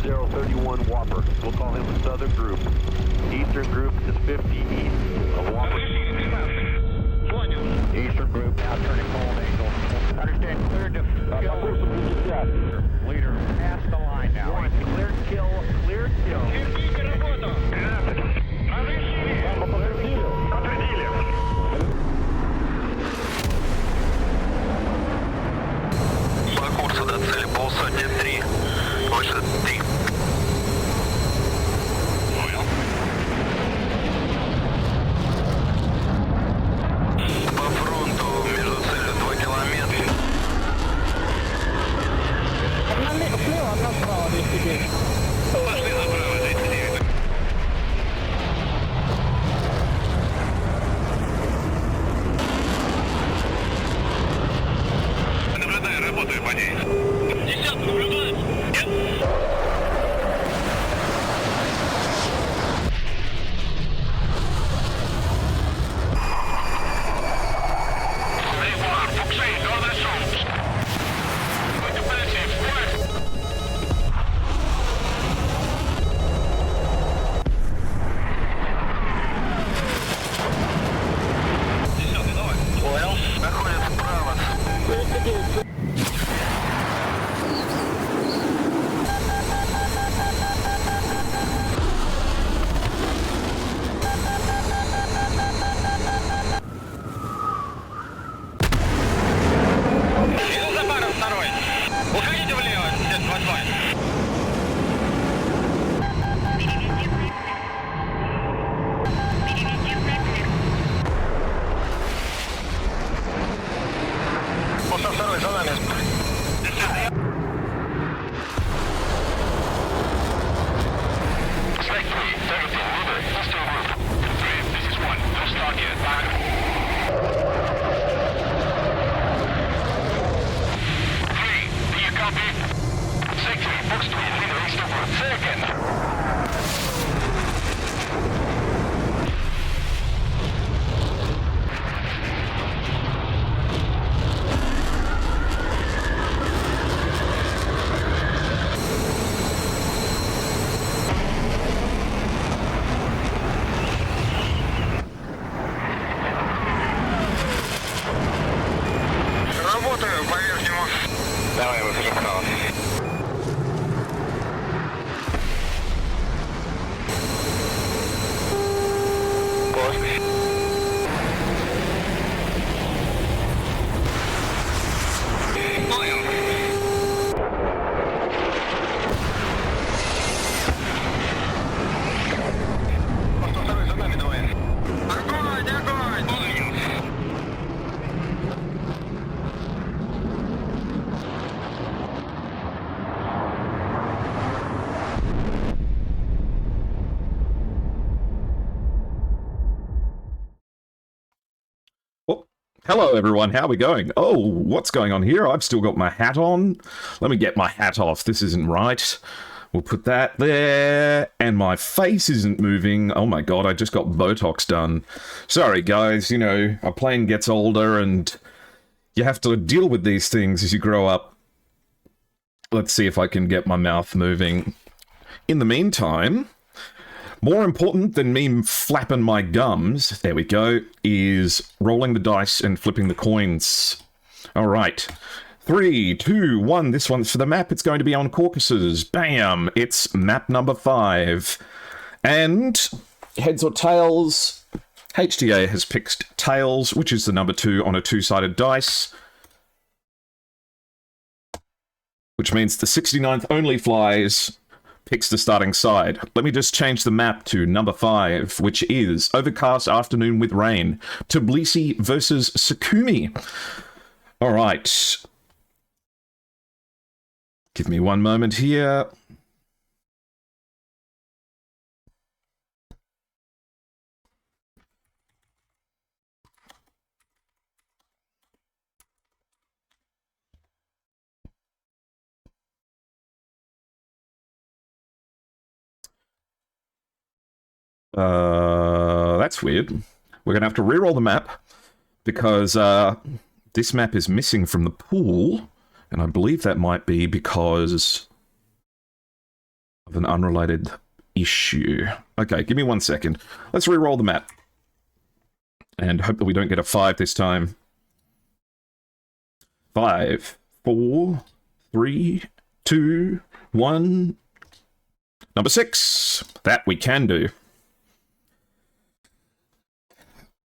3031 Whopper. We'll call him the Southern Group. Eastern Group is 50 east of Whopper. Eastern Group now turning Golden Angel. Understand, cleared to kill. Leader, past the line now. One, cleared kill, cleared kill. По курсу до цели полсотни 3. Выше 3. Понял. По фронту между целью 2 километра. Одна слева, одна справа, 209. Пошли направо, 39. Наблюдаю, работаю по ней. 10 наблюдаешь? Нет? Понял. Находится справа. Иду за паром второй. Уходите влево, 722. После второй за нами. Работаю по верхнему. Давай, выхожу вправо. Понял. Просто второй за нами, давай. Огонь, огонь! Понял. Oh, hello everyone, how are we going? Oh, what's going on here? I've still got my hat on. Let me get my hat off. This isn't right. We'll put that there. And my face isn't moving. Oh my god, I just got Botox done. Sorry guys, you know, a plane gets older and you have to deal with these things as you grow up. Let's see if I can get my mouth moving. In the meantime, more important than me flapping my gums, there we go, is rolling the dice and flipping the coins. All right. 3, 2, 1. This one's for the map. It's going to be on Caucasus. Bam! It's map number 5. And heads or tails, HDA has picked tails, which is the number 2 on a 2-sided dice. Which means the 69th only flies picks the starting side. Let me just change the map to number 5, which is overcast afternoon with rain. Tbilisi versus Sukhumi. All right. Give me one moment here. That's weird. We're going to have to reroll the map because this map is missing from the pool, and I believe that might be because of an unrelated issue. Okay, give me 1 second. Let's re-roll the map. And hope that we don't get a 5 this time. 5, 4, 3, 2, 1. Number 6. That we can do.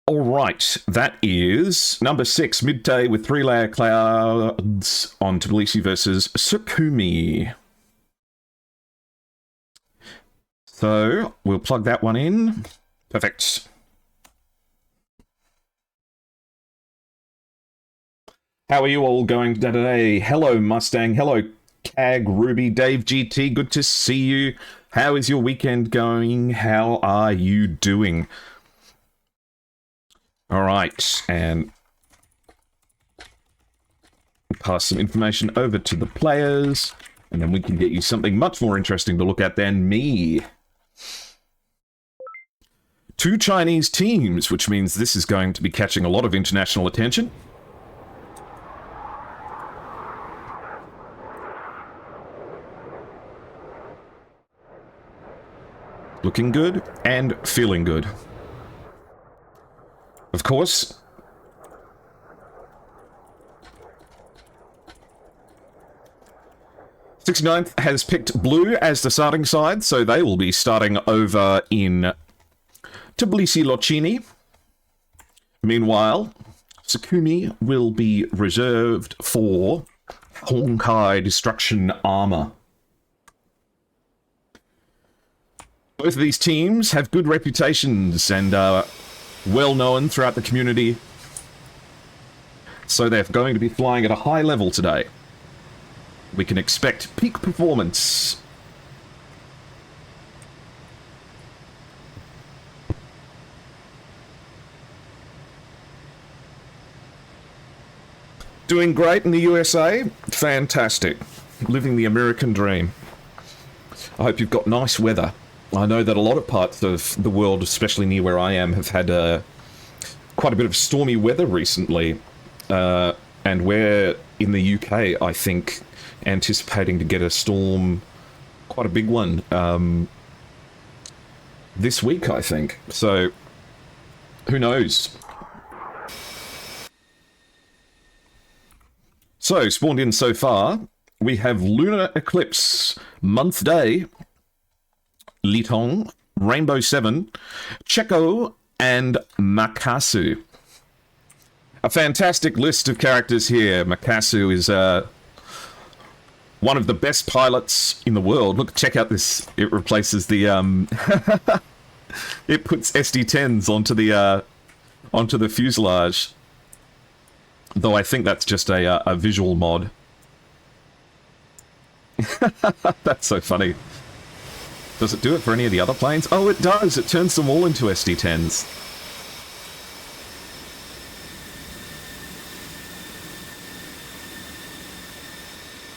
Alright, that is number 6, midday with 3-layer clouds on Tbilisi versus Sukhumi. So, we'll plug that one in. Perfect. How are you all going today? Hello, Mustang. Hello, Cag, Ruby, Dave GT. Good to see you. How is your weekend going? How are you doing? All right, and pass some information over to the players, and then we can get you something much more interesting to look at than me. 2 Chinese teams, which means this is going to be catching a lot of international attention. Looking good and feeling good. Of course, '69th has picked blue as the starting side, so they will be starting over in Tbilisi Locini. Meanwhile, Sukhumi will be reserved for Honkai Destruction Armor. Both of these teams have good reputations and well known throughout the community, so they're going to be flying at a high level today. We can expect peak performance. Doing great in the USA? Fantastic. Living the American dream. I hope you've got nice weather. I know that a lot of parts of the world, especially near where I am, have had quite a bit of stormy weather recently. And we're in the UK, I think, anticipating to get a storm, quite a big one, this week, I think. So, who knows? So, spawned in so far, we have Lunar Eclipse, Month Day, Litong, Rainbow 7, Checo, and Makasu. A fantastic list of characters here. Makasu is one of the best pilots in the world. Look, check out this. It replaces the it puts SD10s onto the fuselage. Though I think that's just a visual mod. That's so funny. Does it do it for any of the other planes? Oh, it does! It turns them all into SD10s.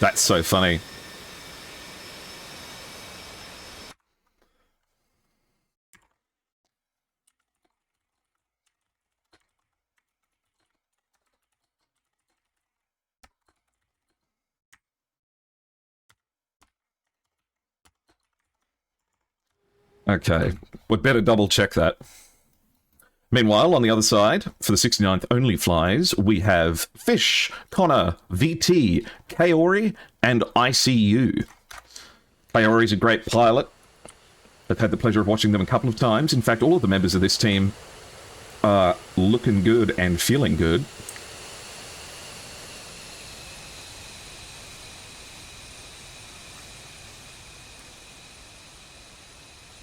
That's so funny. Okay, we'd better double check that. Meanwhile, on the other side, for the 69th only flies, we have Fish, Connor, VT, Kaori, and ICU. Kaori's a great pilot. I've had the pleasure of watching them a couple of times. In fact, all of the members of this team are looking good and feeling good.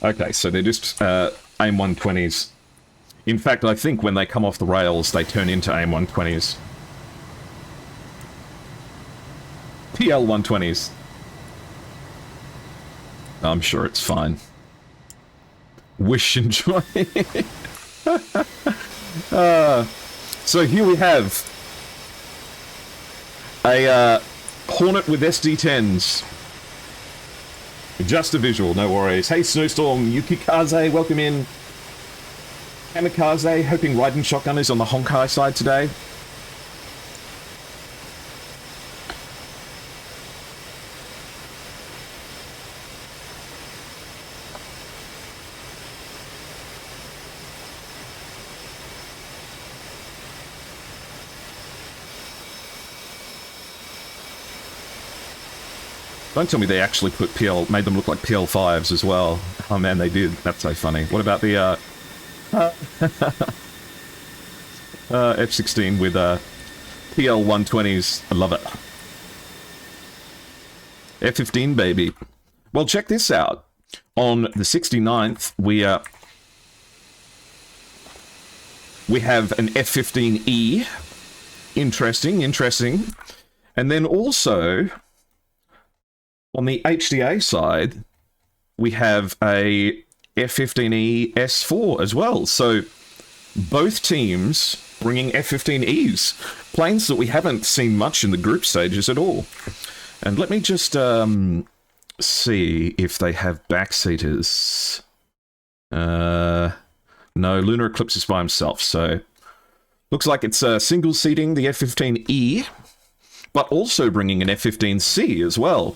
Okay, so they're just AIM 120s. In fact, I think when they come off the rails, they turn into AIM 120s. PL 120s. I'm sure it's fine. Wish and joy. So here we have a Hornet with SD10s. Just a visual, no worries. Hey Snowstorm, Yukikaze, welcome in. Kamikaze, hoping Raiden Shotgun is on the Honkai side today. Don't tell me they actually put made them look like PL5s as well. Oh man, they did. That's so funny. What about the F-16 with PL-120s? I love it. F-15, baby. Well, check this out. On the 69th, we have an F-15E. Interesting, interesting. And then also, on the HDA side, we have a F-15E S4 as well. So, both teams bringing F-15Es. Planes that we haven't seen much in the group stages at all. And let me just see if they have backseaters. No, Lunar Eclipse is by himself, so looks like it's single seating the F-15E, but also bringing an F-15C as well.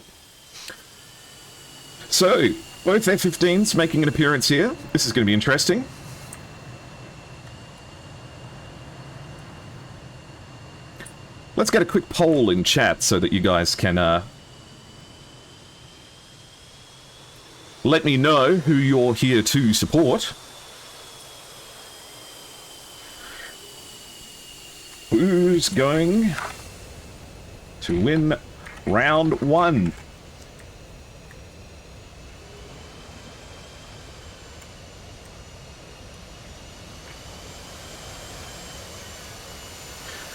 So, both F-15s making an appearance here. This is going to be interesting. Let's get a quick poll in chat so that you guys can let me know who you're here to support. Who's going to win round 1?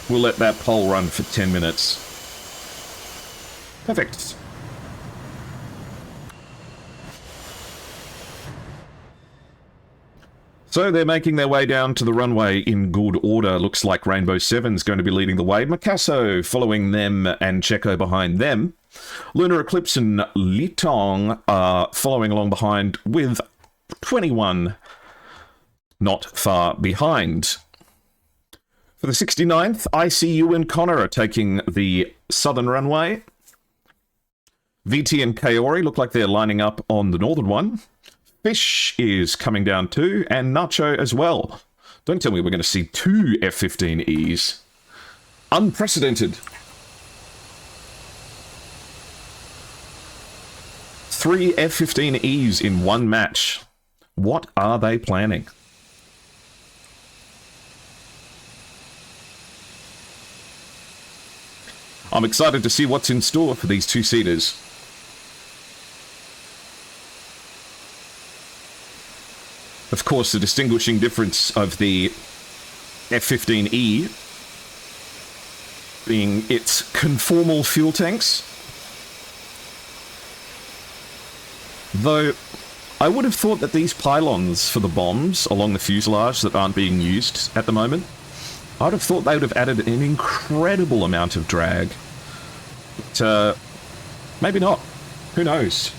We'll let that poll run for 10 minutes. Perfect. So they're making their way down to the runway in good order. Looks like Rainbow 7's going to be leading the way. Makasso following them and Checo behind them. Lunar Eclipse and Litong are following along behind with 21 not far behind. For the 69th, ICU and Connor are taking the southern runway. VT and Kaori look like they're lining up on the northern one. Fish is coming down too, and Nacho as well. Don't tell me we're going to see 2 F-15Es. Unprecedented. 3 F-15Es in one match. What are they planning? I'm excited to see what's in store for these two-seaters. Of course, the distinguishing difference of the F-15E being its conformal fuel tanks. Though, I would have thought that these pylons for the bombs along the fuselage that aren't being used at the moment, I would have thought they would have added an incredible amount of drag. But, maybe not. Who knows?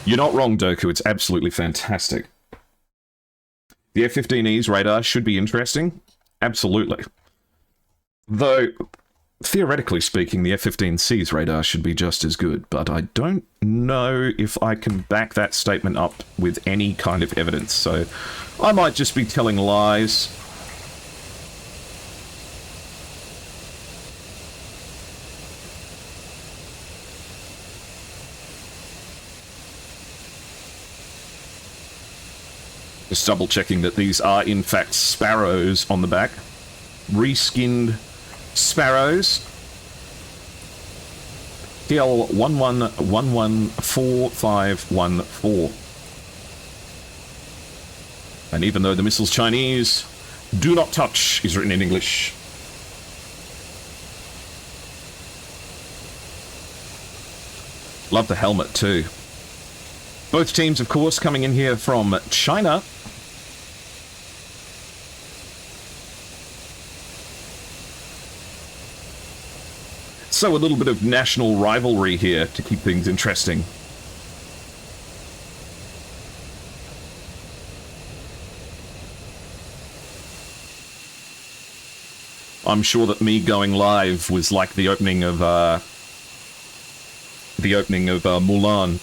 You're not wrong, Doku. It's absolutely fantastic. The F-15E's radar should be interesting. Absolutely. Though, theoretically speaking, the F-15C's radar should be just as good, but I don't know if I can back that statement up with any kind of evidence, so I might just be telling lies. Just double checking that these are in fact Sparrows on the back. Reskinned Sparrows. TL11114514. And even though the missile's Chinese, do not touch is written in English. Love the helmet too. Both teams, of course, coming in here from China. So a little bit of national rivalry here to keep things interesting. I'm sure that me going live was like the opening of Mulan.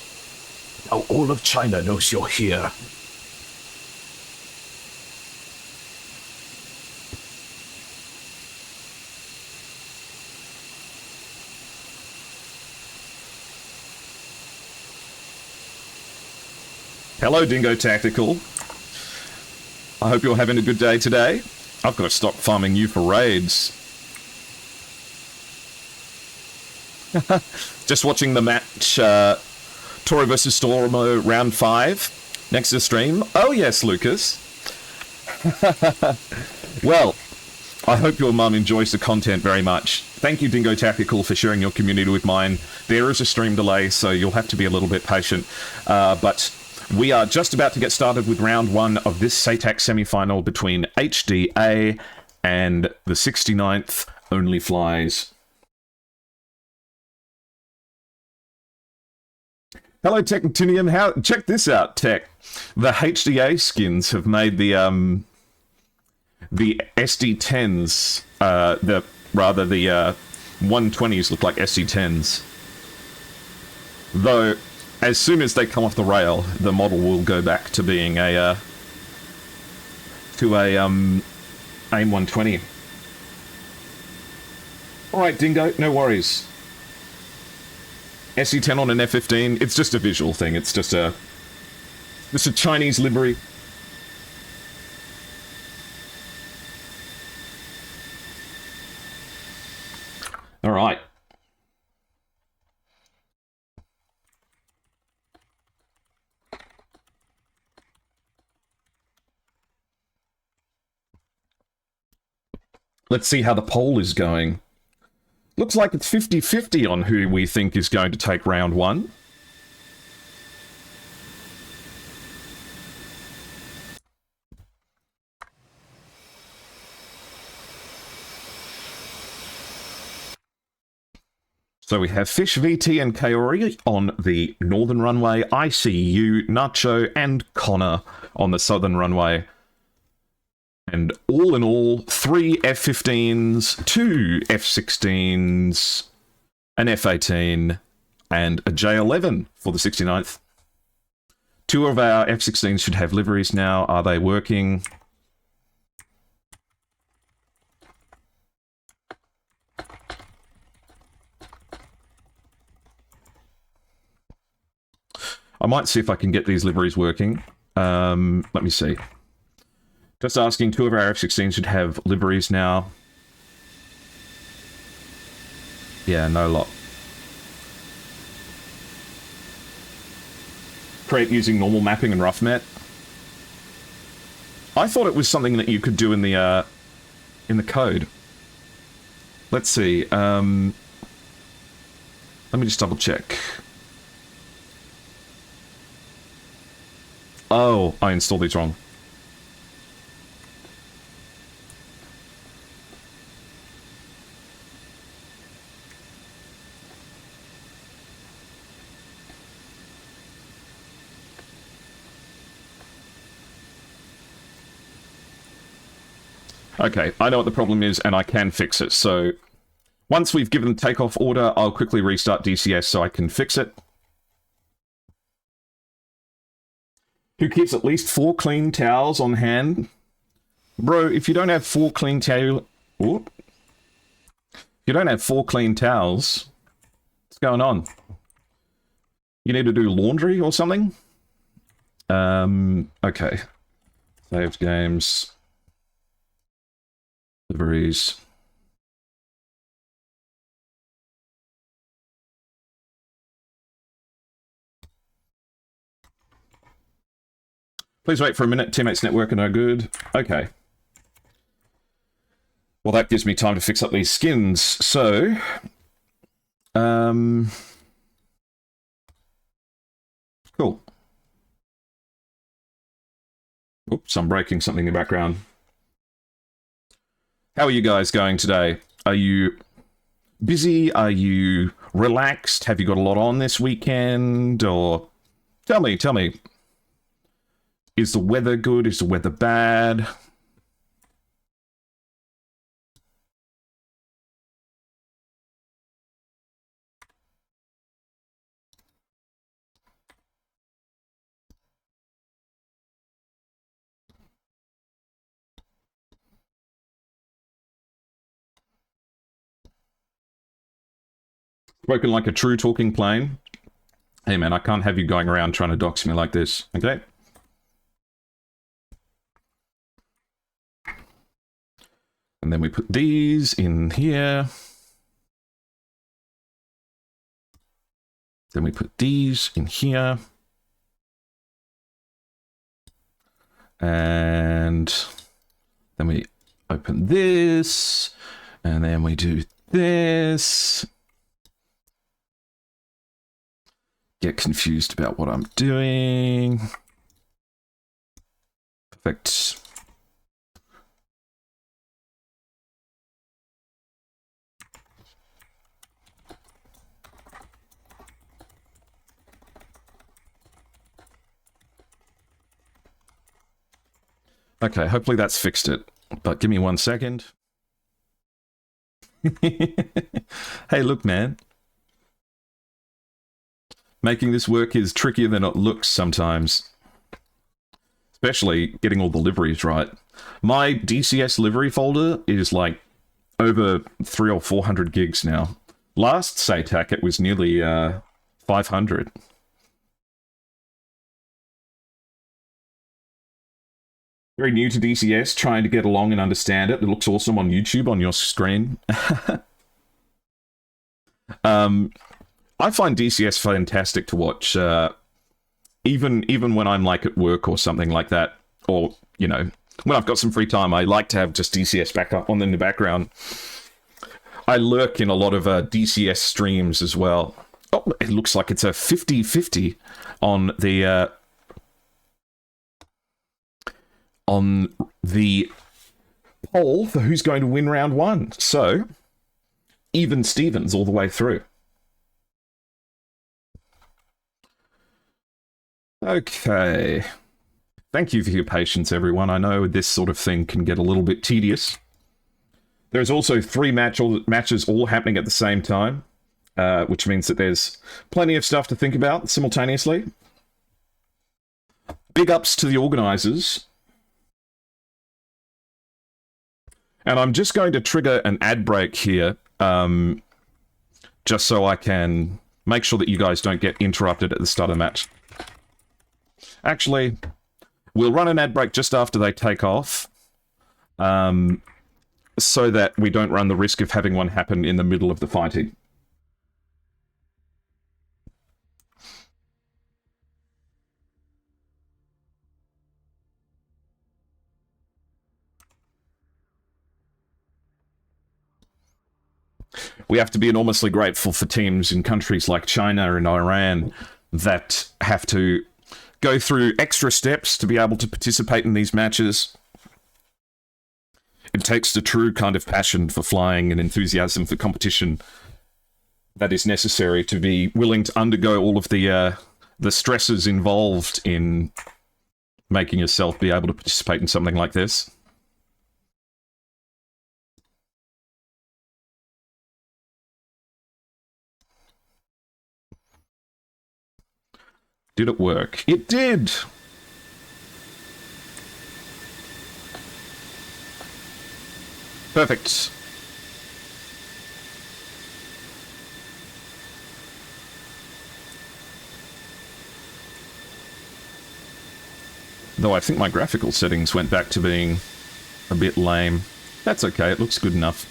Now all of China knows you're here. Hello, Dingo Tactical. I hope you're having a good day today. I've got to stop farming you for raids. Just watching the match, Toro versus Stormo round 5 next to the stream. Oh yes, Lucas. Well, I hope your mum enjoys the content very much. Thank you, Dingo Tactical, for sharing your community with mine. There is a stream delay, so you'll have to be a little bit patient. But we are just about to get started with round 1 of this SATAC semi-final between HDA and the 69th Only Flies. Hello, Technitinium. Check this out, Tech. The HDA skins have made the SD10s, the 120s look like SD10s. Though, as soon as they come off the rail, the model will go back to being a AIM 120. Alright, Dingo, no worries. SD10 on an F15, it's just a visual thing, it's just a Chinese livery. Alright. Let's see how the poll is going. Looks like it's 50-50 on who we think is going to take round 1. So we have Fish, VT, and Kaori on the northern runway, ICU, Nacho, and Connor on the southern runway. And all in all, 3 F-15s, 2 F-16s, an F-18, and a J-11 for the 69th. 2 of our F-16s should have liveries now. Are they working? I might see if I can get these liveries working. Let me see. Just asking, 2 of our F-16s should have liveries now. Yeah, no lot. Create using normal mapping and rough met. I thought it was something that you could do in the code. Let's see. Let me just double check. Oh, I installed these wrong. Okay, I know what the problem is, and I can fix it. So, once we've given the takeoff order, I'll quickly restart DCS so I can fix it. Who keeps at least 4 clean towels on hand? Bro, if you don't have 4 clean towels... If you don't have 4 clean towels, what's going on? You need to do laundry or something? Okay. Saved games. Liveries. Please wait for a minute. Teammates network are no good. Okay. Well, that gives me time to fix up these skins. So, cool. Oops, I'm breaking something in the background. How are you guys going today? Are you busy? Are you relaxed? Have you got a lot on this weekend? Or tell me. Is the weather good? Is the weather bad? Spoken like a true talking plane. Hey man, I can't have you going around trying to dox me like this, okay? And then we put these in here. Then we put these in here. And then we open this. And then we do this. Get confused about what I'm doing. Perfect. Okay, hopefully that's fixed it. But give me 1 second. Hey, look, man. Making this work is trickier than it looks sometimes. Especially getting all the liveries right. My DCS livery folder is like over 300 or 400 gigs now. Last SATAC, it was nearly 500. Very new to DCS, trying to get along and understand it. It looks awesome on YouTube on your screen. I find DCS fantastic to watch, even when I'm like at work or something like that, or, you know, when I've got some free time, I like to have just DCS back up on in the background. I lurk in a lot of DCS streams as well. Oh, it looks like it's a 50-50 on the poll for who's going to win round one. So, even Stevens all the way through. Okay. Thank you for your patience, everyone. I know this sort of thing can get a little bit tedious. There's also 3 matches all happening at the same time, which means that there's plenty of stuff to think about simultaneously. Big ups to the organisers. And I'm just going to trigger an ad break here, just so I can make sure that you guys don't get interrupted at the start of the match. Actually, we'll run an ad break just after they take off, so that we don't run the risk of having one happen in the middle of the fighting. We have to be enormously grateful for teams in countries like China and Iran that have to go through extra steps to be able to participate in these matches. It takes the true kind of passion for flying and enthusiasm for competition that is necessary to be willing to undergo all of the stresses involved in making yourself be able to participate in something like this. Did it work? It did! Perfect. Though I think my graphical settings went back to being a bit lame. That's okay, it looks good enough.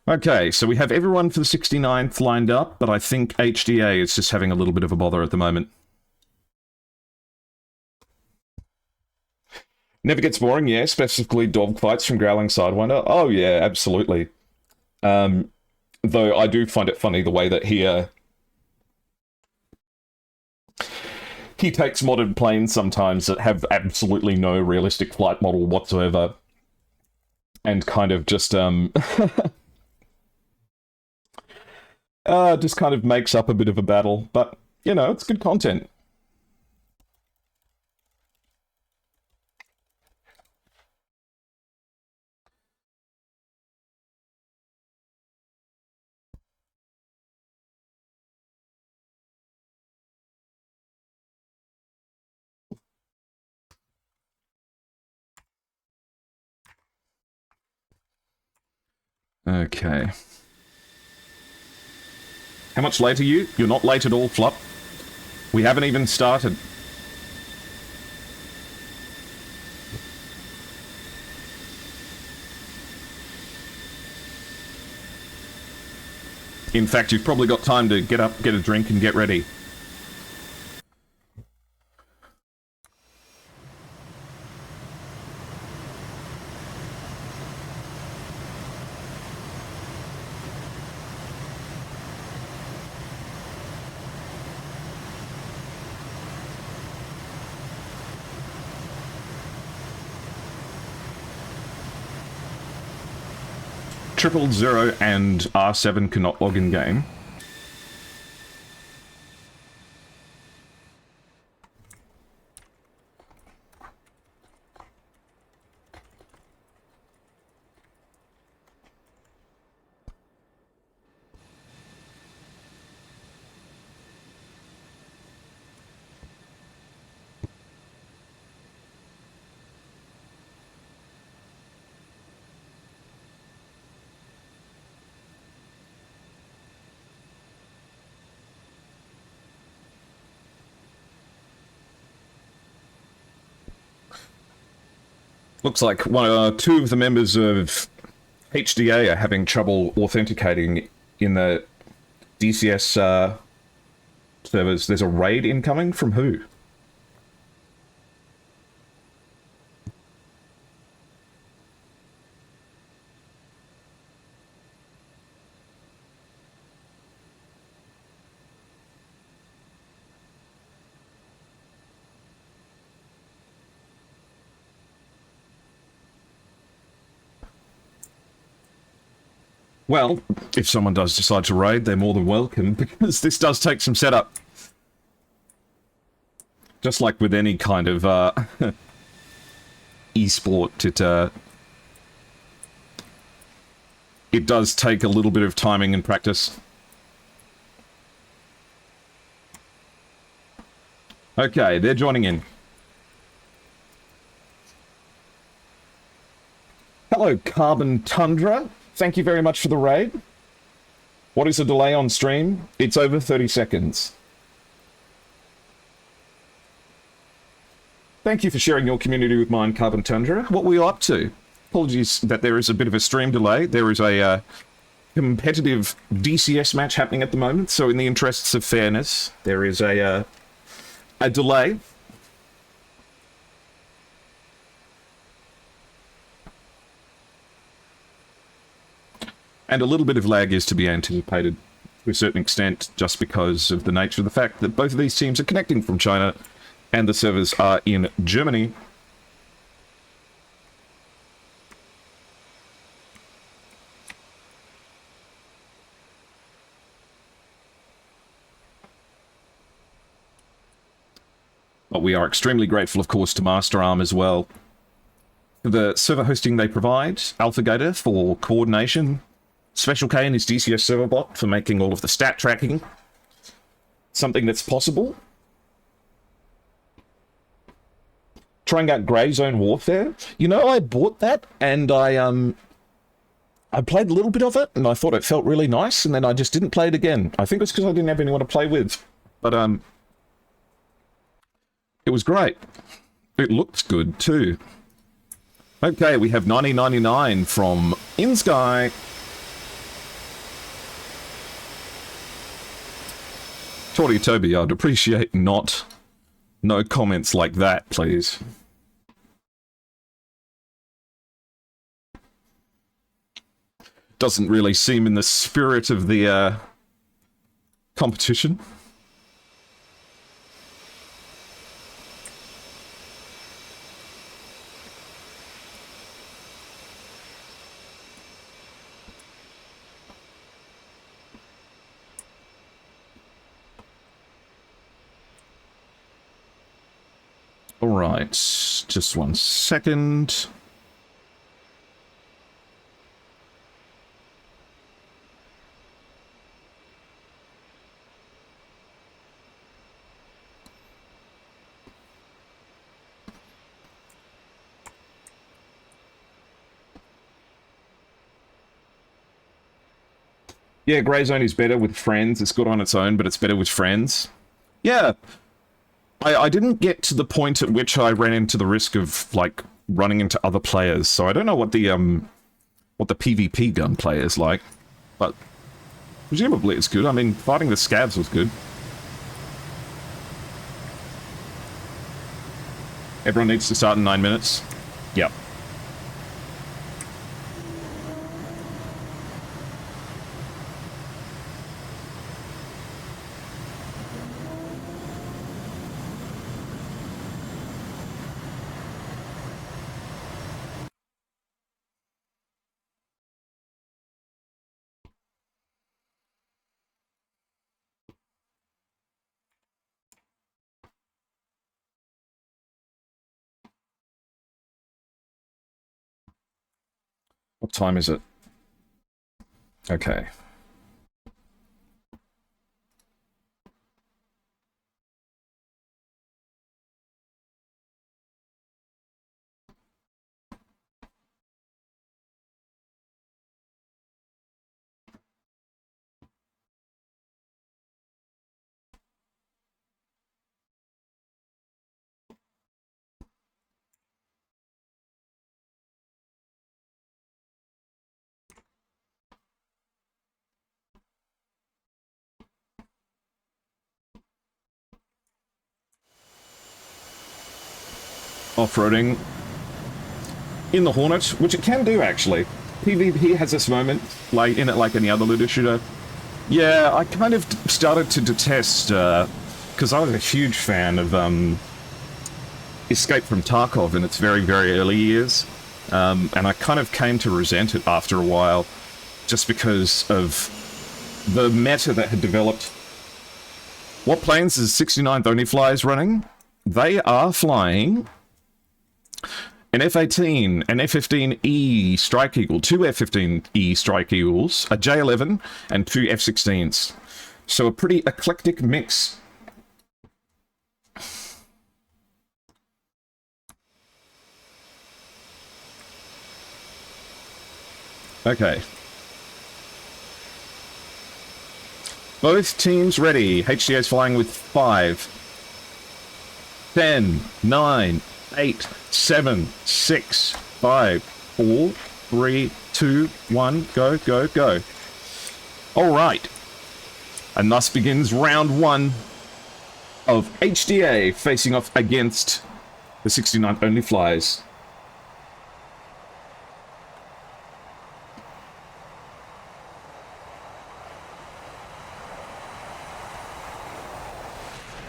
Okay, so we have everyone for the 69th lined up, but I think HDA is just having a little bit of a bother at the moment. Never gets boring, yeah, specifically dogfights from Growling Sidewinder. Oh yeah, absolutely. Though I do find it funny the way that he takes modern planes sometimes that have absolutely no realistic flight model whatsoever, and kind of just just kind of makes up a bit of a battle, but, you know, it's good content. Okay. How much late are you? You're not late at all, Flop. We haven't even started. In fact, you've probably got time to get up, get a drink, and get ready. Triple Zero and R7 cannot log in game. Looks like two of the members of HDA are having trouble authenticating in the DCS servers. There's a raid incoming from who? Well, if someone does decide to raid, they're more than welcome, because this does take some setup. Just like with any kind of esport, it does take a little bit of timing and practice. Okay, they're joining in. Hello, Carbon Tundra. Thank you very much for the raid. What is the delay on stream? It's over 30 seconds. Thank you for sharing your community with mine, Carbon Tundra. What were you up to? Apologies that there is a bit of a stream delay. There is a competitive DCS match happening at the moment, so in the interests of fairness, there is a delay. And a little bit of lag is to be anticipated to a certain extent, just because of the nature of the fact that both of these teams are connecting from China and the servers are in Germany. But we are extremely grateful, of course, to MasterArm as well for the server hosting they provide, AlphaGator for coordination, Special K and his DCS server bot for making all of the stat tracking something that's possible. Trying out Grey Zone Warfare. You know, I bought that and I played a little bit of it and I thought it felt really nice, and then I just didn't play it again. I think it's because I didn't have anyone to play with. But it was great. It looked good too. Okay, we have 9099 from InSky. Tori Toby, I'd appreciate no comments like that, please. Doesn't really seem in the spirit of the competition. Alright, just 1 second. Yeah, Grey Zone is better with friends. It's good on its own, but it's better with friends. Yeah. I didn't get to the point at which I ran into the risk of, like, running into other players, so I don't know what the PvP gunplay is like, but Presumably it's good. I mean, fighting the scavs was good. Everyone needs to start in 9 minutes. Yep. What time is it? Okay. Off-roading in the Hornet, which it can do actually. PvP has this moment, like in it like any other looter shooter. Yeah, I kind of started to detest, because I was a huge fan of Escape from Tarkov in its very, very early years, and I kind of came to resent it after a while, just because of the meta that had developed. What planes is 69th Only Flyers running? They are flying an F-18, an F-15E Strike Eagle, two F-15E Strike Eagles, a J-11, and two F-16s. So a pretty eclectic mix. Okay. Both teams ready. HDA is flying with 5, 10, 9, 8, 7, 6, 5, 4, 3, 2, 1, go, go, go. Alright. And thus begins round 1 of HDA facing off against the 69th Only Flyers.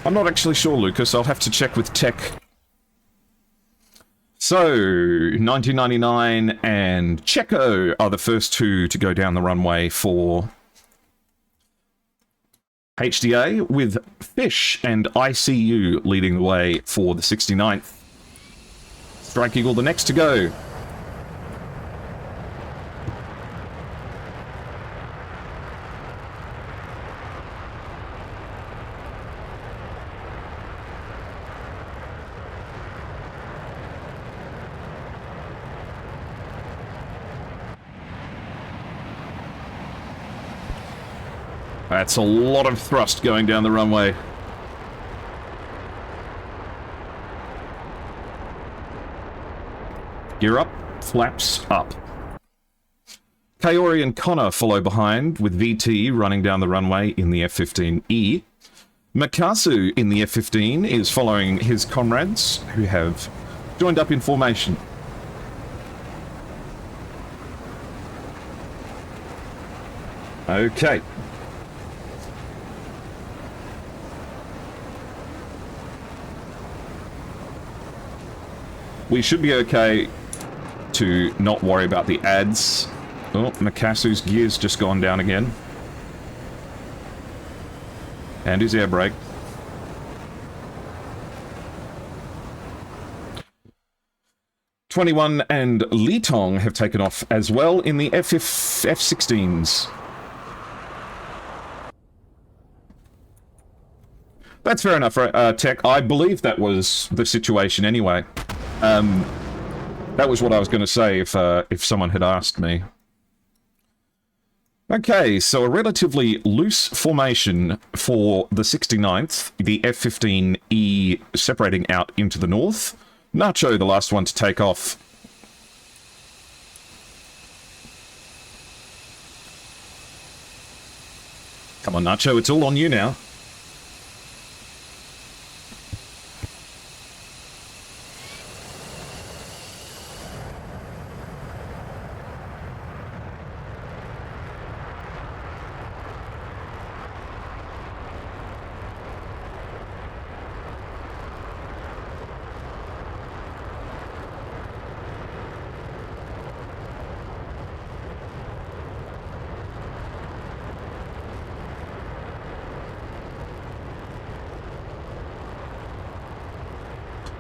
I'm not actually sure, Lucas. I'll have to check with tech. So, 1999 and Checo are the first two to go down the runway for HDA, with Fish and ICU leading the way for the 69th. Strike Eagle the next to go. That's a lot of thrust going down the runway. Gear up, flaps up. Kaori and Connor follow behind, with VT running down the runway in the F-15E. Makasu in the F-15 is following his comrades, who have joined up in formation. Okay. We should be okay to not worry about the ads. Oh, Makasu's gear's just gone down again. And his air brake. F-21 and Litong have taken off as well in the F-16s. That's fair enough, Tech. I believe that was the situation anyway. That was what I was going to say if someone had asked me. Okay, so a relatively loose formation for the 69th, the F-15E separating out into the north. Nacho, the last one to take off. Come on, Nacho, it's all on you now.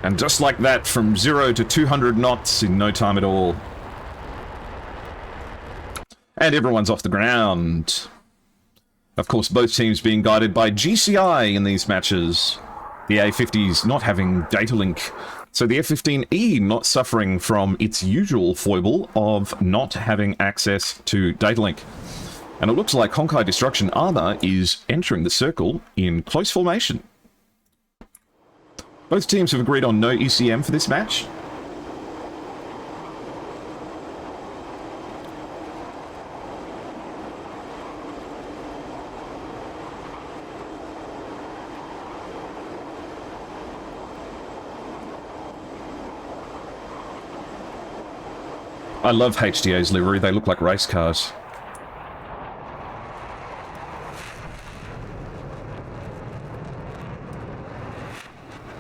And just like that, from 0 to 200 knots in no time at all. And everyone's off the ground. Of course, both teams being guided by GCI in these matches. The A50s not having data link. So the F-15E not suffering from its usual foible of not having access to data link. And it looks like Honkai Destruction Armor is entering the circle in close formation. Both teams have agreed on no ECM for this match. I love HDA's livery, they look like race cars.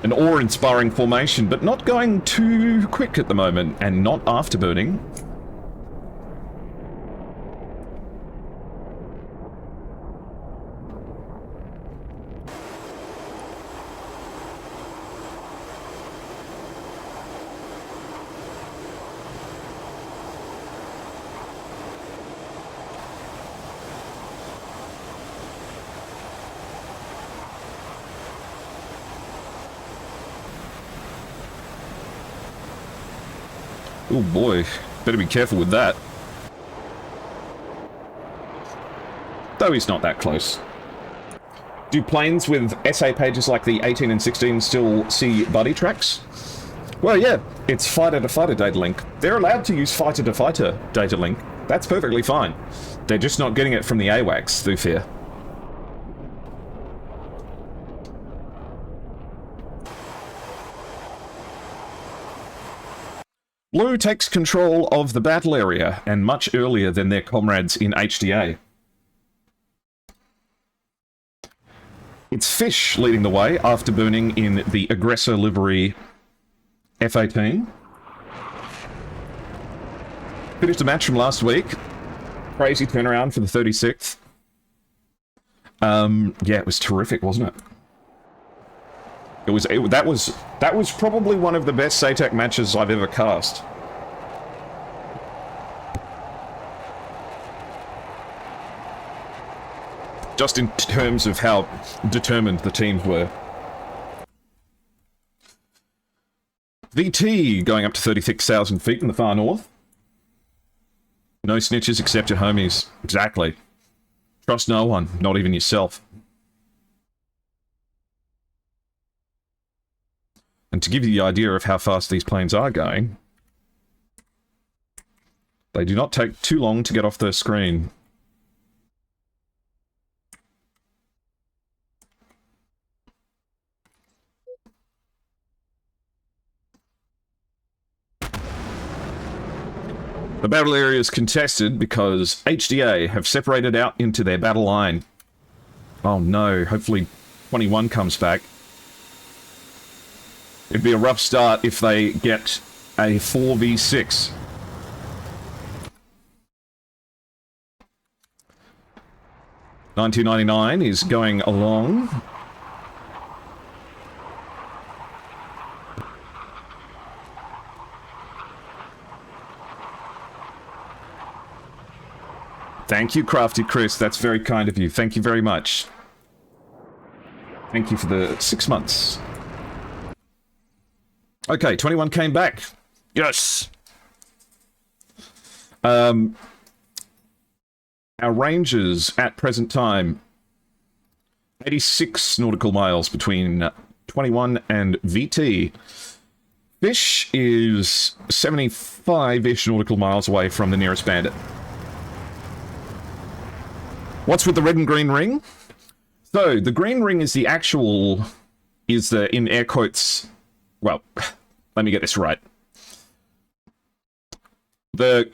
An awe-inspiring formation, but not going too quick at the moment, and not afterburning. Oh boy, better be careful with that. Though he's not that close. Do planes with SA pages like the 18 and 16 still see buddy tracks? Well, yeah, it's fighter-to-fighter data link. They're allowed to use fighter-to-fighter data link. That's perfectly fine. They're just not getting it from the AWACS, through fear. Blue takes control of the battle area, and much earlier than their comrades in HDA. It's Fish leading the way after burning in the aggressor livery F-18. Finished a match from last week. Crazy turnaround for the 36th. Yeah, it was terrific, wasn't it? That was probably one of the best SATAC matches I've ever cast. Just in terms of how determined the teams were. VT going up to 36,000 feet in the far north. No snitches except your homies. Exactly. Trust no one, not even yourself. And to give you the idea of how fast these planes are going, they do not take too long to get off the screen. The battle area is contested because HDA have separated out into their battle line. Oh no, hopefully 21 comes back. It'd be a rough start if they get a 4v6. $19.99 is going along. Thank you, Crafty Chris. That's very kind of you. Thank you very much. Thank you for the 6 months. Okay, 21 came back. Yes! Our ranges at present time, 86 nautical miles between 21 and VT. Fish is 75-ish nautical miles away from the nearest bandit. What's with the red and green ring? So, the green ring is the actual... is the, in air quotes... Well, let me get this right. They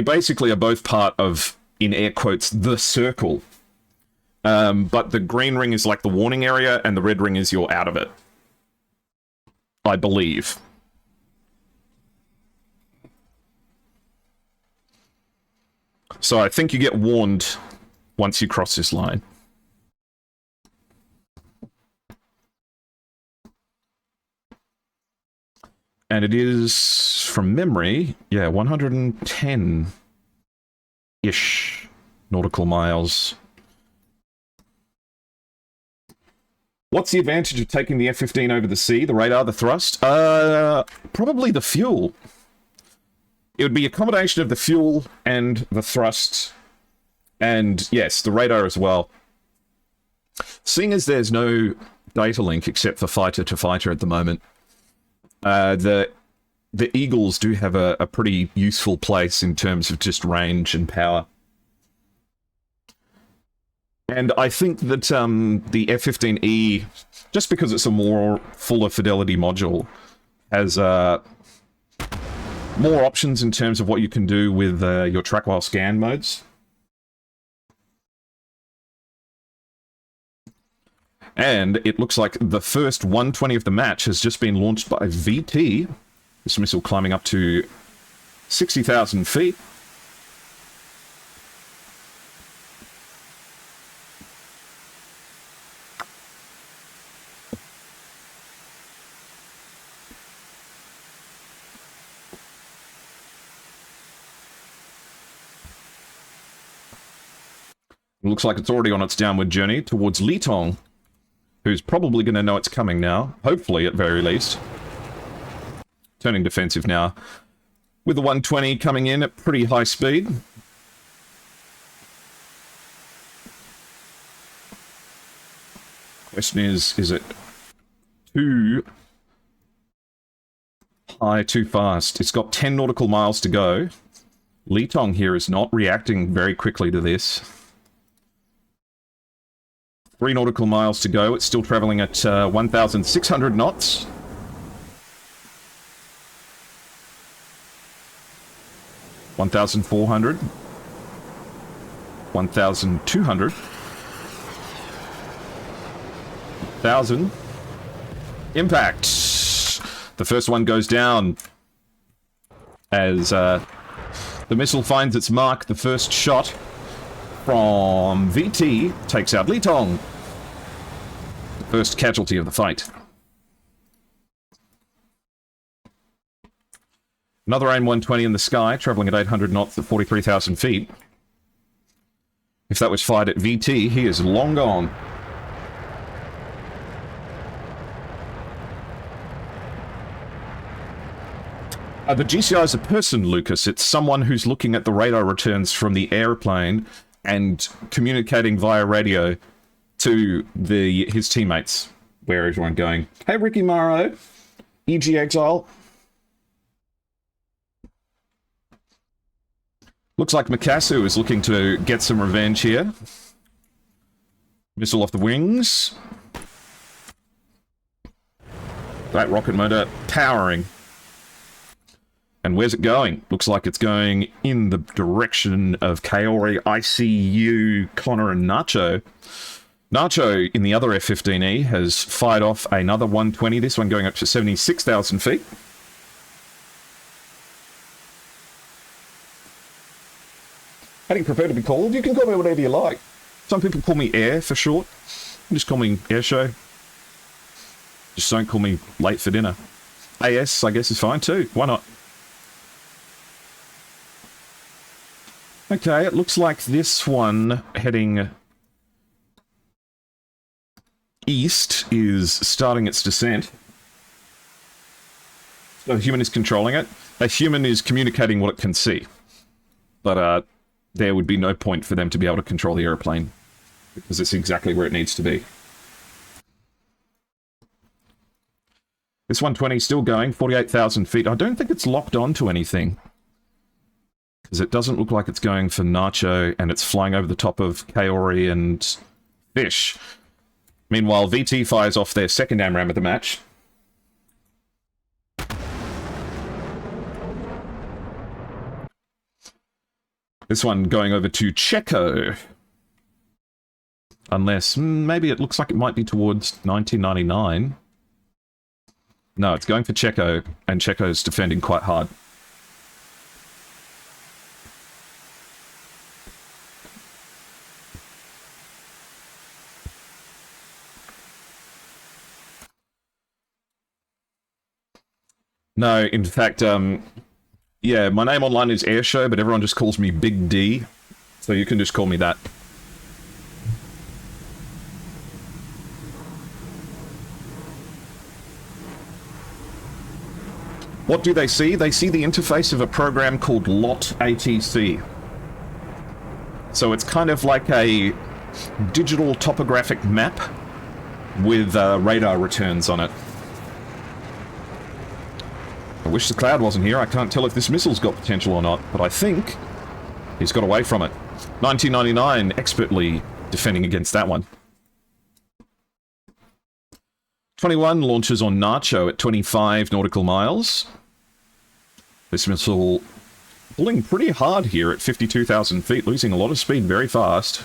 basically are both part of, in air quotes, the circle. But the green ring is like the warning area, and the red ring is you're out of it. I believe. So I think you get warned once you cross this line. And it is, from memory, yeah, 110-ish nautical miles. What's the advantage of taking the F-15 over the sea? The radar, the thrust? Probably the fuel. It would be a combination of the fuel and the thrust. And, yes, the radar as well. Seeing as there's no data link except for fighter-to-fighter at the moment, the Eagles do have a pretty useful place in terms of just range and power. And I think that the F-15E, just because it's a more fuller fidelity module, has more options in terms of what you can do with your track while scan modes. And it looks like the first 120 of the match has just been launched by VT. This missile climbing up to 60,000 feet. It looks like it's already on its downward journey towards Litong, who's probably going to know it's coming now, hopefully at very least. Turning defensive now, with the 120 coming in at pretty high speed. Question is it too high, too fast? It's got 10 nautical miles to go. Litong here is not reacting very quickly to this. 3 nautical miles to go. It's still traveling at 1,600 knots. $1,400. 1,200. 1,000. Impact. The first one goes down as the missile finds its mark. The first shot from VT takes out Litong. The first casualty of the fight. Another AIM-120 in the sky, traveling at 800 knots at 43,000 feet. If that was fired at VT, he is long gone. The GCI is a person, Lucas. It's someone who's looking at the radar returns from the airplane and communicating via radio to his teammates. Where is everyone going? Hey, Ricky Morrow. EG Exile. Looks like Mikasu is looking to get some revenge here. Missile off the wings. That rocket motor powering. And where's it going? Looks like it's going in the direction of Kaori, ICU, Connor, and Nacho. Nacho, in the other F-15E, has fired off another 120, this one going up to 76,000 feet. How do you prefer to be called? You can call me whatever you like. Some people call me Air for short. Just call me Air Show. Just don't call me late for dinner. AS, I guess, is fine too. Why not? Okay, it looks like this one heading east is starting its descent. So a human is controlling it. A human is communicating what it can see. But there would be no point for them to be able to control the airplane, because it's exactly where it needs to be. This 120 is still going, 48,000 feet. I don't think it's locked onto anything. Because it doesn't look like it's going for Nacho, and it's flying over the top of Kaori and Fish. Meanwhile, VT fires off their second AMRAM of the match. This one going over to Checo. Unless, maybe it looks like it might be towards 1999. No, it's going for Checo, and Checo's defending quite hard. No, in fact, yeah, my name online is Airshow, but everyone just calls me Big D, so you can just call me that. What do they see? They see the interface of a program called LOT ATC. So it's kind of like a digital topographic map with radar returns on it. I wish the cloud wasn't here. I can't tell if this missile's got potential or not, but I think he's got away from it. 1999 expertly defending against that one. 21 launches on Nacho at 25 nautical miles. This missile pulling pretty hard here at 52,000 feet, losing a lot of speed very fast.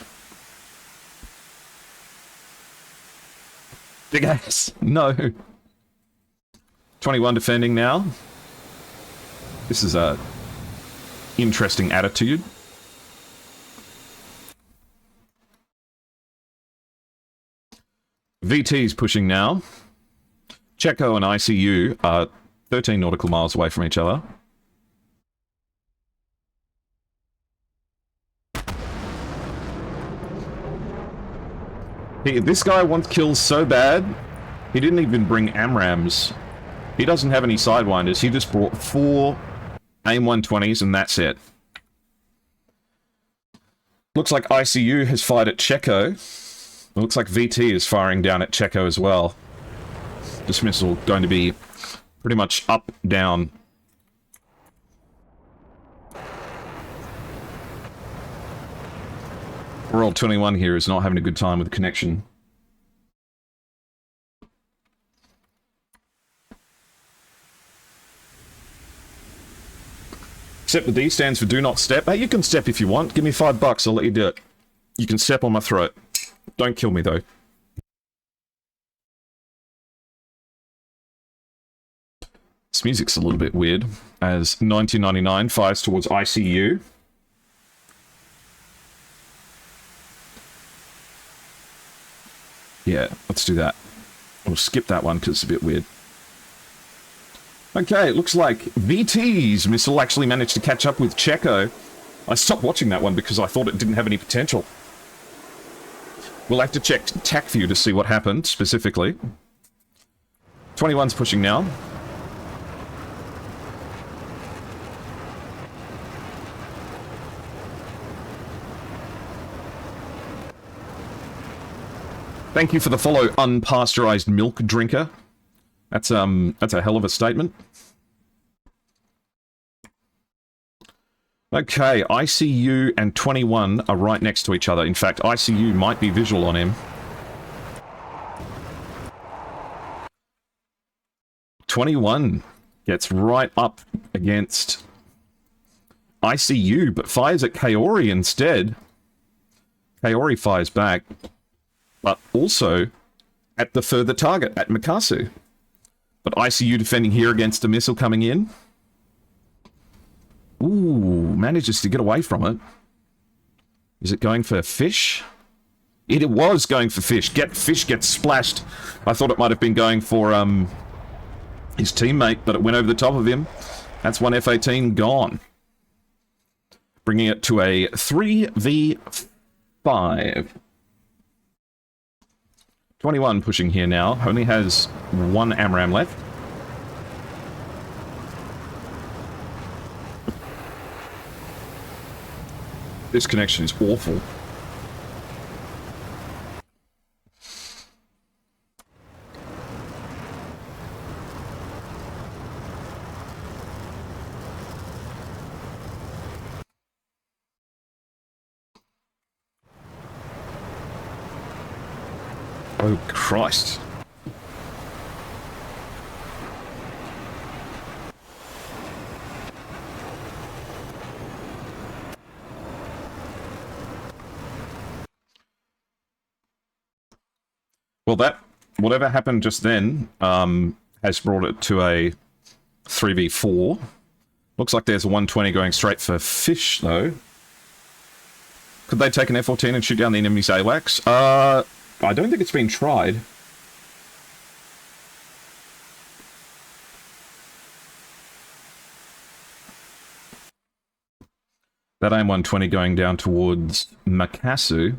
Big ass. No. 21 defending now. This is a interesting attitude. VT's pushing now. Checo and ICU are 13 nautical miles away from each other. This guy wants kills so bad, he didn't even bring AMRAMs. He doesn't have any Sidewinders, he just brought 4 AIM-120s and that's it. Looks like ICU has fired at Checo. It looks like VT is firing down at Checo as well. This missile going to be pretty much up, down. World 21 here is not having a good time with the connection. Except the D stands for do not step. Hey, you can step if you want. Give me $5, I'll let you do it. You can step on my throat. Don't kill me, though. This music's a little bit weird, as 1999 fires towards ICU. Yeah, let's do that. We'll skip that one because it's a bit weird. Okay, it looks like VT's missile actually managed to catch up with Checo. I stopped watching that one because I thought it didn't have any potential. We'll have to check TAC view to see what happened, specifically. 21's pushing now. Thank you for the follow, unpasteurized milk drinker. That's a hell of a statement. Okay, ICU and 21 are right next to each other. In fact, ICU might be visual on him. 21 gets right up against ICU, but fires at Kaori instead. Kaori fires back, but also at the further target, at Mikasu. But ICU defending here against a missile coming in. Ooh, manages to get away from it. Is it going for Fish? It was going for Fish. Fish gets splashed. I thought it might have been going for his teammate, but it went over the top of him. That's one F-18 gone. Bringing it to a 3v5. 21 pushing here now. Only has 1 AMRAM left. This connection is awful. Oh, Christ. Well, whatever happened just then, has brought it to a 3v4. Looks like there's a 120 going straight for fish, though. Could they take an F-14 and shoot down the enemy's AWACS? I don't think it's been tried. That AIM-120 going down towards Makasu.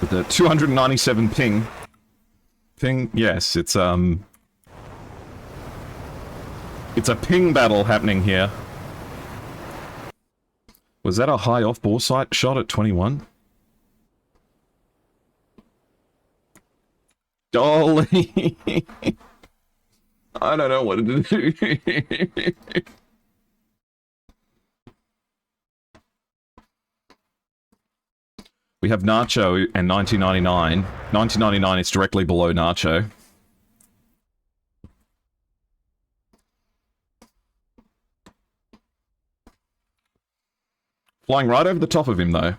With the 297 ping. Yes, it's a ping battle happening here. Was that a high off-bore sight shot at 21? Dolly! I don't know what to do. We have Nacho and 1999. 1999 is directly below Nacho. Flying right over the top of him, though.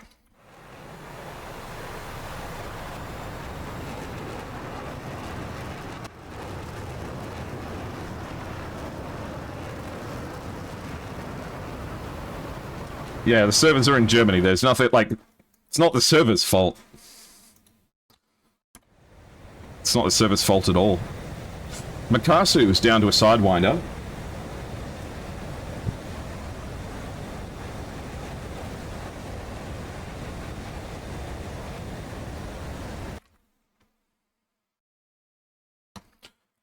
Yeah, the servers are in Germany. There's nothing, like... It's not the server's fault. It's not the server's fault at all. Makasu was down to a Sidewinder.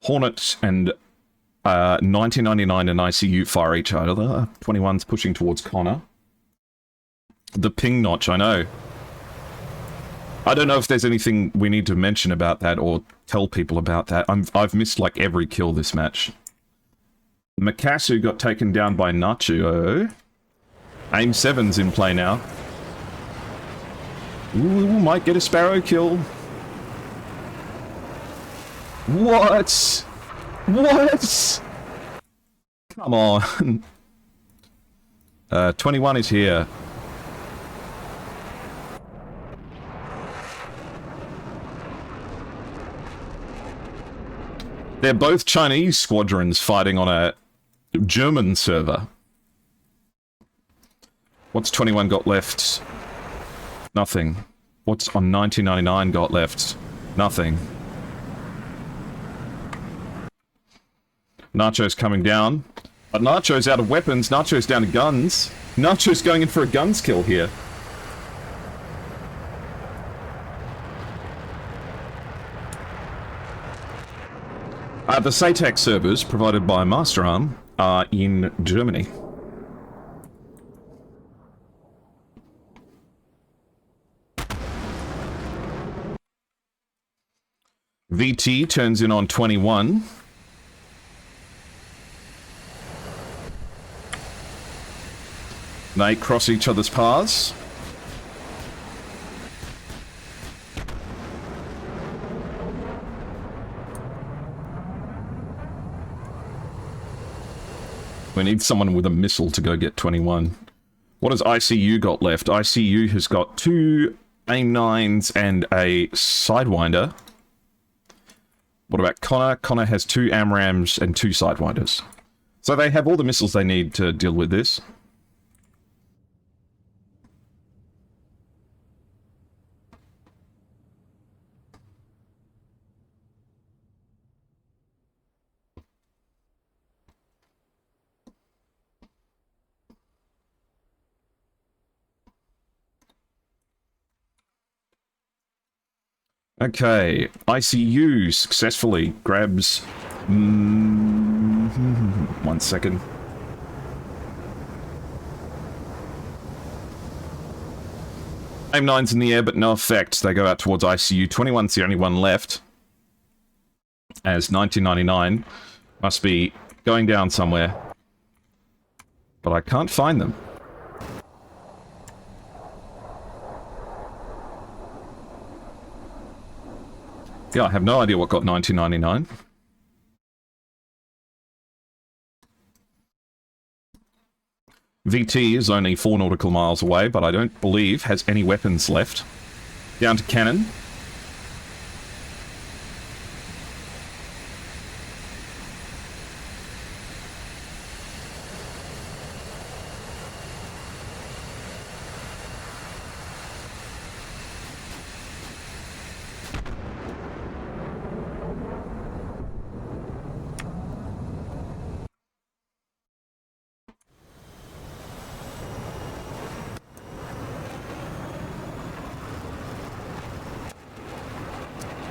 Hornet and 1999 and ICU fire each other. 21's pushing towards Connor. The ping notch, I know. I don't know if there's anything we need to mention about that or tell people about that. I've missed like every kill this match. Makasu got taken down by Nacho. AIM-7's in play now. Ooh, might get a Sparrow kill. What? What? Come on. 21 is here. They're both Chinese squadrons fighting on a German server. What's 21 got left? Nothing. What's on 1999 got left? Nothing. Nacho's coming down. But Nacho's out of weapons. Nacho's down to guns. Nacho's going in for a guns kill here. The SATAC servers, provided by Masterarm, are in Germany. VT turns in on 21. They cross each other's paths. We need someone with a missile to go get 21. What has ICU got left? ICU has got 2 AIM-9s and a Sidewinder. What about Connor? Connor has 2 AMRAMs and 2 Sidewinders. So they have all the missiles they need to deal with this. Okay, ICU successfully grabs... 1 second. AIM-9's in the air, but no effect. They go out towards ICU. 21's the only one left. As 1999 must be going down somewhere. But I can't find them. Yeah, I have no idea what got 1999. VT is only 4 nautical miles away, but I don't believe has any weapons left. Down to cannon.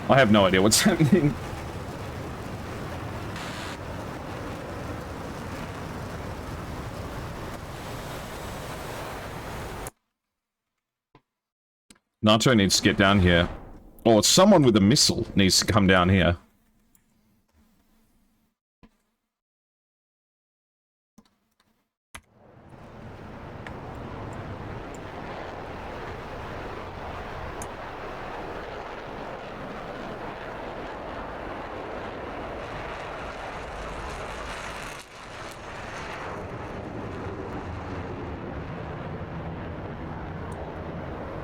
I have no idea what's happening. Nacho needs to get down here. Or someone with a missile needs to come down here.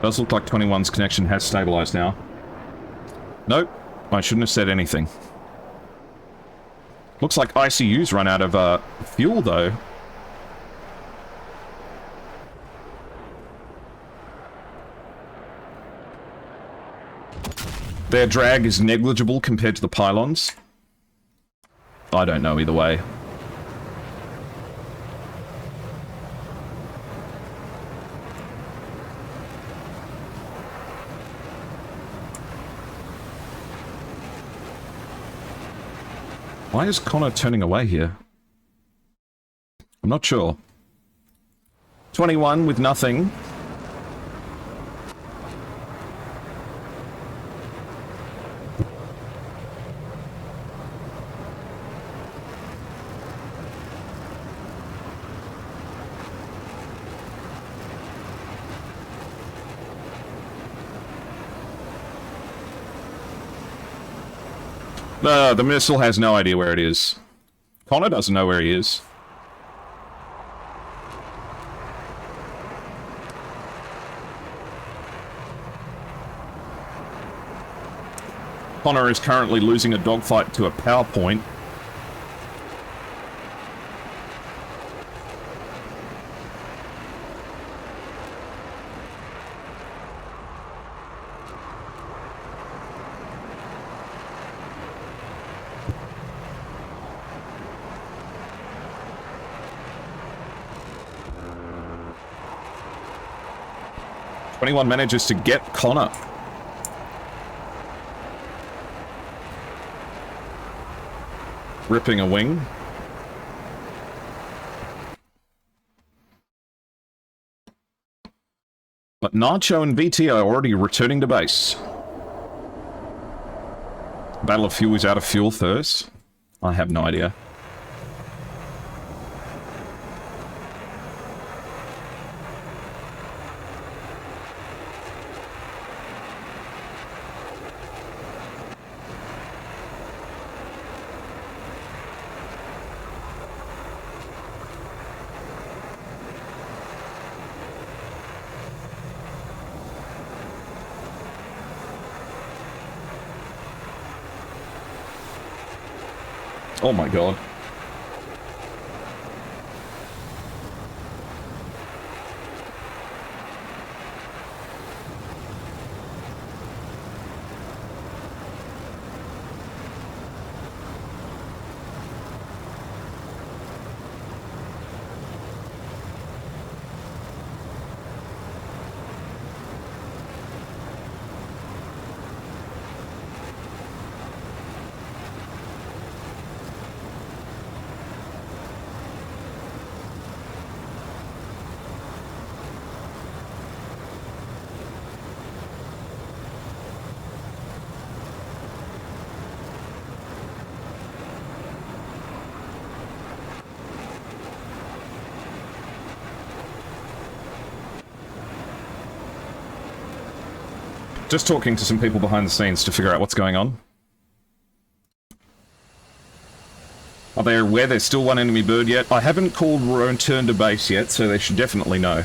Does look like 21's connection has stabilized now. Nope, I shouldn't have said anything. Looks like ICU's run out of fuel though. Their drag is negligible compared to the pylons. I don't know either way. Why is Connor turning away here? I'm not sure. 21 with nothing. The missile has no idea where it is. Connor doesn't know where he is. Connor is currently losing a dogfight to a power point. Anyone manages to get Connor. Ripping a wing. But Nacho and VT are already returning to base. Battle of Fuel is out of fuel first. I have no idea. Oh my god. Just talking to some people behind the scenes to figure out what's going on. Are they aware there's still one enemy bird yet? I haven't called return to base yet, so they should definitely know.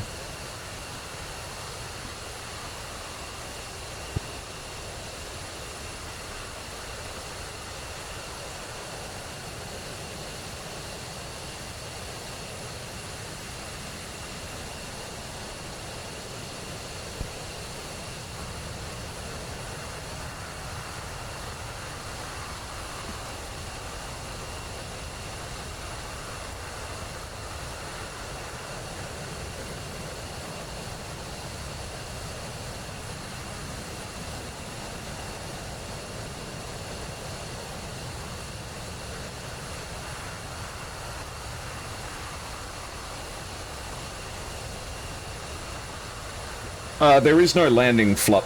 There is no landing flop.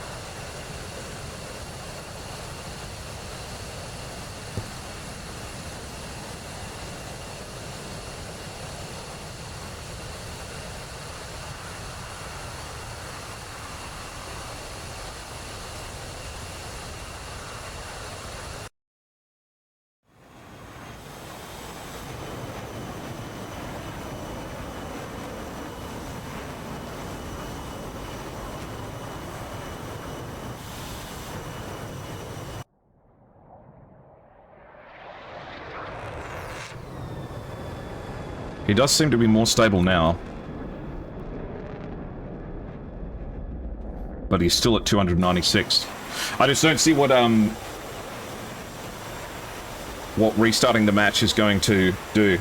He does seem to be more stable now. But he's still at 296. I just don't see what restarting the match is going to do.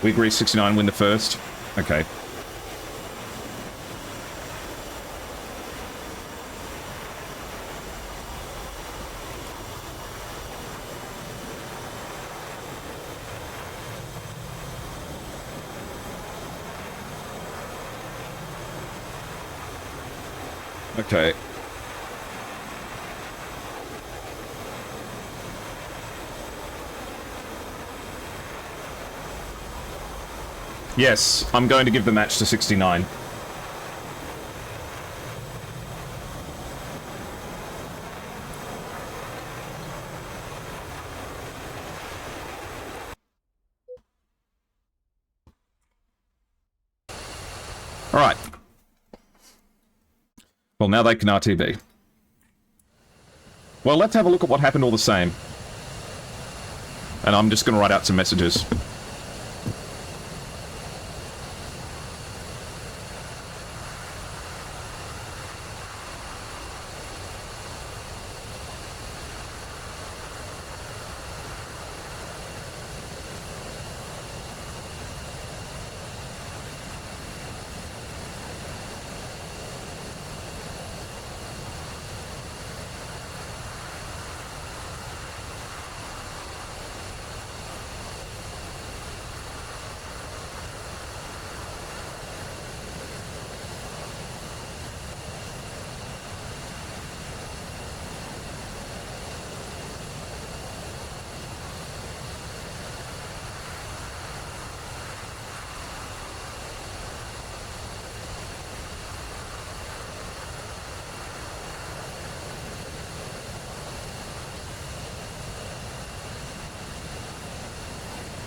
We agree 69 win the first. Okay. Okay. Yes, I'm going to give the match to 69. Alright. Well, now they can RTB. Well, let's have a look at what happened all the same. And I'm just going to write out some messages.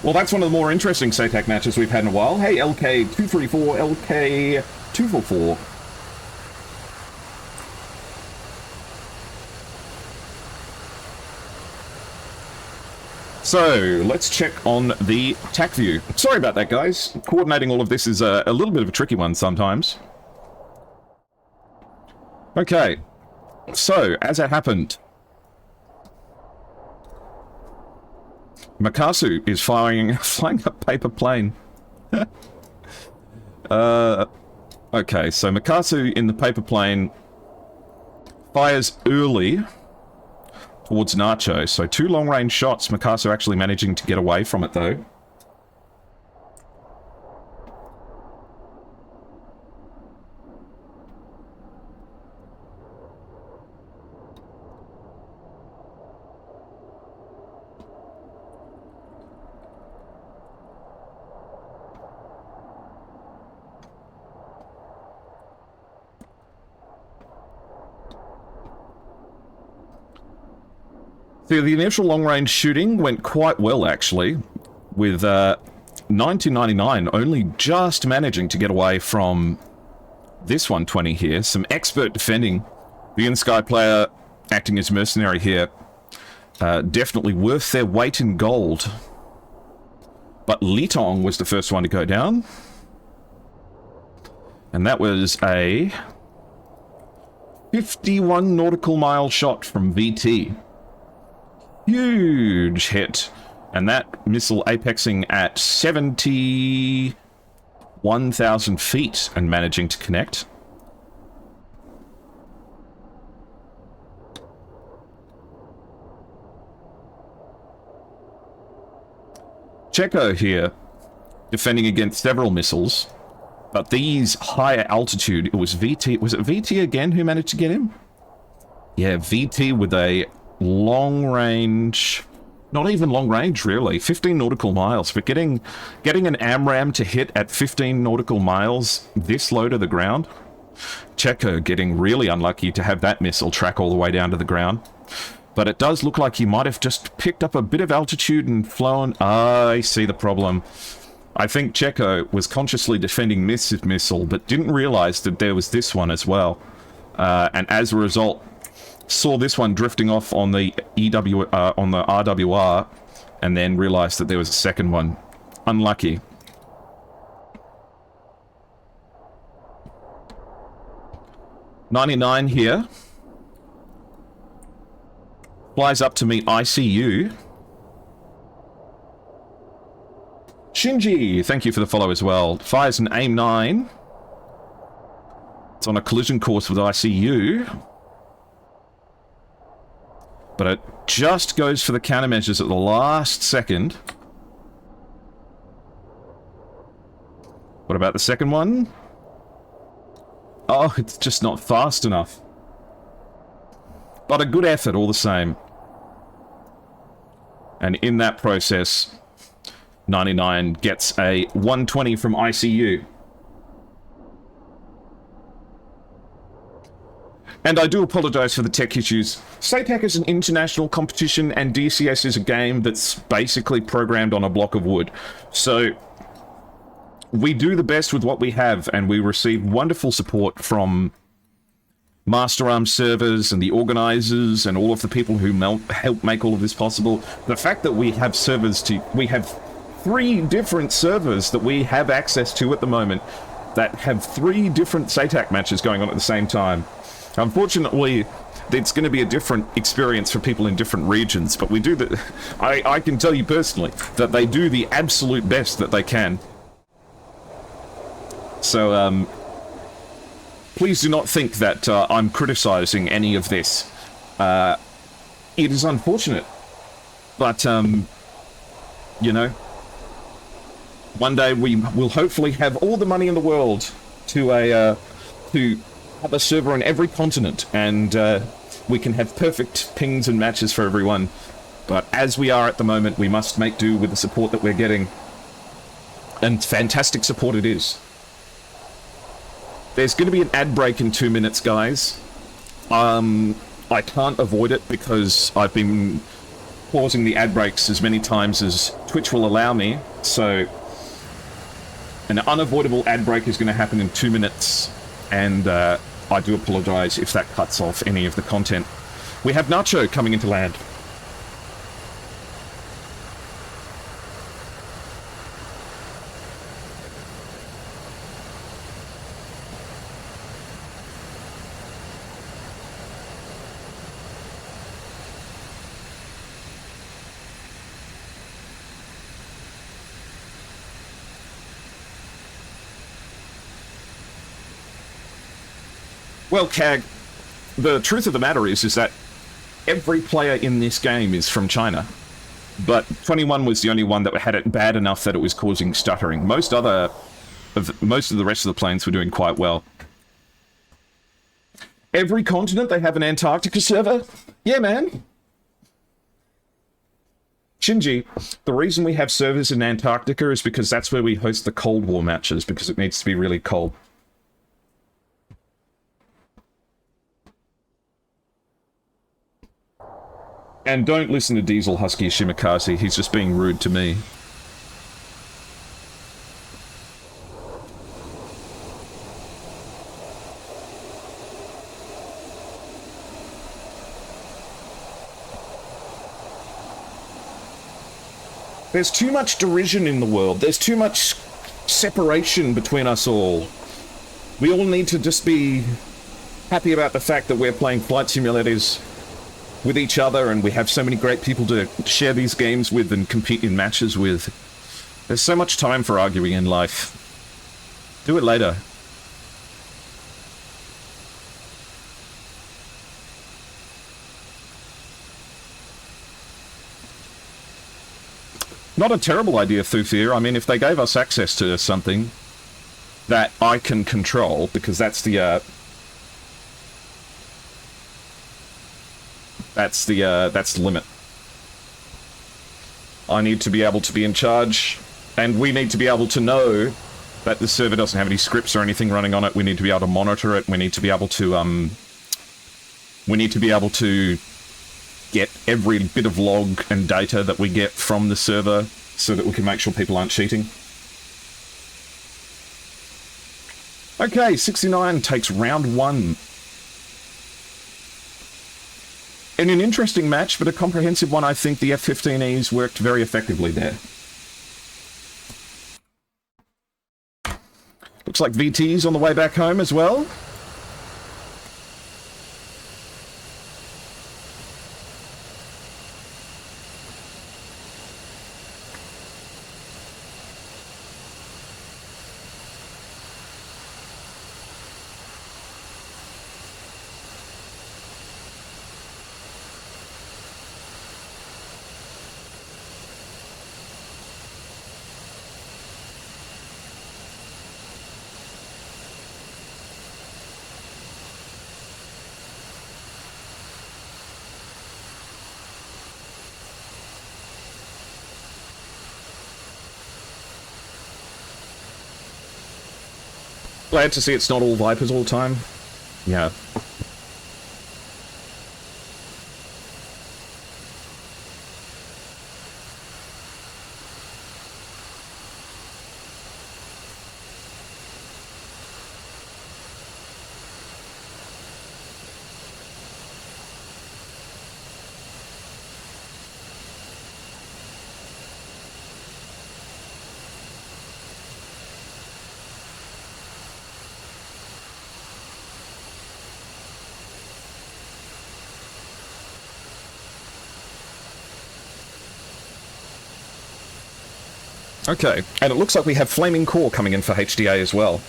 Well, that's one of the more interesting SATAC matches we've had in a while. Hey, LK234, LK244. So, let's check on the TAC view. Sorry about that, guys. Coordinating all of this is a little bit of a tricky one sometimes. Okay. So, as it happened, Makasu is flying a paper plane. Okay, so Makasu in the paper plane fires early towards Nacho. So 2 long-range shots, Makasu actually managing to get away from it, though. So the initial long-range shooting went quite well, actually, with 1999 only just managing to get away from this 120 here. Some expert defending. The in-sky player acting as mercenary here. Definitely worth their weight in gold. But Litong was the first one to go down. And that was a 51 nautical mile shot from VT. Huge hit. And that missile apexing at 71,000 feet and managing to connect. Checo here, defending against several missiles. But these higher altitude, it was VT. Was it VT again who managed to get him? Yeah, VT with a long range, not even long range really, 15 nautical miles. But getting an AMRAAM to hit at 15 nautical miles this low to the ground. Checo getting really unlucky to have that missile track all the way down to the ground. But it does look like he might have just picked up a bit of altitude and flown. I see the problem. I think Checo was consciously defending this missile, but didn't realize that there was this one as well. And as a result, saw this one drifting off on the on the RWR, and then realized that there was a second one. Unlucky. '99 here. Flies up to meet ICU. Shinji, thank you for the follow as well. Fires an AIM-9. It's on a collision course with ICU. But it just goes for the countermeasures at the last second. What about the second one? Oh, it's just not fast enough. But a good effort all the same. And in that process, 99 gets a 120 from ICU. And I do apologize for the tech issues. SATAC is an international competition, and DCS is a game that's basically programmed on a block of wood. So we do the best with what we have, and we receive wonderful support from Master Arms servers and the organizers and all of the people who help make all of this possible. The fact that we have we have 3 different servers that we have access to at the moment that have 3 different SATAC matches going on at the same time. Unfortunately, it's going to be a different experience for people in different regions, but we do the. I can tell you personally that they do the absolute best that they can. So, please do not think that I'm criticizing any of this. It is unfortunate, but you know, one day we will hopefully have all the money in the world to have a server on every continent, and we can have perfect pings and matches for everyone. But as we are at the moment, we must make do with the support that we're getting. And fantastic support it is. There's going to be an ad break in 2 minutes, guys. I can't avoid it because I've been pausing the ad breaks as many times as Twitch will allow me. So an unavoidable ad break is going to happen in 2 minutes, and I do apologize if that cuts off any of the content. We have Nacho coming into land. Well, Cag, the truth of the matter is that every player in this game is from China. But 21 was the only one that had it bad enough that it was causing stuttering. Most of the rest of the planes were doing quite well. Every continent, they have an Antarctica server? Yeah, man. Shinji, the reason we have servers in Antarctica is because that's where we host the Cold War matches, because it needs to be really cold. And don't listen to Diesel Husky Shimakaze, he's just being rude to me. There's too much derision in the world. There's too much separation between us all. We all need to just be happy about the fact that we're playing flight simulators with each other and we have so many great people to share these games with and compete in matches with. There's so much time for arguing in life. Do it later. Not a terrible idea, Thufir. I mean, if they gave us access to something that I can control, because that's the limit. I need to be able to be in charge, and we need to be able to know that the server doesn't have any scripts or anything running on it. We need to be able to monitor it. We need to be able to get every bit of log and data that we get from the server so that we can make sure people aren't cheating. Okay, 69 takes round 1. In an interesting match, but a comprehensive one, I think the F-15Es worked very effectively there. Looks like VT's on the way back home as well. Glad to see it's not all Vipers all the time. Yeah. Okay, and it looks like we have Flaming Core coming in for HDA as well.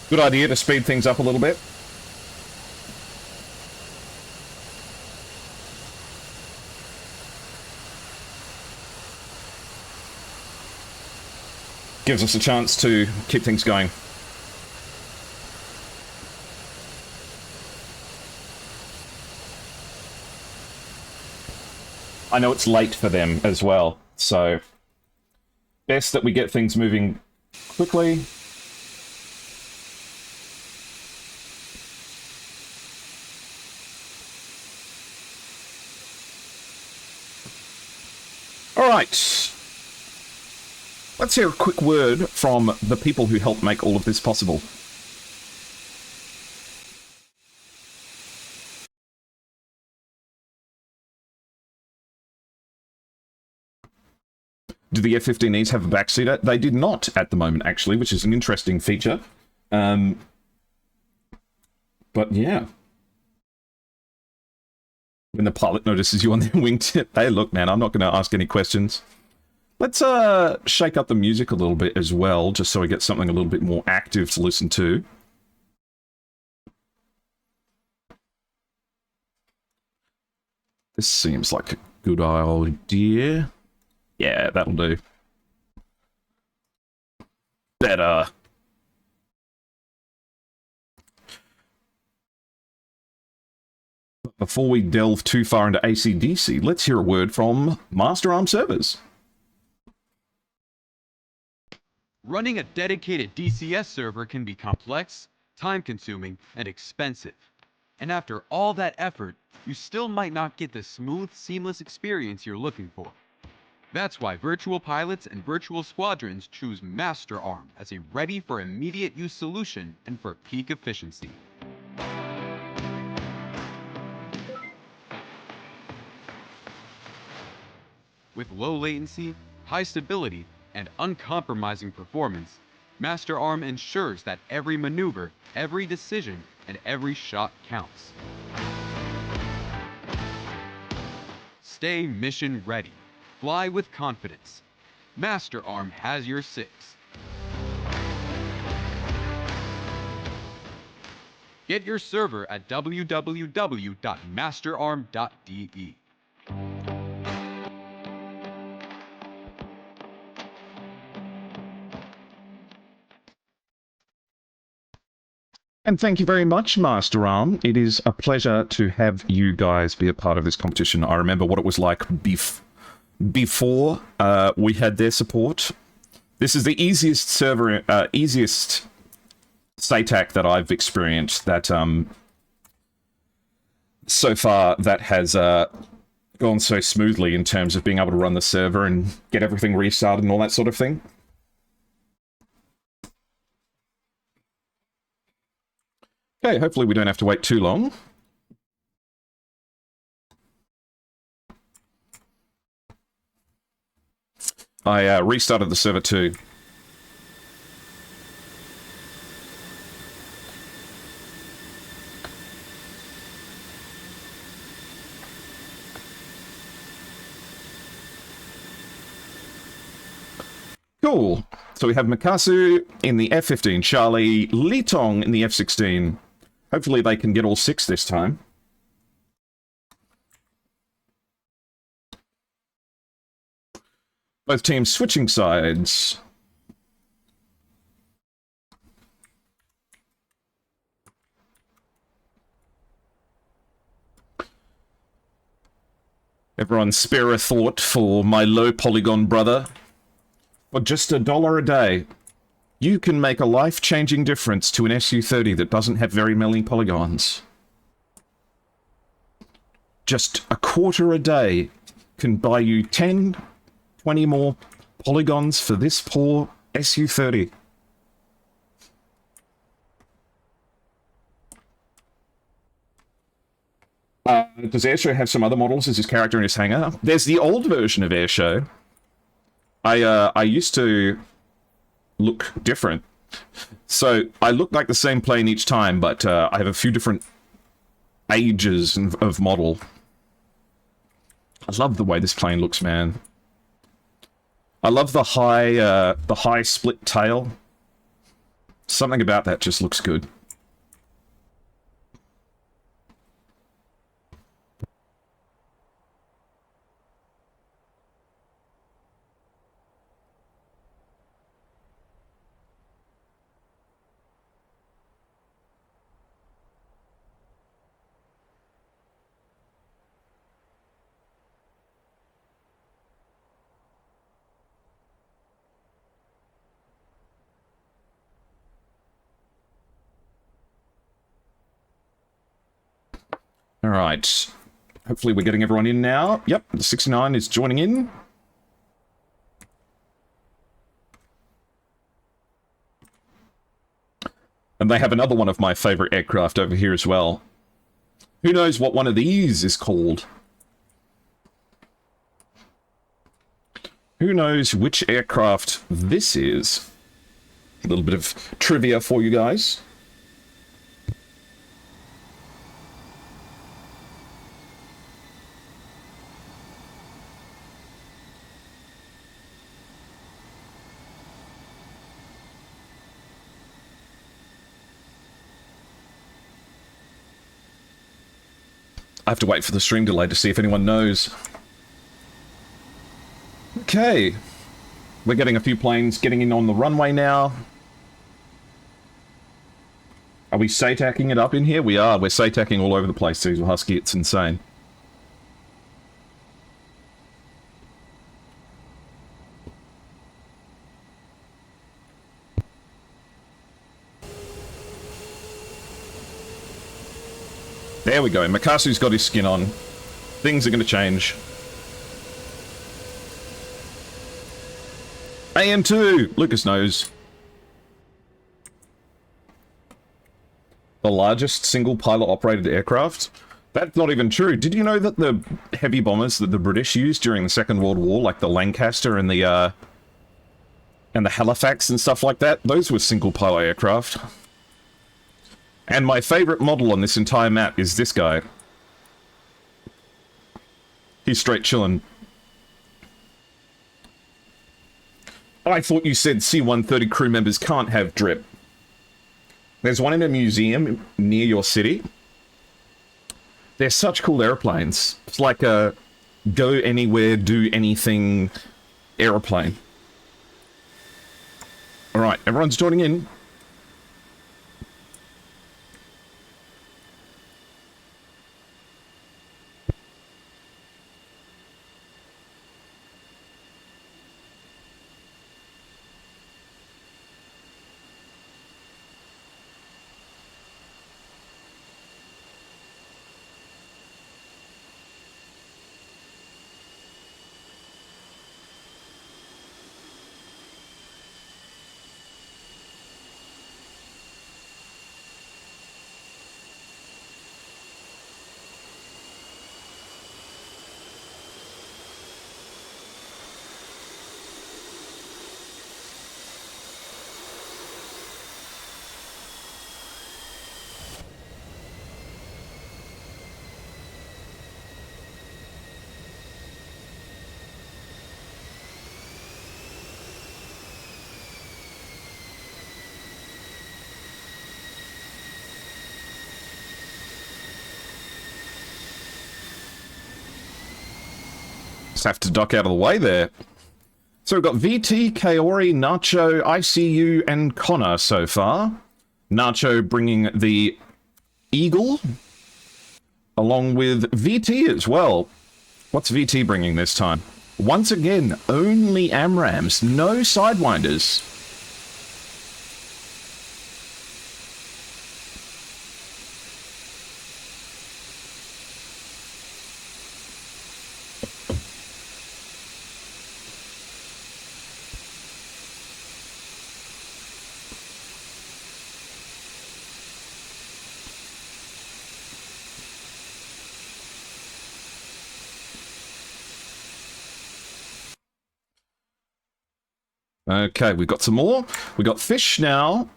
Good idea to speed things up a little bit. Gives us a chance to keep things going. I know it's late for them as well, so best that we get things moving quickly. All right. Let's hear a quick word from the people who helped make all of this possible. Do the F-15Es have a backseater? They did not at the moment, actually, which is an interesting feature. But yeah. When the pilot notices you on their wingtip, hey, look, man, I'm not going to ask any questions. Let's shake up the music a little bit as well, just so we get something a little bit more active to listen to. This seems like a good idea. Yeah, that'll do. Better. before we delve too far into AC/DC, let's hear a word from Master Arm Servers. Running a dedicated DCS server can be complex, time-consuming, and expensive. And after all that effort, you still might not get the smooth, seamless experience you're looking for. That's why virtual pilots and virtual squadrons choose Master Arm as a ready for immediate use solution and for peak efficiency. With low latency, high stability, and uncompromising performance, Master Arm ensures that every maneuver, every decision, and every shot counts. Stay mission ready. Fly with confidence. Master Arm has your six. Get your server at www.masterarm.de. And thank you very much, Master Arm. It is a pleasure to have you guys be a part of this competition. I remember what it was like before we had their support. This is the easiest server, easiest SATAC that I've experienced that so far that has gone so smoothly in terms of being able to run the server and get everything restarted and all that sort of thing. Okay, hopefully we don't have to wait too long. I restarted the server too. Cool. So we have Mikasu in the F-15 Charlie, Li Tong in the F-16. Hopefully they can get all six this time. Both teams switching sides. Everyone spare a thought for my low polygon brother. For just $1 a day, you can make a life-changing difference to an SU-30 that doesn't have very many polygons. Just a quarter a day can buy you 10, 20 more polygons for this poor SU-30. Does Airshow have some other models as his character in his hangar? There's the old version of Airshow. I used to look different. So I look like the same plane each time, but I have a few different ages of model. I love the way this plane looks, man. I love the high split tail. Something about that just looks good. All right. Hopefully we're getting everyone in now. Yep, the 69 is joining in. And they have another one of my favorite aircraft over here as well. Who knows what one of these is called? Who knows which aircraft this is? A little bit of trivia for you guys. I have to wait for the stream delay to see if anyone knows. Okay. We're getting a few planes getting in on the runway now. I we SATACing it up in here? We are. We're SATACing all over the place, Diesel Husky. It's insane. There we go. Mikasu's got his skin on. Things are going to change. AM2! Lucas knows. The largest single pilot-operated aircraft? That's not even true. Did you know that the heavy bombers that the British used during the Second World War, like the Lancaster and the Halifax and stuff like that, those were single-pilot aircraft? And my favourite model on this entire map is this guy. He's straight chillin'. I thought you said C-130 crew members can't have drip. There's one in a museum near your city. They're such cool airplanes. It's like a go anywhere, do anything airplane. Alright, everyone's joining in. Just have to duck out of the way there. So we've got VT, Kaori, Nacho, ICU, and Connor so far. Nacho bringing the Eagle, along with VT as well. What's VT bringing this time? Once again, only AMRAAMs, no Sidewinders. Okay, we've got some more. We got fish now.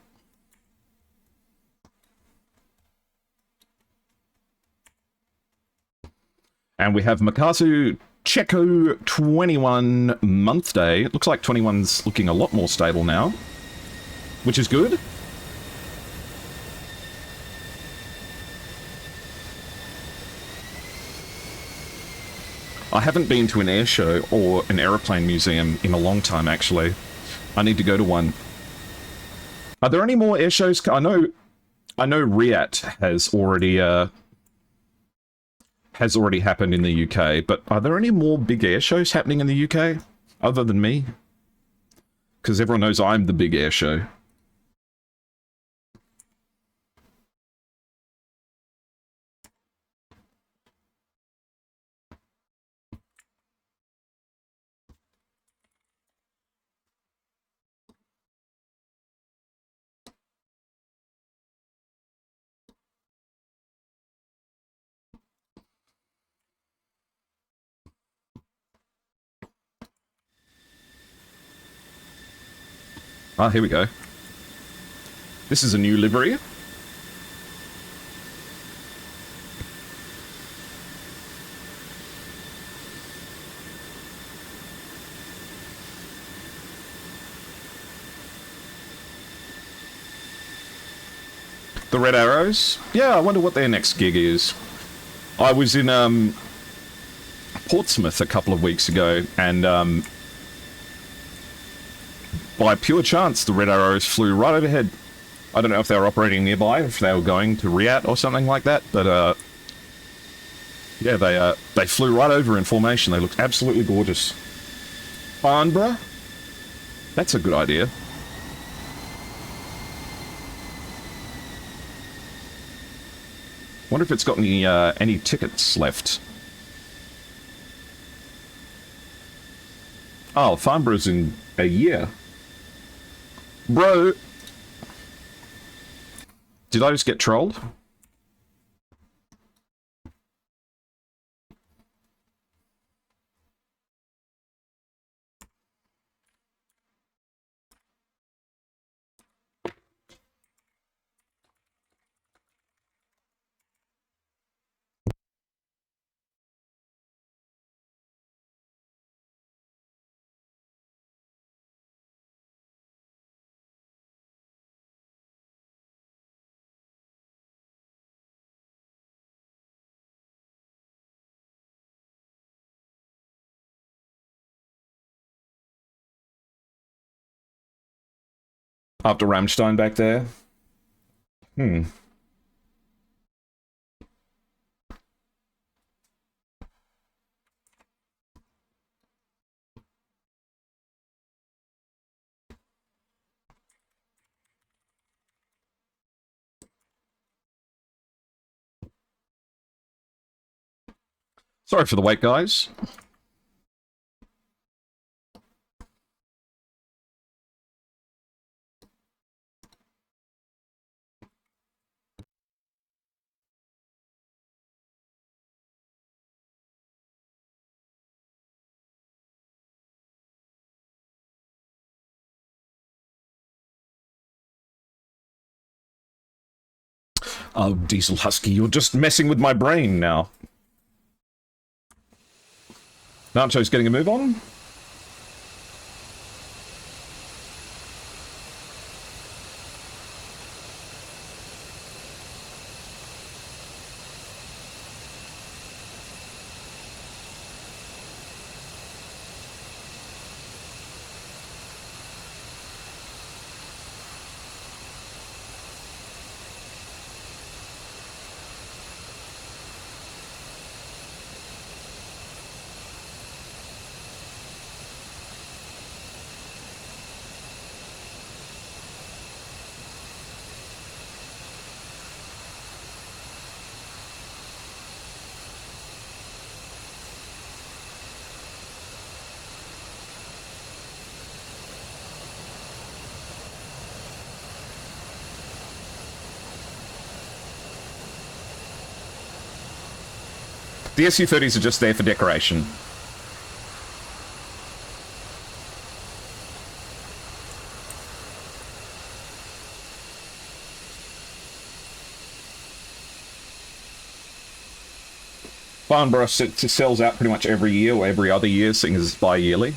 And we have Makasu Checo 21 month day. It looks like 21's looking a lot more stable now, which is good. I haven't been to an air show or an aeroplane museum in a long time, actually. I need to go to one. Are there any more air shows? I know RIAT has already happened in the UK, but are there any more big air shows happening in the UK other than me? Because everyone knows I'm the big air show. Ah, here we go. This is a new livery. The Red Arrows? Yeah, I wonder what their next gig is. I was in Portsmouth a couple of weeks ago, and by pure chance, the Red Arrows flew right overhead. I don't know if they were operating nearby, if they were going to Riyadh or something like that, but yeah, they flew right over in formation. They looked absolutely gorgeous. Farnborough? That's a good idea. Wonder if it's got any tickets left. Oh, Farnborough's in a year. Bro! Did I just get trolled? After Rammstein back there? Hmm. Sorry for the wait, guys. Oh, Diesel Husky, you're just messing with my brain now. Nacho's getting a move on. The SU-30s are just there for decoration. Farnborough sells out pretty much every year or every other year, seeing as it's bi-yearly.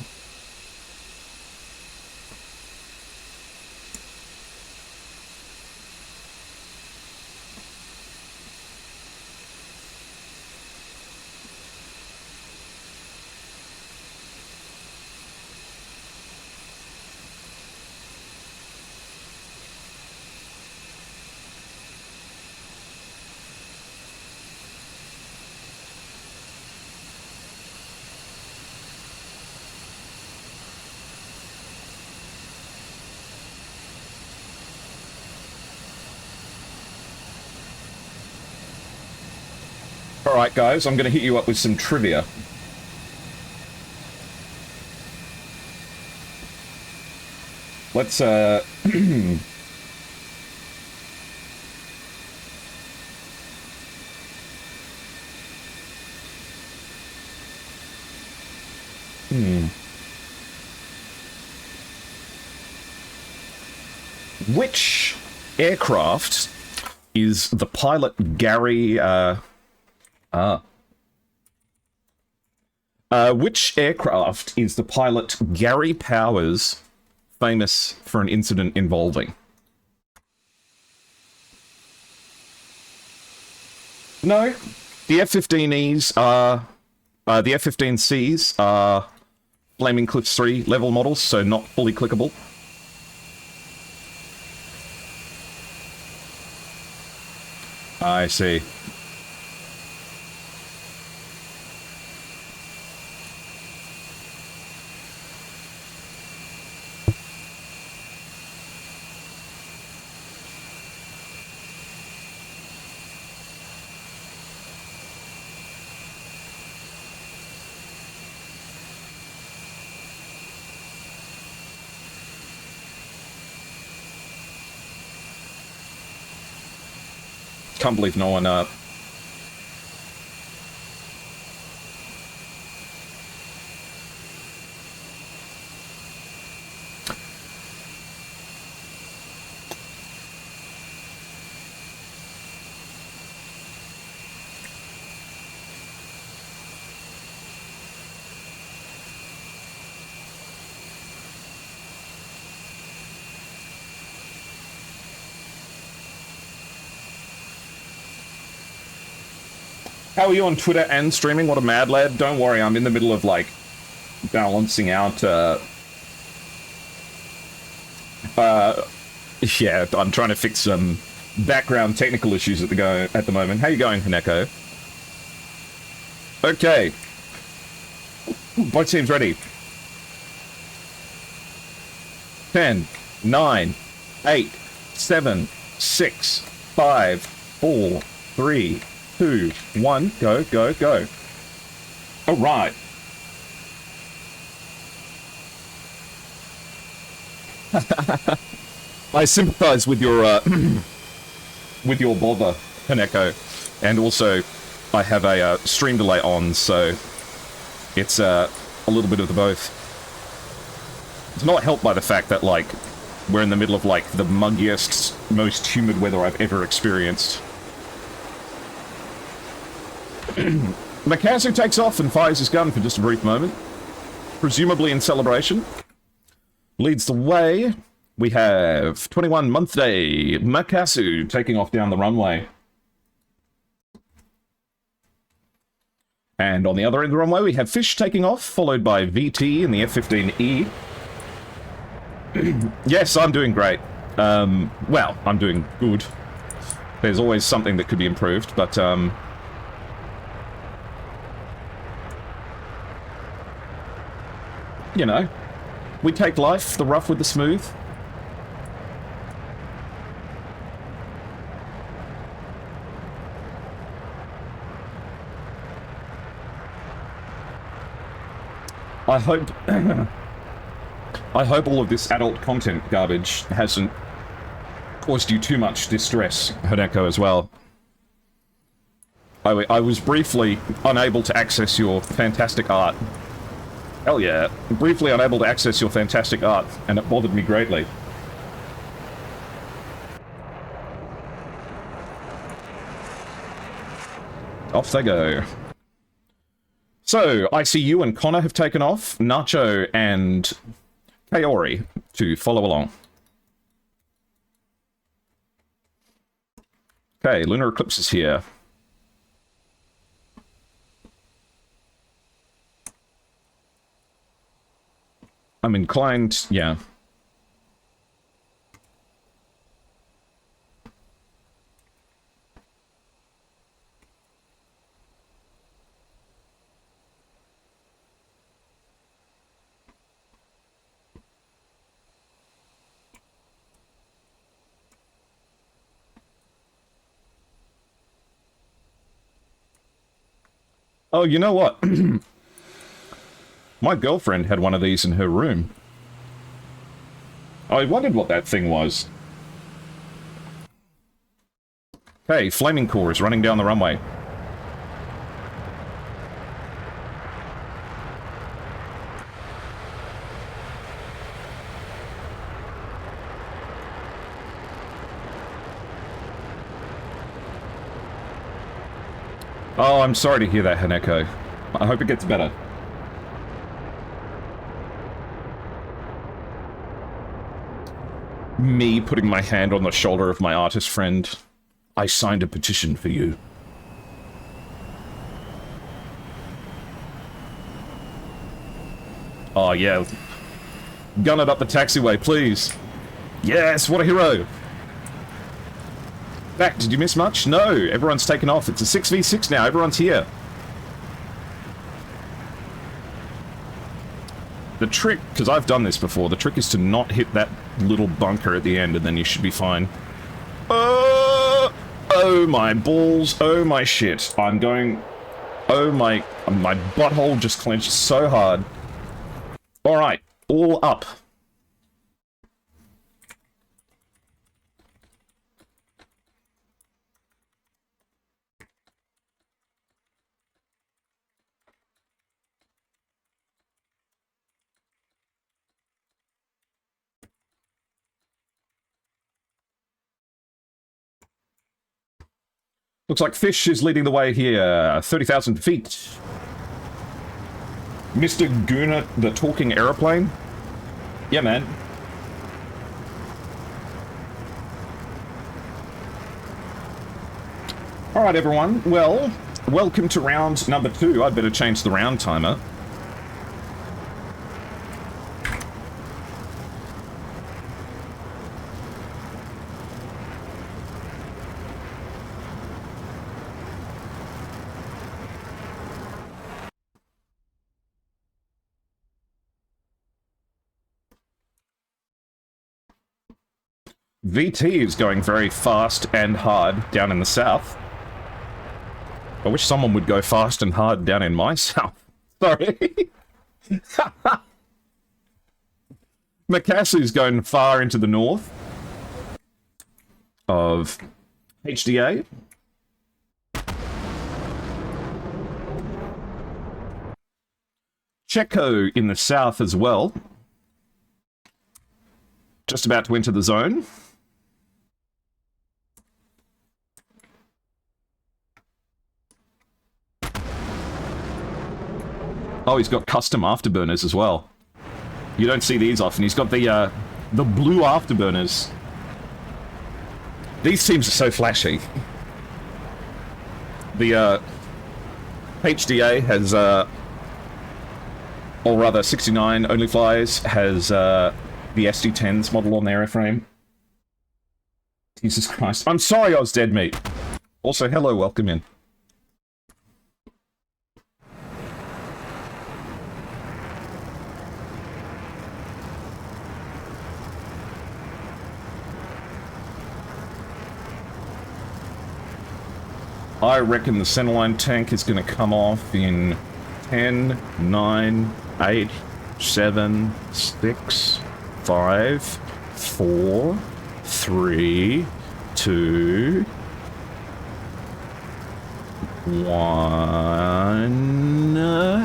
Alright guys, I'm going to hit you up with some trivia. Let's, Which aircraft is the pilot Gary, which aircraft is the pilot Gary Powers famous for an incident involving? No, the F-15Es are, the F-15Cs are Flaming Cliffs 3 level models, so not fully clickable. I see. Can't believe no one How are you on Twitter and streaming? What a mad lad. Don't worry, I'm in the middle of, like, balancing out, yeah, I'm trying to fix some background technical issues at the moment. How you going, Haneko? Okay. Both teams ready. 10, 9, 8, 7, 6, 5, 4, 3, 2, 1, go, go, go. All right. I sympathize with your bother, Haneko, and also I have a stream delay on, so it's a little bit of the both. It's not helped by the fact that, like, we're in the middle of, like, the muggiest, most humid weather I've ever experienced. Makasu takes off and fires his gun for just a brief moment, presumably in celebration. Leads the way. We have 21 month day Makasu taking off down the runway. And on the other end of the runway, we have Fish taking off, followed by VT in the F-15E. Yes, I'm doing great. Well, I'm doing good. There's always something that could be improved, but, you know, we take life, the rough with the smooth. I hope I hope all of this adult content garbage hasn't caused you too much distress, Haneko, as well. I was briefly unable to access your fantastic art. Hell yeah. Briefly unable to access your fantastic art, and it bothered me greatly. Off they go. So, I see you and Connor have taken off, Nacho and Kaori to follow along. Okay, Lunar Eclipse is here. I'm inclined, yeah. Oh, you know what? My girlfriend had one of these in her room. I wondered what that thing was. Okay, Flaming Core is running down the runway. Oh, I'm sorry to hear that, Haneko. I hope it gets better. Me putting my hand on the shoulder of my artist friend. I signed a petition for you. Oh, yeah. Gun it up the taxiway, please. Yes, what a hero. Back, did you miss much? No, everyone's taken off. It's a 6v6 now. Everyone's here. The trick, because I've done this before, the trick is to not hit that little bunker at the end, and then you should be fine. Oh my balls. Oh my shit. I'm going... Oh my butthole just clenched so hard. Alright, all up. Looks like Fish is leading the way here. 30,000 feet. Mr. Gooner, the talking aeroplane? Yeah, man. Alright, everyone. Well, welcome to round number 2. I'd better change the round timer. VT is going very fast and hard down in the south. I wish someone would go fast and hard down in my south. Sorry. Macassar's going far into the north of HDA. Checo in the south as well. Just about to enter the zone. Oh, he's got custom afterburners as well. You don't see these often. He's got the blue afterburners. These teams are so flashy. The HDA has, or rather 69 Only Flies has the SD10s model on their airframe. Jesus Christ. I'm sorry I was dead meat. Also, hello, welcome in. I reckon the centerline tank is going to come off in 10, 9, 8, 7, 6, 5, 4, 3, 2, 1.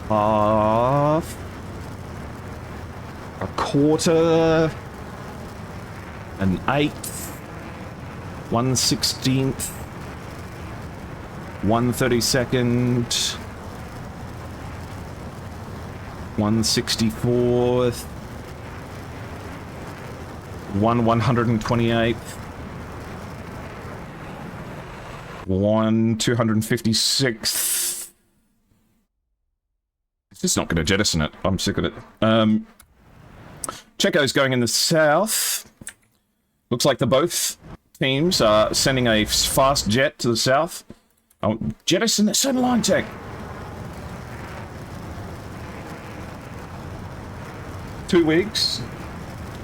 Half. A quarter. An eighth. 1/16th, 1/32nd, 1/64th, 1/128th, 1/256th. It's just not going to jettison it. I'm sick of it. Checo's going in the south. Looks like they're both teams are sending a fast jet to the south. Oh, jettison the centerline tank. 2 weeks.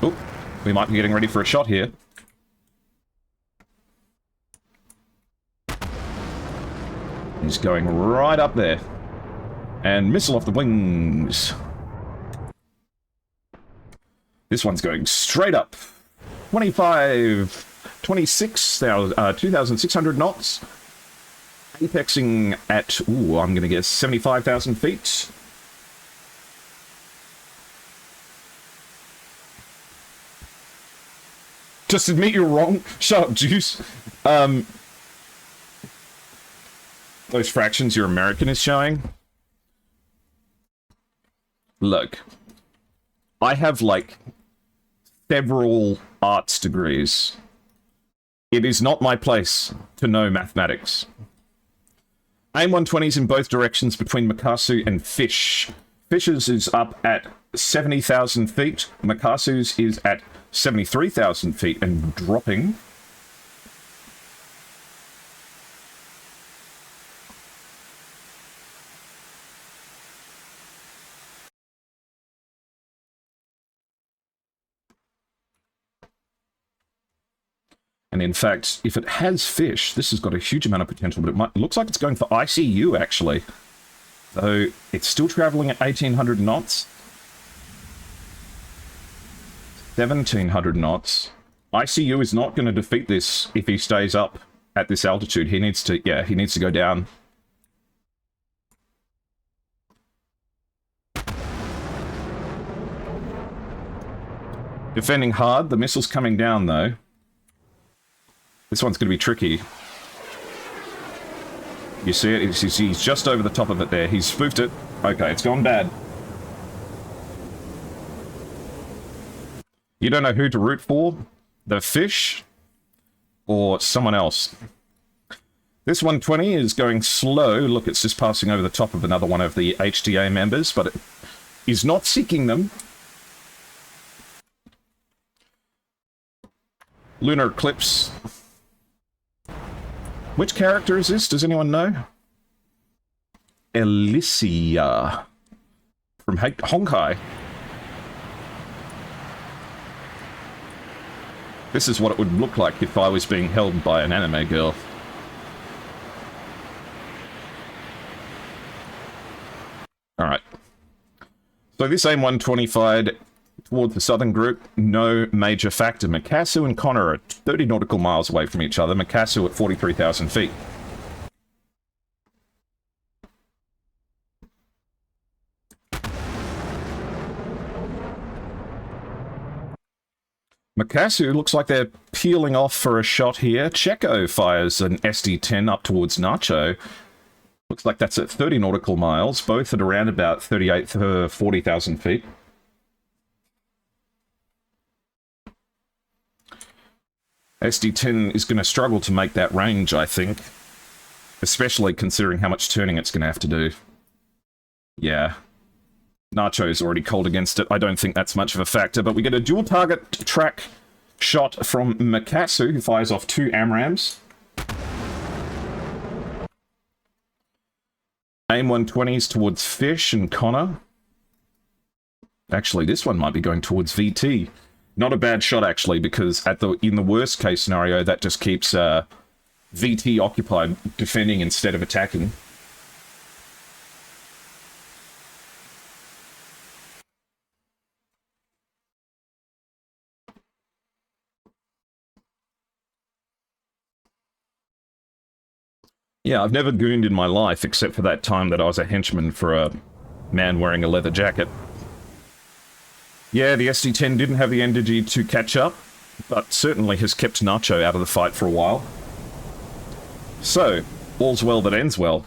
Oh, we might be getting ready for a shot here. He's going right up there. And missile off the wings. This one's going straight up. 2,600 knots. Apexing at, ooh, I'm going to guess 75,000 feet. Just admit you're wrong. Shut up, Juice. Those fractions your American is showing. Look. I have, like, several arts degrees. It is not my place to know mathematics. AIM 120s in both directions between Macassar and Fish. Fish's is up at 70,000 feet. Macassu's is at 73,000 feet and dropping. And in fact, if it has fish, this has got a huge amount of potential, but it looks like it's going for ICU, actually. Though it's still traveling at 1,800 knots. 1,700 knots. ICU is not going to defeat this if he stays up at this altitude. He needs to, yeah, he needs to go down. Defending hard. The missile's coming down, though. This one's going to be tricky. You see it? He's just over the top of it there. He's spoofed it. Okay, it's gone bad. You don't know who to root for? The fish? Or someone else? This 120 is going slow. Look, it's just passing over the top of another one of the HDA members, but it is not seeking them. Lunar Eclipse. Which character is this? Does anyone know? Alicia. From Honkai. This is what it would look like if I was being held by an anime girl. Alright. So this AIM-120 fired towards the southern group, no major factor. Makasu and Connor are 30 nautical miles away from each other. Makasu at 43,000 feet. Makasu looks like they're peeling off for a shot here. Checo fires an SD-10 up towards Nacho. Looks like that's at 30 nautical miles, both at around about 38 to 40,000 feet. SD-10 is going to struggle to make that range, I think. Especially considering how much turning it's going to have to do. Yeah. Nacho's already cold against it. I don't think that's much of a factor, but we get a dual target track shot from Makasu, who fires off 2 AMRAAMs. AIM-120s towards Fish and Connor. Actually, this one might be going towards VT. Not a bad shot, actually, because in the worst case scenario, that just keeps VT occupied, defending instead of attacking. Yeah, I've never gooned in my life, except for that time that I was a henchman for a man wearing a leather jacket. Yeah, the SD-10 didn't have the energy to catch up, but certainly has kept Nacho out of the fight for a while. So, all's well that ends well.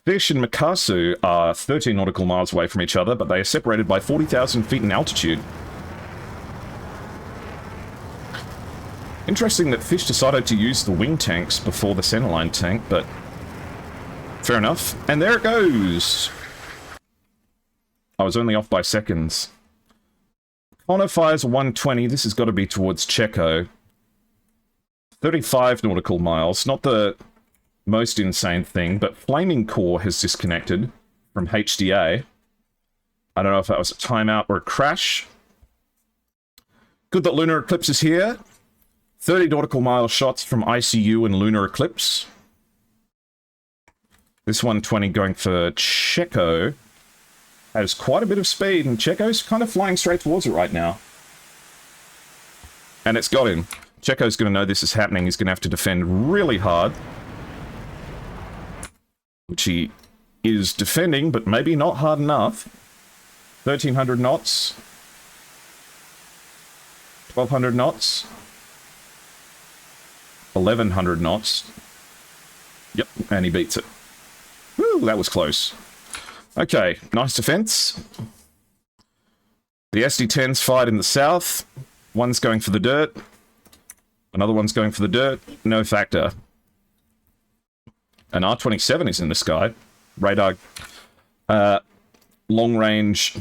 Fish and Makasu are 13 nautical miles away from each other, but they are separated by 40,000 feet in altitude. Interesting that Fish decided to use the wing tanks before the centerline tank, but fair enough. And there it goes! I was only off by seconds. Connor fires a 120. This has got to be towards Checo. 35 nautical miles. Not the most insane thing, but Flaming Core has disconnected from HDA. I don't know if that was a timeout or a crash. Good that Lunar Eclipse is here. 30 nautical mile shots from ICU and Lunar Eclipse. This 120 going for Checo. Has quite a bit of speed, and Checo's kind of flying straight towards it right now. And it's got him. Checo's going to know this is happening. He's going to have to defend really hard. Which he is defending, but maybe not hard enough. 1,300 knots. 1,200 knots. 1,100 knots. Yep, and he beats it. Woo, that was close. Okay, nice defense. The SD-10's fired in the south. One's going for the dirt. Another one's going for the dirt. No factor. An R-27 is in the sky. Radar. Long range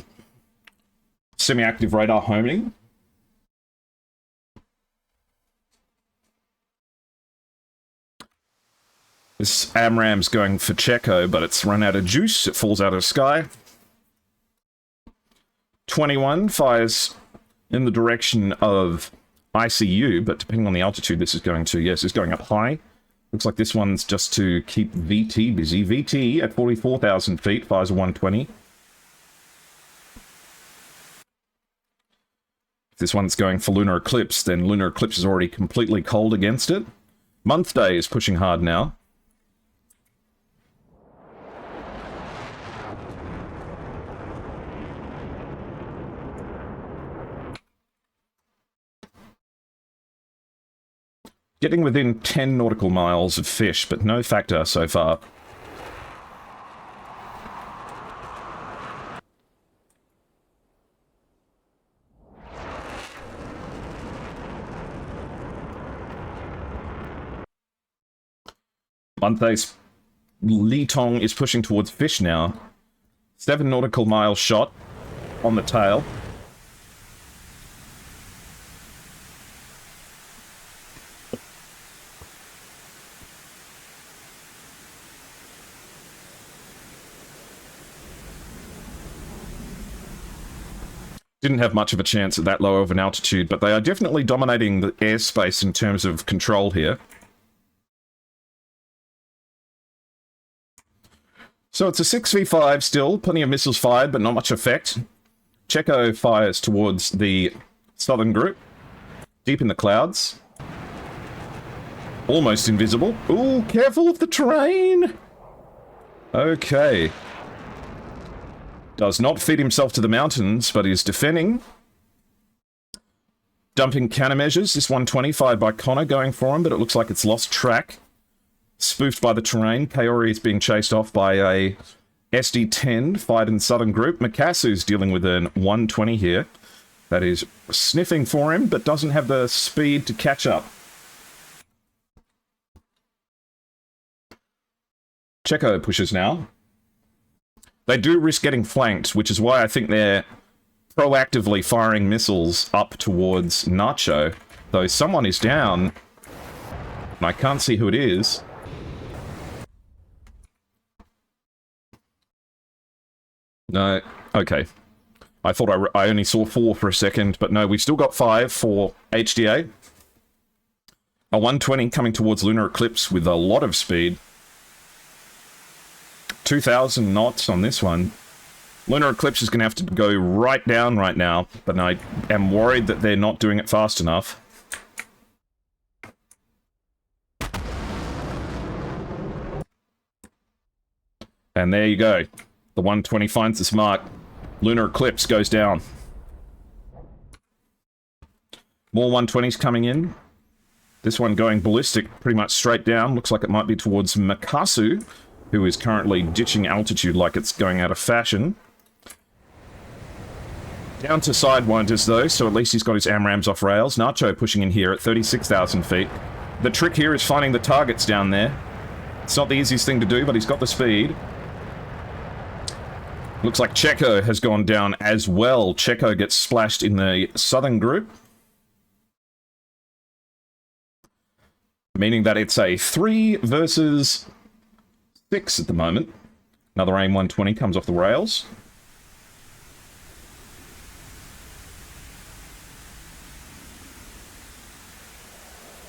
semi-active radar homing. This AMRAAM's going for Checo, but it's run out of juice. It falls out of the sky. 21 fires in the direction of ICU, but depending on the altitude this is going to, yes, it's going up high. Looks like this one's just to keep VT busy. VT at 44,000 feet fires a 120. If this one's going for Lunar Eclipse, then Lunar Eclipse is already completely cold against it. Month Day is pushing hard now. Getting within 10 nautical miles of fish, but no factor so far. Monthay's Li Tong is pushing towards fish now. 7 nautical mile shot on the tail. Didn't have much of a chance at that low of an altitude, but they are definitely dominating the airspace in terms of control here. So it's a 6v5 still, plenty of missiles fired, but not much effect. Checo fires towards the southern group, deep in the clouds. Almost invisible. Ooh, careful of the terrain! Okay. Does not feed himself to the mountains, but is defending. Dumping countermeasures. This 120 fired by Connor going for him, but it looks like it's lost track. Spoofed by the terrain. Kaori is being chased off by a SD-10 fired in the southern group. Mikasu's dealing with an 120 here. That is sniffing for him, but doesn't have the speed to catch up. Checo pushes now. They do risk getting flanked, which is why I think they're proactively firing missiles up towards Nacho. Though someone is down, and I can't see who it is. No, okay. I thought I only saw 4 for a second, but no, we've still got 5 for HDA. A 120 coming towards Lunar Eclipse with a lot of speed. 2,000 knots on this one. Lunar Eclipse is going to have to go right down right now, but I am worried that they're not doing it fast enough. And there you go. The 120 finds its mark. Lunar Eclipse goes down. More 120s coming in. This one going ballistic pretty much straight down. Looks like it might be towards Makasu, who is currently ditching altitude like it's going out of fashion. Down to Sidewinders, though, so at least he's got his AMRAAMs off rails. Nacho pushing in here at 36,000 feet. The trick here is finding the targets down there. It's not the easiest thing to do, but he's got the speed. Looks like Checo has gone down as well. Checo gets splashed in the southern group, meaning that it's a 3 versus 6 at the moment. Another AIM 120 comes off the rails.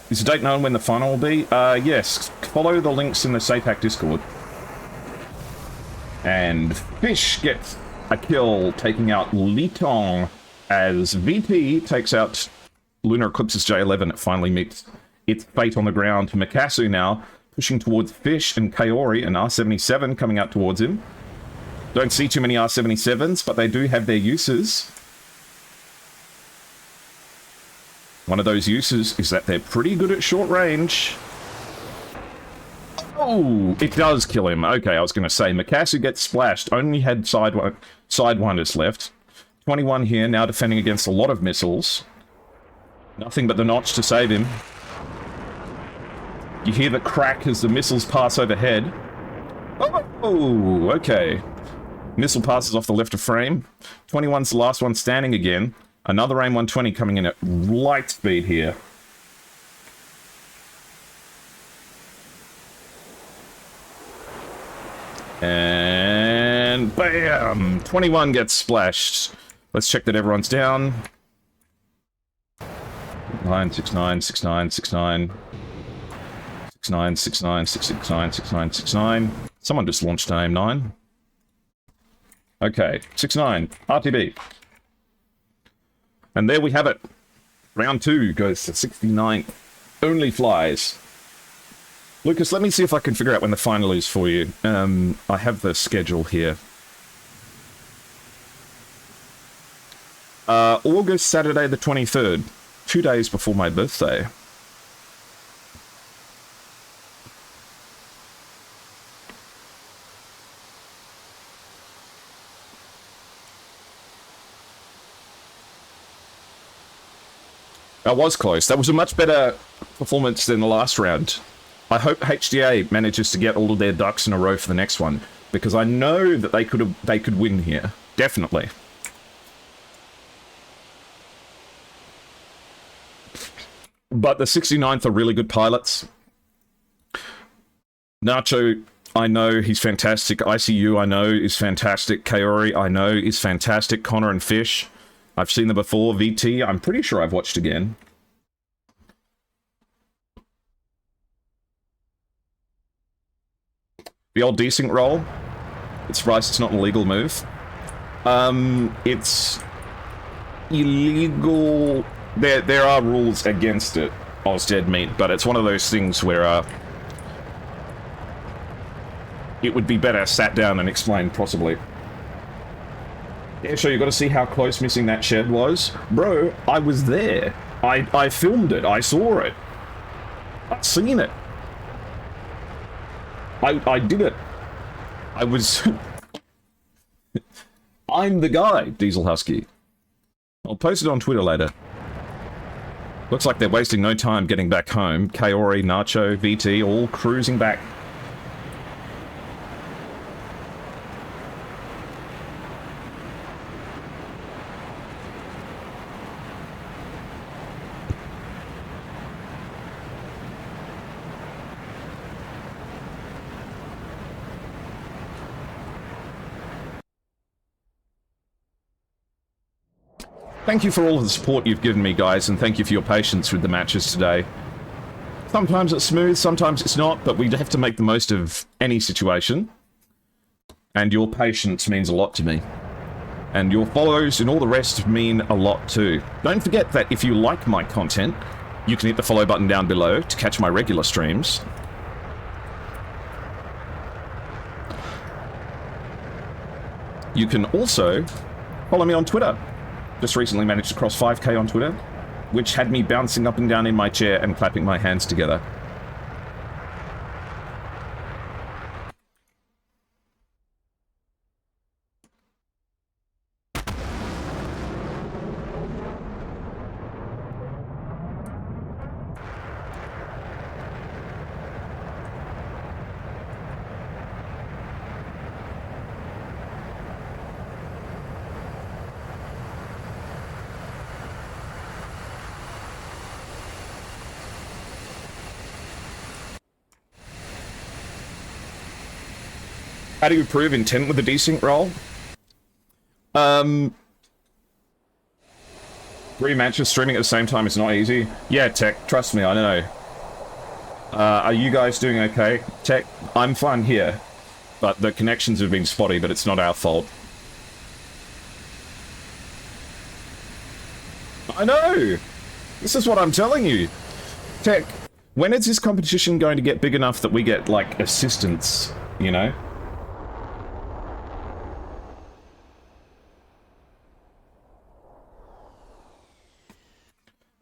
Is the date known when the final will be? Yes. Follow the links in the SATAC Discord. And Fish gets a kill, taking out Li Tong, as VT takes out Lunar Eclipse's J11. It finally meets its fate on the ground. Mikasu now pushing towards Fish and Kaori, and R77 coming out towards him. Don't see too many R77s, but they do have their uses. One of those uses is that they're pretty good at short range. Oh, it does kill him. Okay, I was going to say, Mikasu gets splashed. Only had Sidewinders left. 21 here, now defending against a lot of missiles. Nothing but the notch to save him. You hear the crack as the missiles pass overhead. Oh, okay. Missile passes off the left of frame. 21's the last one standing again. Another AIM 120 coming in at light speed here. And bam! 21 gets splashed. Let's check that everyone's down. 969, 69, 69. 69, 69, 669, 69, 69. Someone just launched an AIM 9. Okay, 69, RTB. And there we have it. Round 2 goes to 69. Only flies. Lucas, let me see if I can figure out when the final is for you. I have the schedule here. August, Saturday the 23rd. 2 days before my birthday. That was close. That was a much better performance than the last round. I hope HDA manages to get all of their ducks in a row for the next one, because I know that they could win here. Definitely. But the 69th are really good pilots. Nacho, I know he's fantastic. ICU, I know, is fantastic. Kaori, I know, is fantastic. Connor and Fish, I've seen them before. VT, I'm pretty sure I've watched again. The old desync roll. It's surprised it's not an illegal move. It's illegal. There are rules against it, Ozdead Meat, but it's one of those things where it would be better sat down and explained possibly. Yeah, sure, you got to see how close missing that shed was. Bro, I was there. I filmed it. I saw it. I've seen it. I did it. I was... I'm the guy, Diesel Husky. I'll post it on Twitter later. Looks like they're wasting no time getting back home. Kaori, Nacho, VT, all cruising back. Thank you for all of the support you've given me, guys, and thank you for your patience with the matches today. Sometimes it's smooth, sometimes it's not, but we have to make the most of any situation. And your patience means a lot to me. And your follows and all the rest mean a lot too. Don't forget that if you like my content, you can hit the follow button down below to catch my regular streams. You can also follow me on Twitter. Just recently managed to cross 5k on Twitter, which had me bouncing up and down in my chair and clapping my hands together. How do you prove intent with a desync roll? 3 matches streaming at the same time is not easy. Yeah, Tech, trust me, I know. Are you guys doing okay? Tech, I'm fine here. But the connections have been spotty, but it's not our fault. I know! This is what I'm telling you. Tech, when is this competition going to get big enough that we get, like, assistance, you know?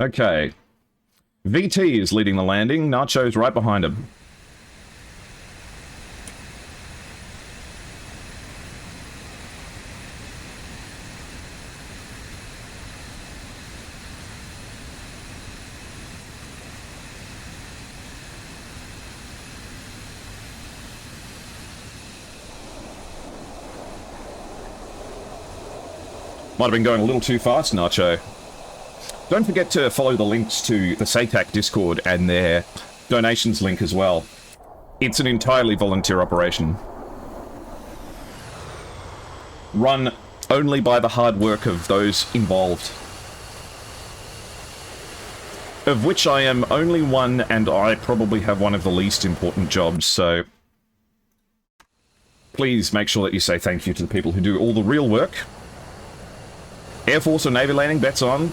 Okay. VT is leading the landing. Nacho's right behind him. Might have been going a little too fast, Nacho. Don't forget to follow the links to the SATAC Discord and their donations link as well. It's an entirely volunteer operation. Run only by the hard work of those involved. Of which I am only one, and I probably have one of the least important jobs, so... please make sure that you say thank you to the people who do all the real work. Air Force or Navy landing, bets on.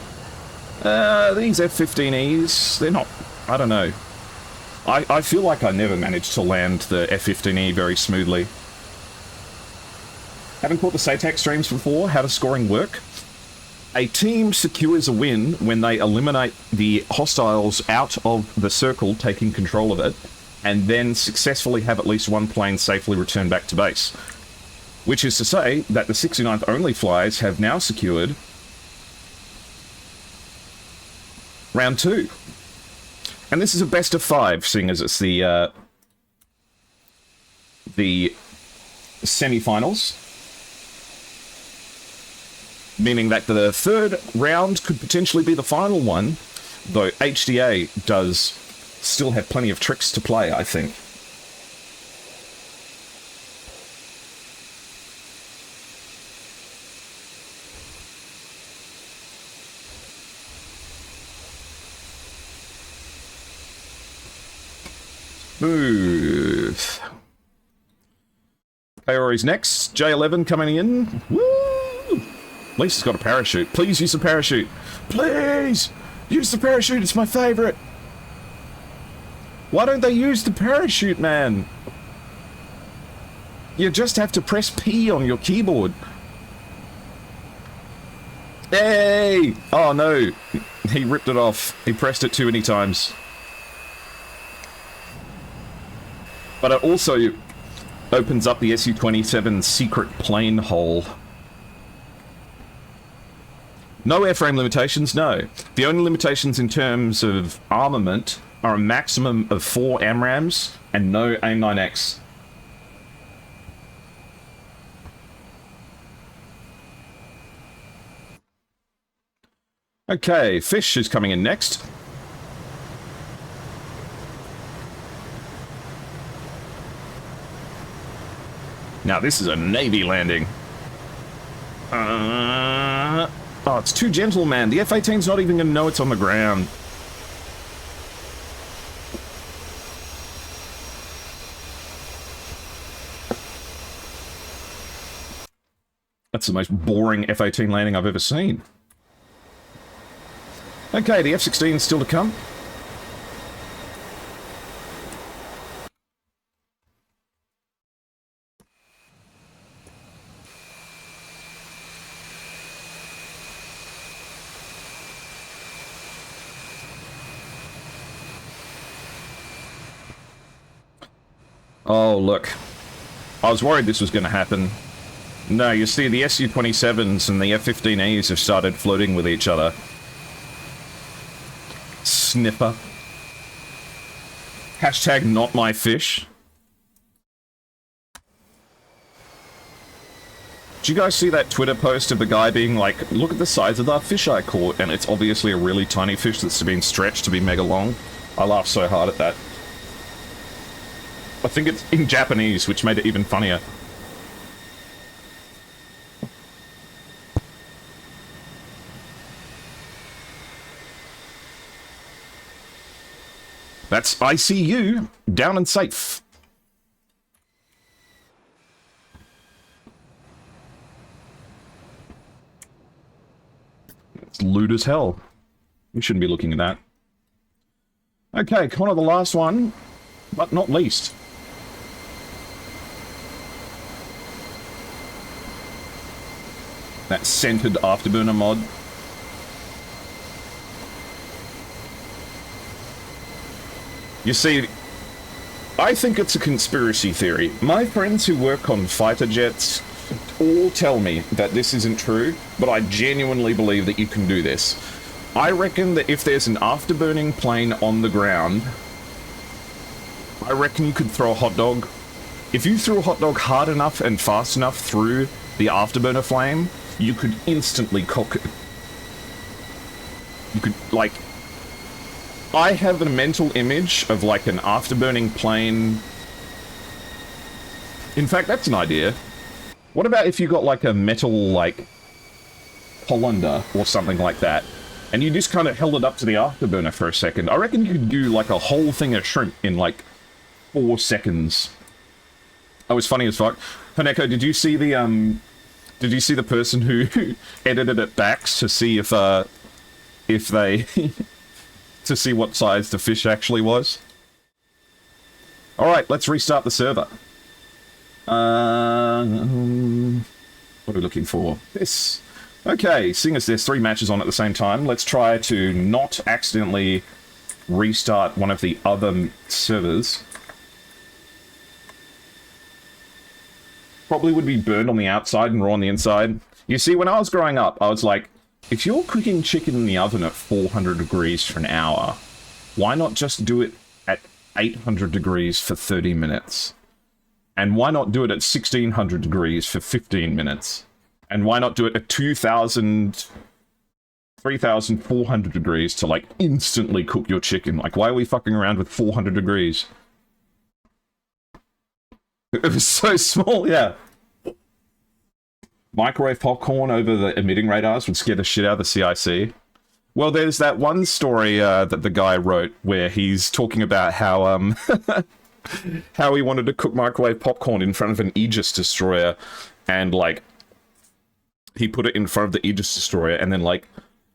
These F-15Es, they're not... I don't know. I feel like I never managed to land the F-15E very smoothly. Haven't caught the SATAC streams before? How does scoring work? A team secures a win when they eliminate the hostiles out of the circle, taking control of it, and then successfully have at least one plane safely return back to base. Which is to say that the 69th only flyers have now secured round 2. And this is a best of 5, seeing as it's the semi-finals. Meaning that the third round could potentially be the final one, though HDA does still have plenty of tricks to play, I think. Smooth. Kaori's next. J11 coming in. Woo! At least it's got a parachute. Please use the parachute. Please! Use the parachute, it's my favourite! Why don't they use the parachute, man? You just have to press P on your keyboard. Hey! Oh no, he ripped it off. He pressed it too many times. But it also opens up the Su-27 secret plane hole. No airframe limitations, no. The only limitations in terms of armament are a maximum of 4 AMRAAMs and no AIM-9X. Okay, Fish is coming in next. Now this is a Navy landing. Oh, it's too gentle, man. The F-18's not even going to know it's on the ground. That's the most boring F-18 landing I've ever seen. Okay, the F-16 is still to come. Oh, look. I was worried this was going to happen. No, you see, the Su-27s and the F-15Es have started flirting with each other. Snipper. Hashtag not my fish. Did you guys see that Twitter post of the guy being like, look at the size of that fish I caught, and it's obviously a really tiny fish that's been stretched to be mega long? I laughed so hard at that. I think it's in Japanese, which made it even funnier. That's ICU, down and safe. It's lewd as hell. We shouldn't be looking at that. Okay, kind of the last one, but not least. That centered afterburner mod. You see, I think it's a conspiracy theory. My friends who work on fighter jets all tell me that this isn't true, but I genuinely believe that you can do this. I reckon that if there's an afterburning plane on the ground, I reckon you could throw a hot dog. If you threw a hot dog hard enough and fast enough through the afterburner flame, you could instantly cook it. You could, like... I have a mental image of, like, an afterburning plane. In fact, that's an idea. What about if you got, like, a metal, like, colander or something like that, and you just kind of held it up to the afterburner for a second? I reckon you could do, like, a whole thing of shrimp in, like, 4 seconds. That was funny as fuck. Haneko, did you see the person who edited it back to see if they... to see what size the fish actually was? Alright, let's restart the server. What are we looking for? This. Okay, seeing as there's 3 matches on at the same time, let's try to not accidentally restart one of the other servers. Probably would be burned on the outside and raw on the inside. You see, when I was growing up, I was like, if you're cooking chicken in the oven at 400 degrees for an hour, why not just do it at 800 degrees for 30 minutes? And why not do it at 1600 degrees for 15 minutes? And why not do it at 3,400 degrees to, like, instantly cook your chicken? Like, why are we fucking around with 400 degrees? It was so small, yeah. Microwave popcorn over the emitting radars would scare the shit out of the CIC. Well, there's that one story that the guy wrote where he's talking about how how he wanted to cook microwave popcorn in front of an Aegis destroyer, and like he put it in front of the Aegis destroyer, and then like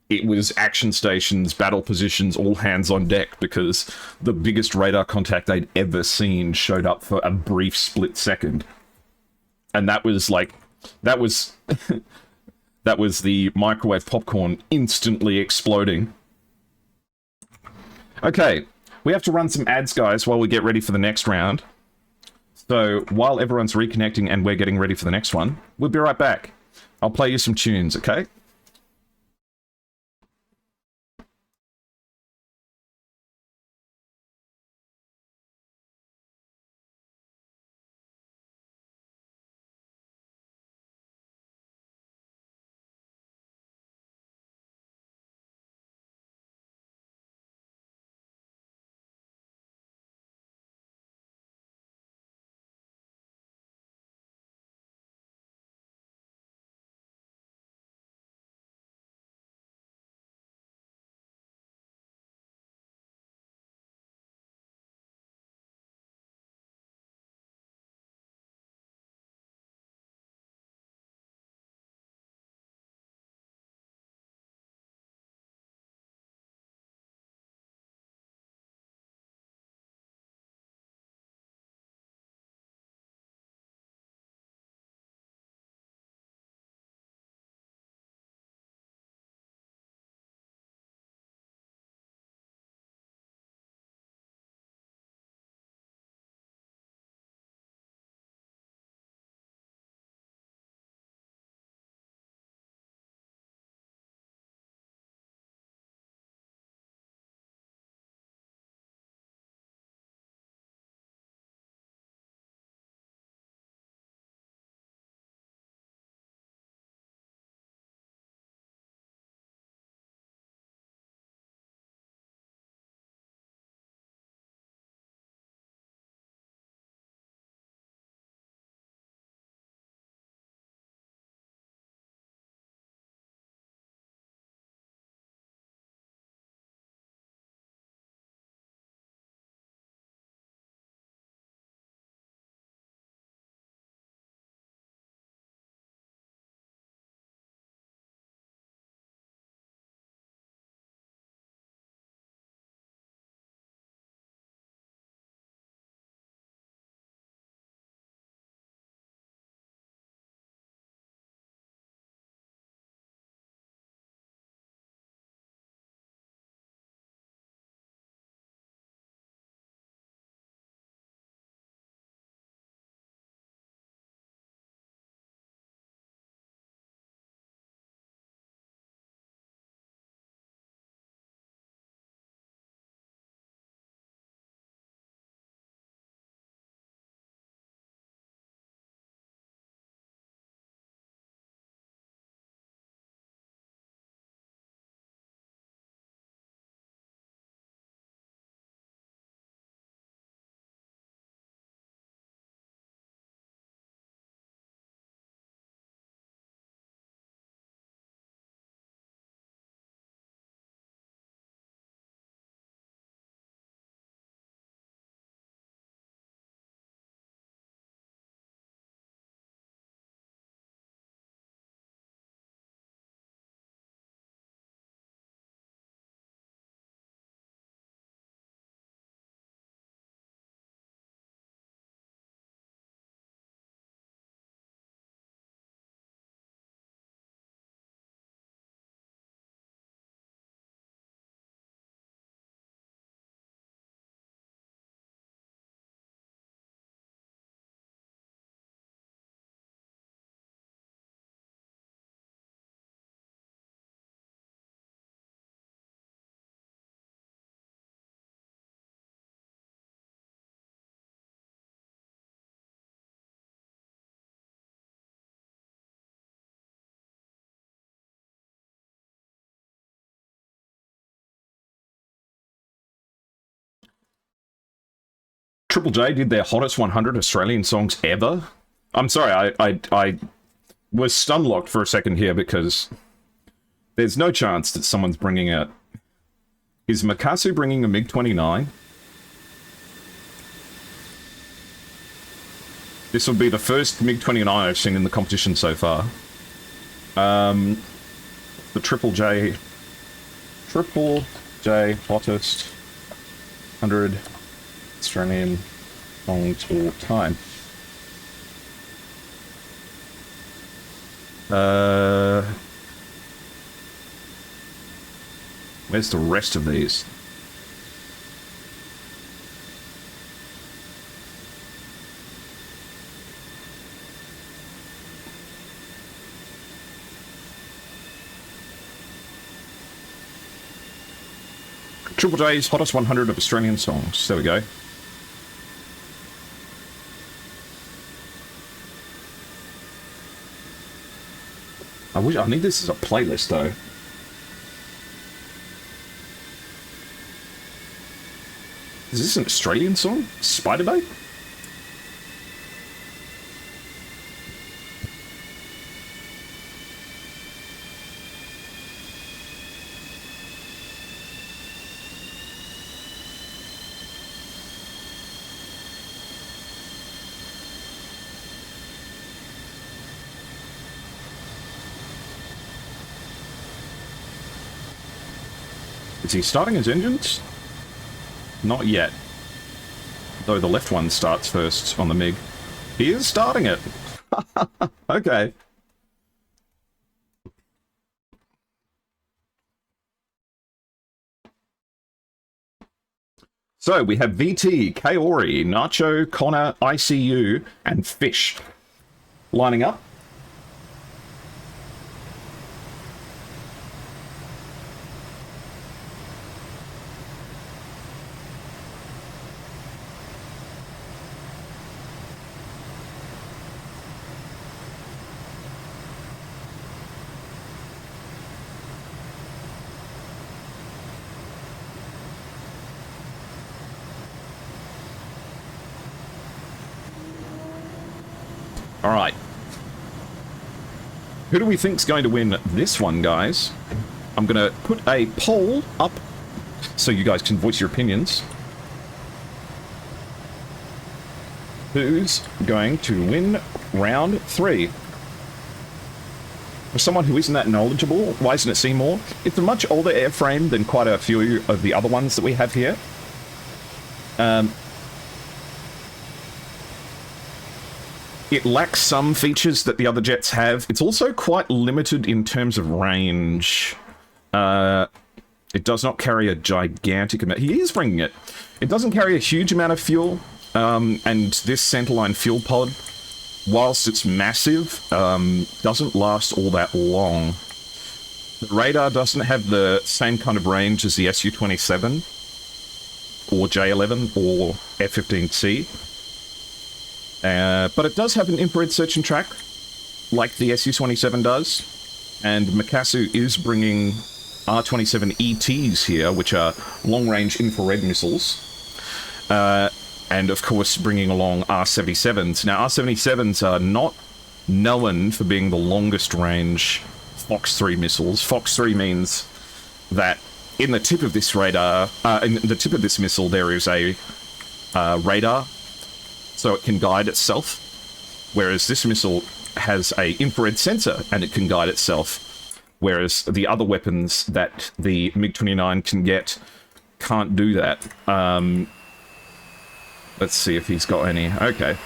it was action stations, battle positions, all hands on deck, because the biggest radar contact they'd ever seen showed up for a brief split second. And that was like, that was that was the microwave popcorn instantly exploding. Okay, we have to run some ads, guys, while we get ready for the next round. So while everyone's reconnecting and we're getting ready for the next one, we'll be right back. I'll play you some tunes, okay? Triple J did their hottest 100 Australian songs ever. I'm sorry, I was stun locked for a second here because there's no chance that someone's bringing a... Is Makasu bringing a MiG-29? This will be the first MiG-29 I've seen in the competition so far. The Triple J hottest 100 Australian songs all time. Where's the rest of these? Triple J's hottest 100 of Australian songs. There we go. I need this as a playlist though. Is this an Australian song? Spider Bay? Is he starting his engines? Not yet. Though the left one starts first on the MiG. He is starting it! Okay. So, we have VT, Kaori, Nacho, Connor, ICU, and Fish lining up. Alright. Who do we think's going to win this one, guys? I'm going to put a poll up so you guys can voice your opinions. Who's going to win round 3? For someone who isn't that knowledgeable, why isn't it Seymour? It's a much older airframe than quite a few of the other ones that we have here. It lacks some features that the other jets have. It's also quite limited in terms of range. It does not carry a gigantic amount. He is bringing it. It doesn't carry a huge amount of fuel. And this centerline fuel pod, whilst it's massive, doesn't last all that long. The radar doesn't have the same kind of range as the Su-27 or J-11 or F-15C. But it does have an infrared search and track, like the Su-27 does, and Makasu is bringing R-27 ETs here, which are long-range infrared missiles, and of course bringing along R-77s. Now, R-77s are not known for being the longest-range Fox 3 missiles. Fox 3 means that in the tip of this radar, in the tip of this missile, there is a radar, so it can guide itself, whereas this missile has a infrared sensor and it can guide itself, whereas the other weapons that the MiG-29 can get can't do that. Let's see if he's got any. Okay.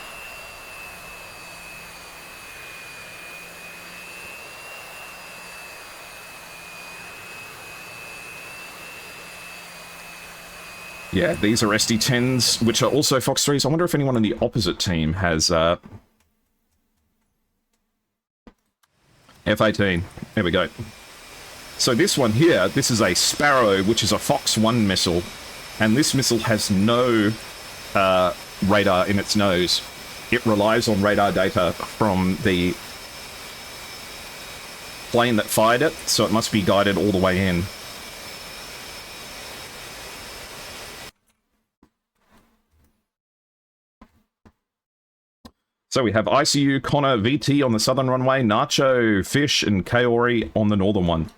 Yeah, these are SD-10s, which are also Fox 3s. I wonder if anyone on the opposite team has F-18. There we go. So this one here, this is a Sparrow, which is a Fox 1 missile, and this missile has no radar in its nose. It relies on radar data from the plane that fired it, so it must be guided all the way in. So we have ICU, Connor, VT on the southern runway, Nacho, Fish, and Kaori on the northern one.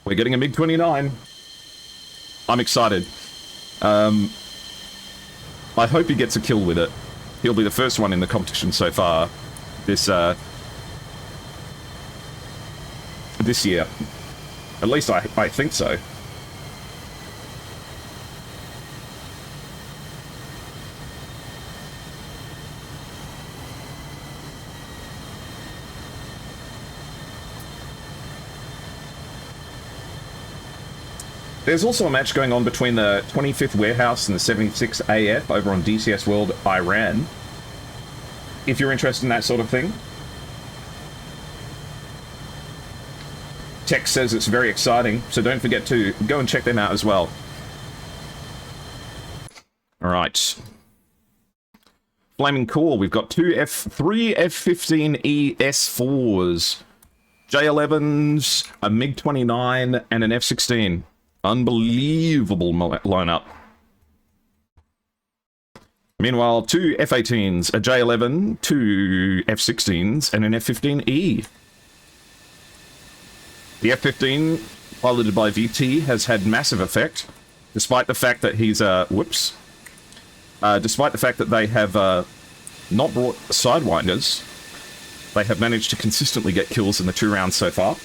We're getting a MiG-29. I'm excited. I hope he gets a kill with it. He'll be the first one in the competition so far this year. At least I think so. There's also a match going on between the 25th Warehouse and the 76 AF over on DCS World Iran. If you're interested in that sort of thing. Tech says it's very exciting, so don't forget to go and check them out as well. Alright. Flaming Cool, we've got three F-15E S4s, J-11s, a MiG-29, and an F-16. Unbelievable lineup. Meanwhile, 2 F-18s, a J-11, 2 F-16s, and an F-15E. The F-15, piloted by VT, has had massive effect, despite the fact that he's, despite the fact that they have, not brought Sidewinders, they have managed to consistently get kills in the 2 rounds so far.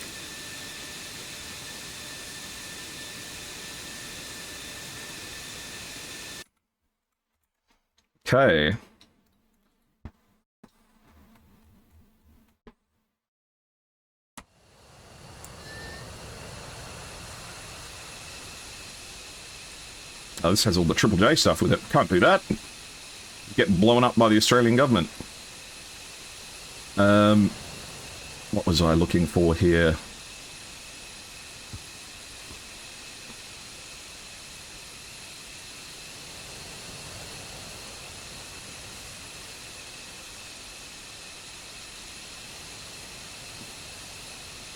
Okay. Oh, this has all the Triple J stuff with it. Can't do that. Get blown up by the Australian government. What was I looking for here?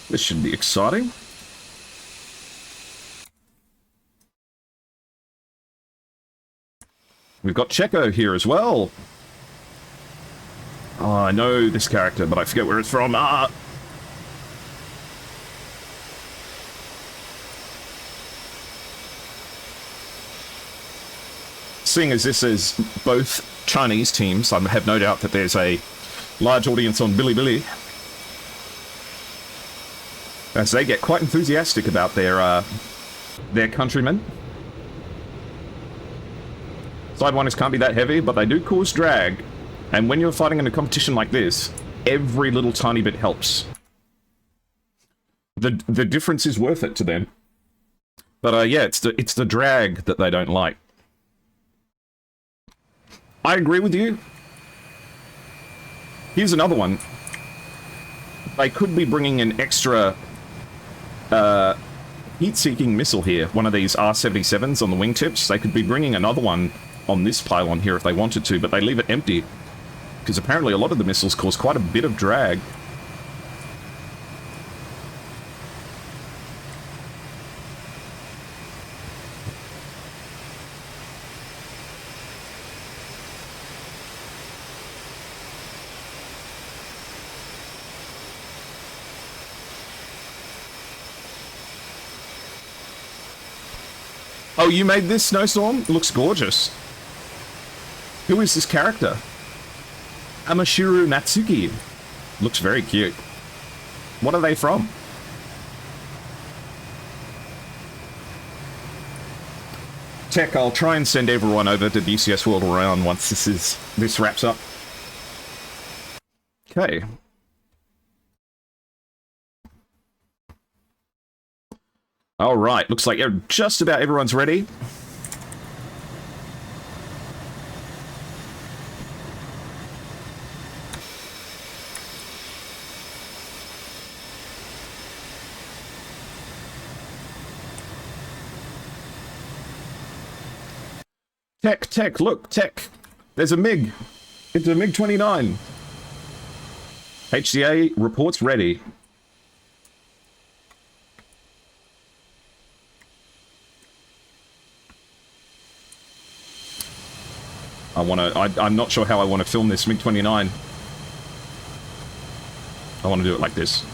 This should be exciting. We've got Checo here as well. Oh, I know this character, but I forget where it's from. Seeing as this is both Chinese teams, I have no doubt that there's a large audience on Bilibili, as they get quite enthusiastic about their countrymen. Sidewinders can't be that heavy, but they do cause drag. And when you're fighting in a competition like this, every little tiny bit helps. The difference is worth it to them. But yeah, it's the drag that they don't like. I agree with you. Here's another one. They could be bringing an extra heat-seeking missile here. One of these R-77s on the wingtips. They could be bringing another one on this pylon here if they wanted to, but they leave it empty. Because apparently a lot of the missiles cause quite a bit of drag. Oh, you made this, Snowstorm? It looks gorgeous. Who is this character? Amashiro Natsuki. Looks very cute. What are they from? Tech, I'll try and send everyone over to DCS World Around once this wraps up. Okay. Alright, looks like just about everyone's ready. Tech, look, Tech. There's a MiG. It's a MiG-29. HDA reports ready. I'm not sure how I want to film this MiG-29. I want to do it like this.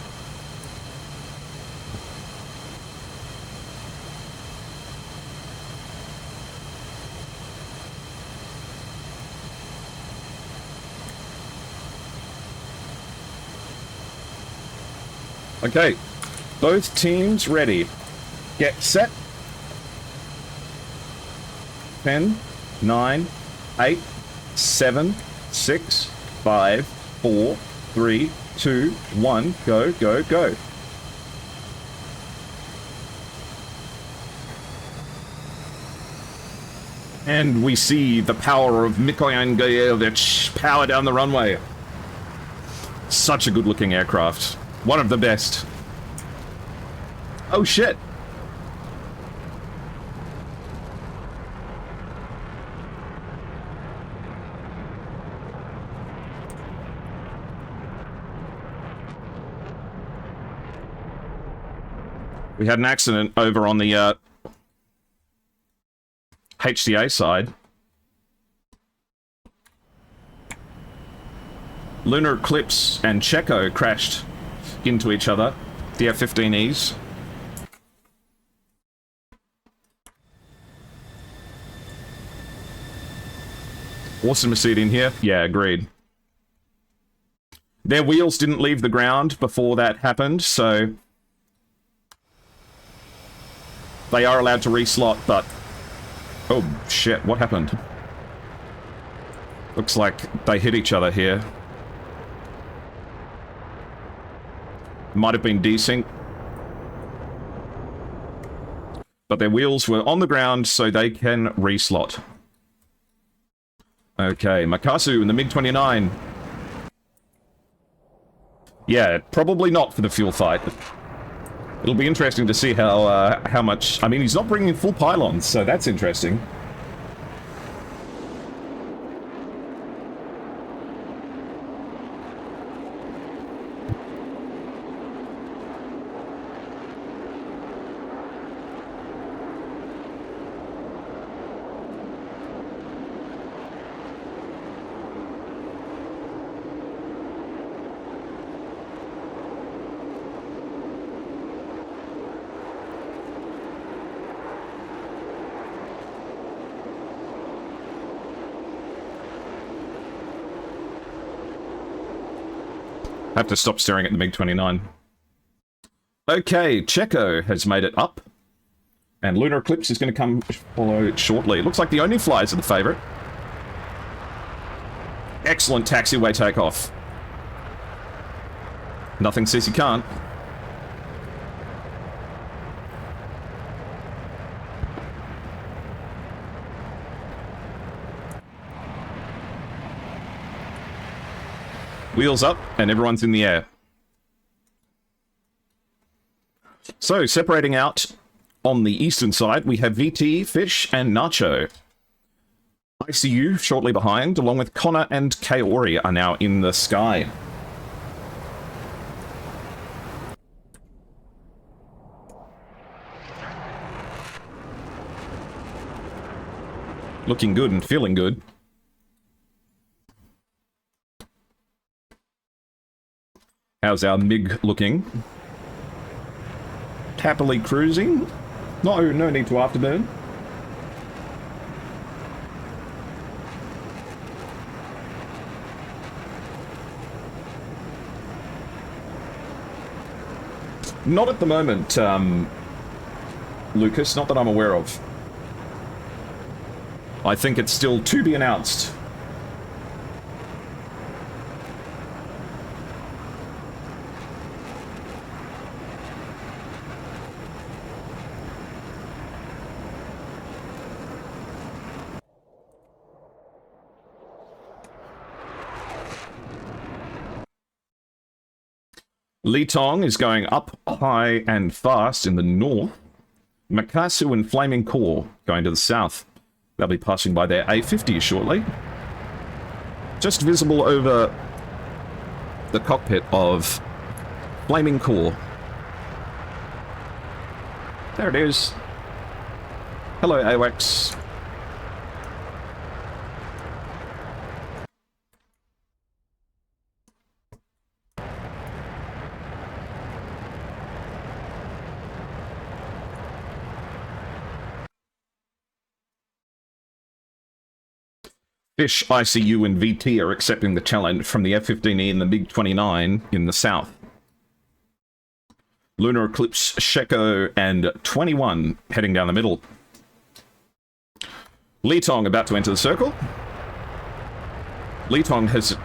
Okay, both teams ready. Get set. 10, 9, 8, 7, 6, 5, 4, 3, 2, 1, go, go, go. And we see the power of Mikoyan Gajevich power down the runway. Such a good-looking aircraft. One of the best. Oh, shit. We had an accident over on the HDA side. Lunar Eclipse and Checo crashed into each other, the F-15Es. Awesome to see it in here. Yeah, agreed. Their wheels didn't leave the ground before that happened, so they are allowed to reslot, but oh shit, what happened? Looks like they hit each other here. Might have been desync. But their wheels were on the ground, so they can reslot. Okay, Makasu in the MiG-29. Yeah, probably not for the fuel fight. It'll be interesting to see how much... I mean, he's not bringing in full pylons, so that's interesting. I have to stop staring at the MiG-29. Okay, Checo has made it up. And Lunar Eclipse is going to come follow shortly. It looks like the only flies are the favourite. Excellent taxiway takeoff. Nothing says you can't. Wheels up, and everyone's in the air. So, separating out on the eastern side, we have VT, Fish, and Nacho. ICU shortly behind, along with Connor and Kaori are now in the sky. Looking good and feeling good. How's our MiG looking? Happily cruising. No need to afterburn. Not at the moment, Lucas. Not that I'm aware of. I think it's still to be announced. Li Tong is going up high and fast in the north. Makasu and Flaming Core going to the south. They'll be passing by their A50 shortly. Just visible over the cockpit of Flaming Core. There it is. Hello, AWACS. Fish, ICU, and VT are accepting the challenge from the F-15E and the MiG-29 in the south. Lunar Eclipse, Sheko, and 21 heading down the middle. Litong about to enter the circle. Litong has...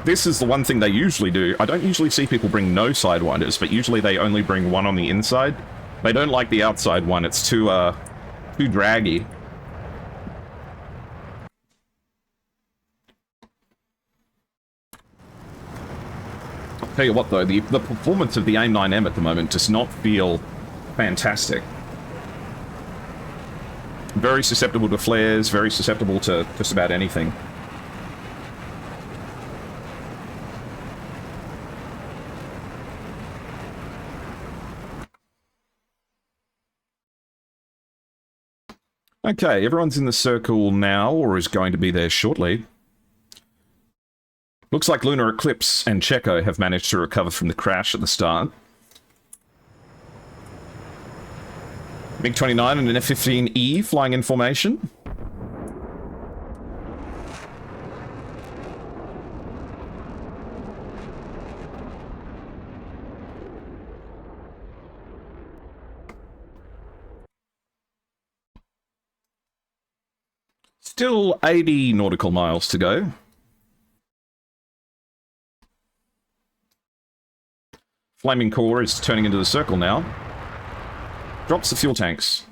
This is the one thing they usually do. I don't usually see people bring no sidewinders, but usually they only bring one on the inside. They don't like the outside one. It's too draggy. Tell you what though, the performance of the AIM-9M at the moment does not feel fantastic. Very susceptible to flares, very susceptible to just about anything. Okay, everyone's in the circle now, or is going to be there shortly. Looks like Lunar Eclipse and Checo have managed to recover from the crash at the start. MiG-29 and an F-15E flying in formation. Still 80 nautical miles to go. Flaming Core is turning into the circle now. Drops the fuel tanks.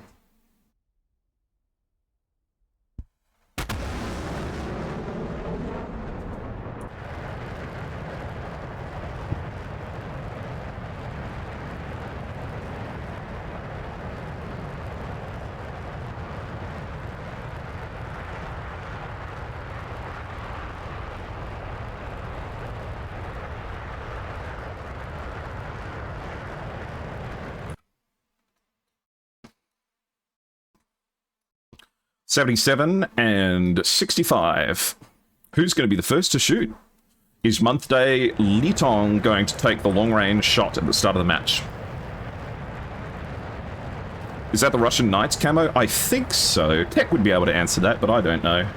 $77 and $65. Who's going to be the first to shoot? Is Month Day Litong going to take the long-range shot at the start of the match? Is that the Russian Knights camo? I think so. Tech would be able to answer that, but I don't know.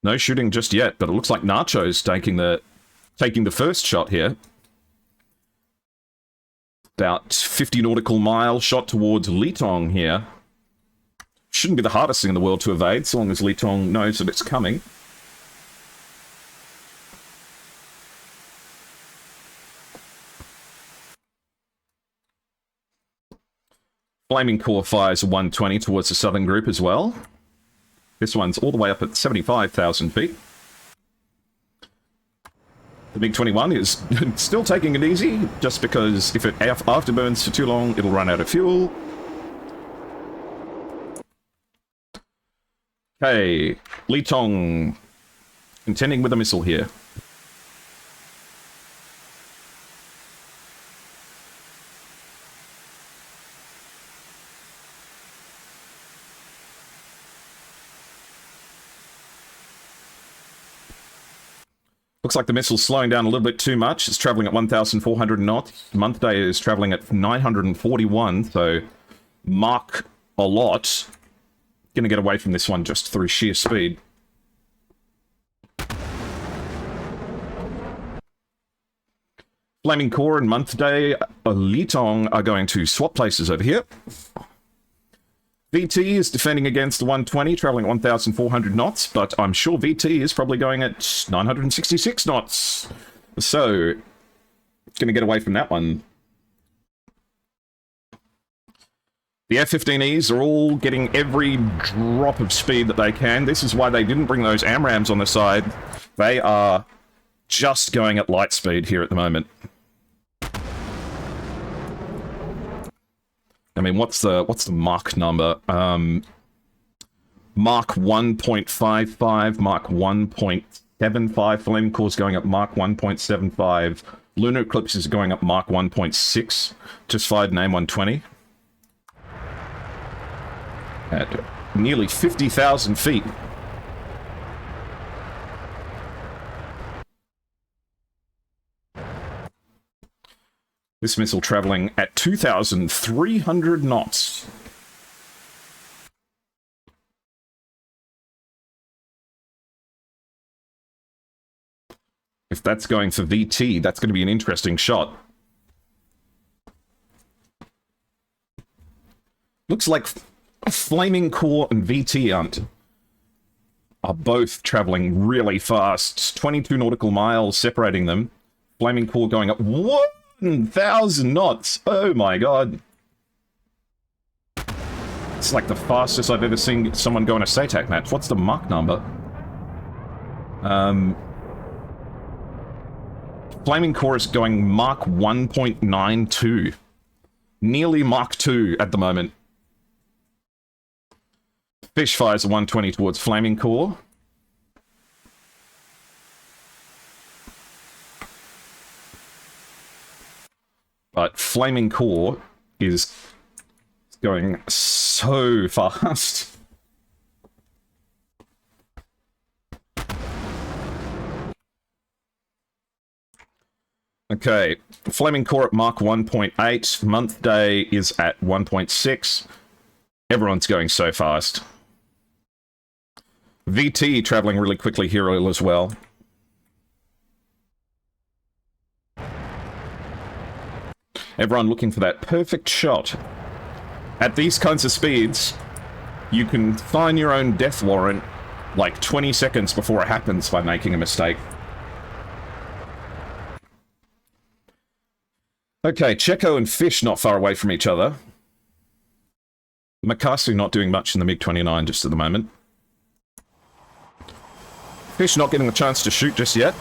No shooting just yet, but it looks like Nacho's taking the first shot here. About 50 nautical mile shot towards Litong here. Shouldn't be the hardest thing in the world to evade, so long as Litong knows that it's coming. Flaming Core fires a 120 towards the southern group as well. This one's all the way up at 75,000 feet. The MiG-21 is still taking it easy, just because if it afterburns for too long, it'll run out of fuel. Okay, Litong contending with a missile here. Looks like the missile's slowing down a little bit too much. It's traveling at 1,400 knots. Month Day is traveling at 941, so Mach a lot. Gonna get away from this one just through sheer speed. Flaming Core and Month Day Litong are going to swap places over here. VT is defending against the 120, traveling at 1,400 knots, but I'm sure VT is probably going at 966 knots. So, it's going to get away from that one. The F-15Es are all getting every drop of speed that they can. This is why they didn't bring those AMRAAMs on the side. They are just going at light speed here at the moment. I mean, what's the Mach number? Mach 1.55, Mach 1.75. Flaming Core's going up Mach 1.75. Lunar Eclipse is going up Mach 1.6. Just fired an AIM 120. at nearly 50,000 feet. This missile traveling at 2,300 knots. If that's going for VT, that's going to be an interesting shot. Looks like Flaming Core and VT are both traveling really fast. 22 nautical miles separating them. Flaming Core going up 1,000 knots. Oh my god. It's like the fastest I've ever seen someone go on a SATAC match. What's the Mach number? Flaming Core is going Mach 1.92. Nearly Mach 2 at the moment. Fish fires a 120 towards Flaming Core. But Flaming Core is going so fast. Okay, Flaming Core at Mach 1.8. Month day is at 1.6. Everyone's going so fast. VT traveling really quickly here as well. Everyone looking for that perfect shot. At these kinds of speeds, you can sign your own death warrant like 20 seconds before it happens by making a mistake. Okay, Checo and Fish not far away from each other. Makasu not doing much in the MiG-29 just at the moment. Fish not getting a chance to shoot just yet.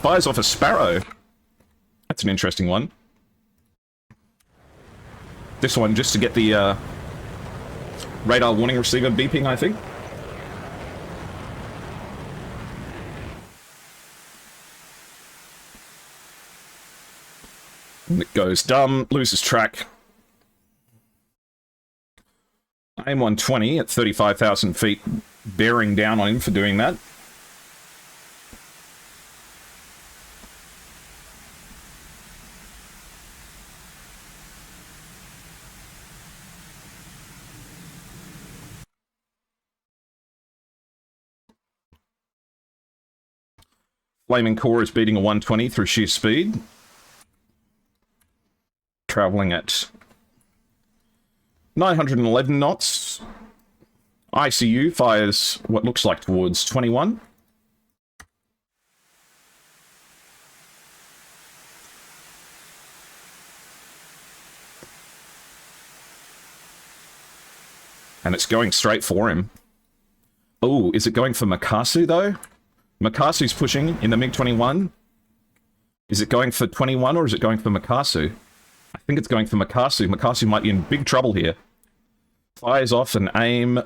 Fires off a Sparrow. That's an interesting one. This one just to get the radar warning receiver beeping, I think. And it goes dumb, loses track. AIM 120 at 35,000 feet, bearing down on him for doing that. Flaming Core is beating a 120 through sheer speed. Traveling at 911 knots. ICU fires what looks like towards 21. And it's going straight for him. Oh, is it going for Makasu though? Makasu's pushing in the MiG-21. Is it going for 21 or is it going for Makasu? I think it's going for Makasu. Makasu might be in big trouble here. Fires off an AIM,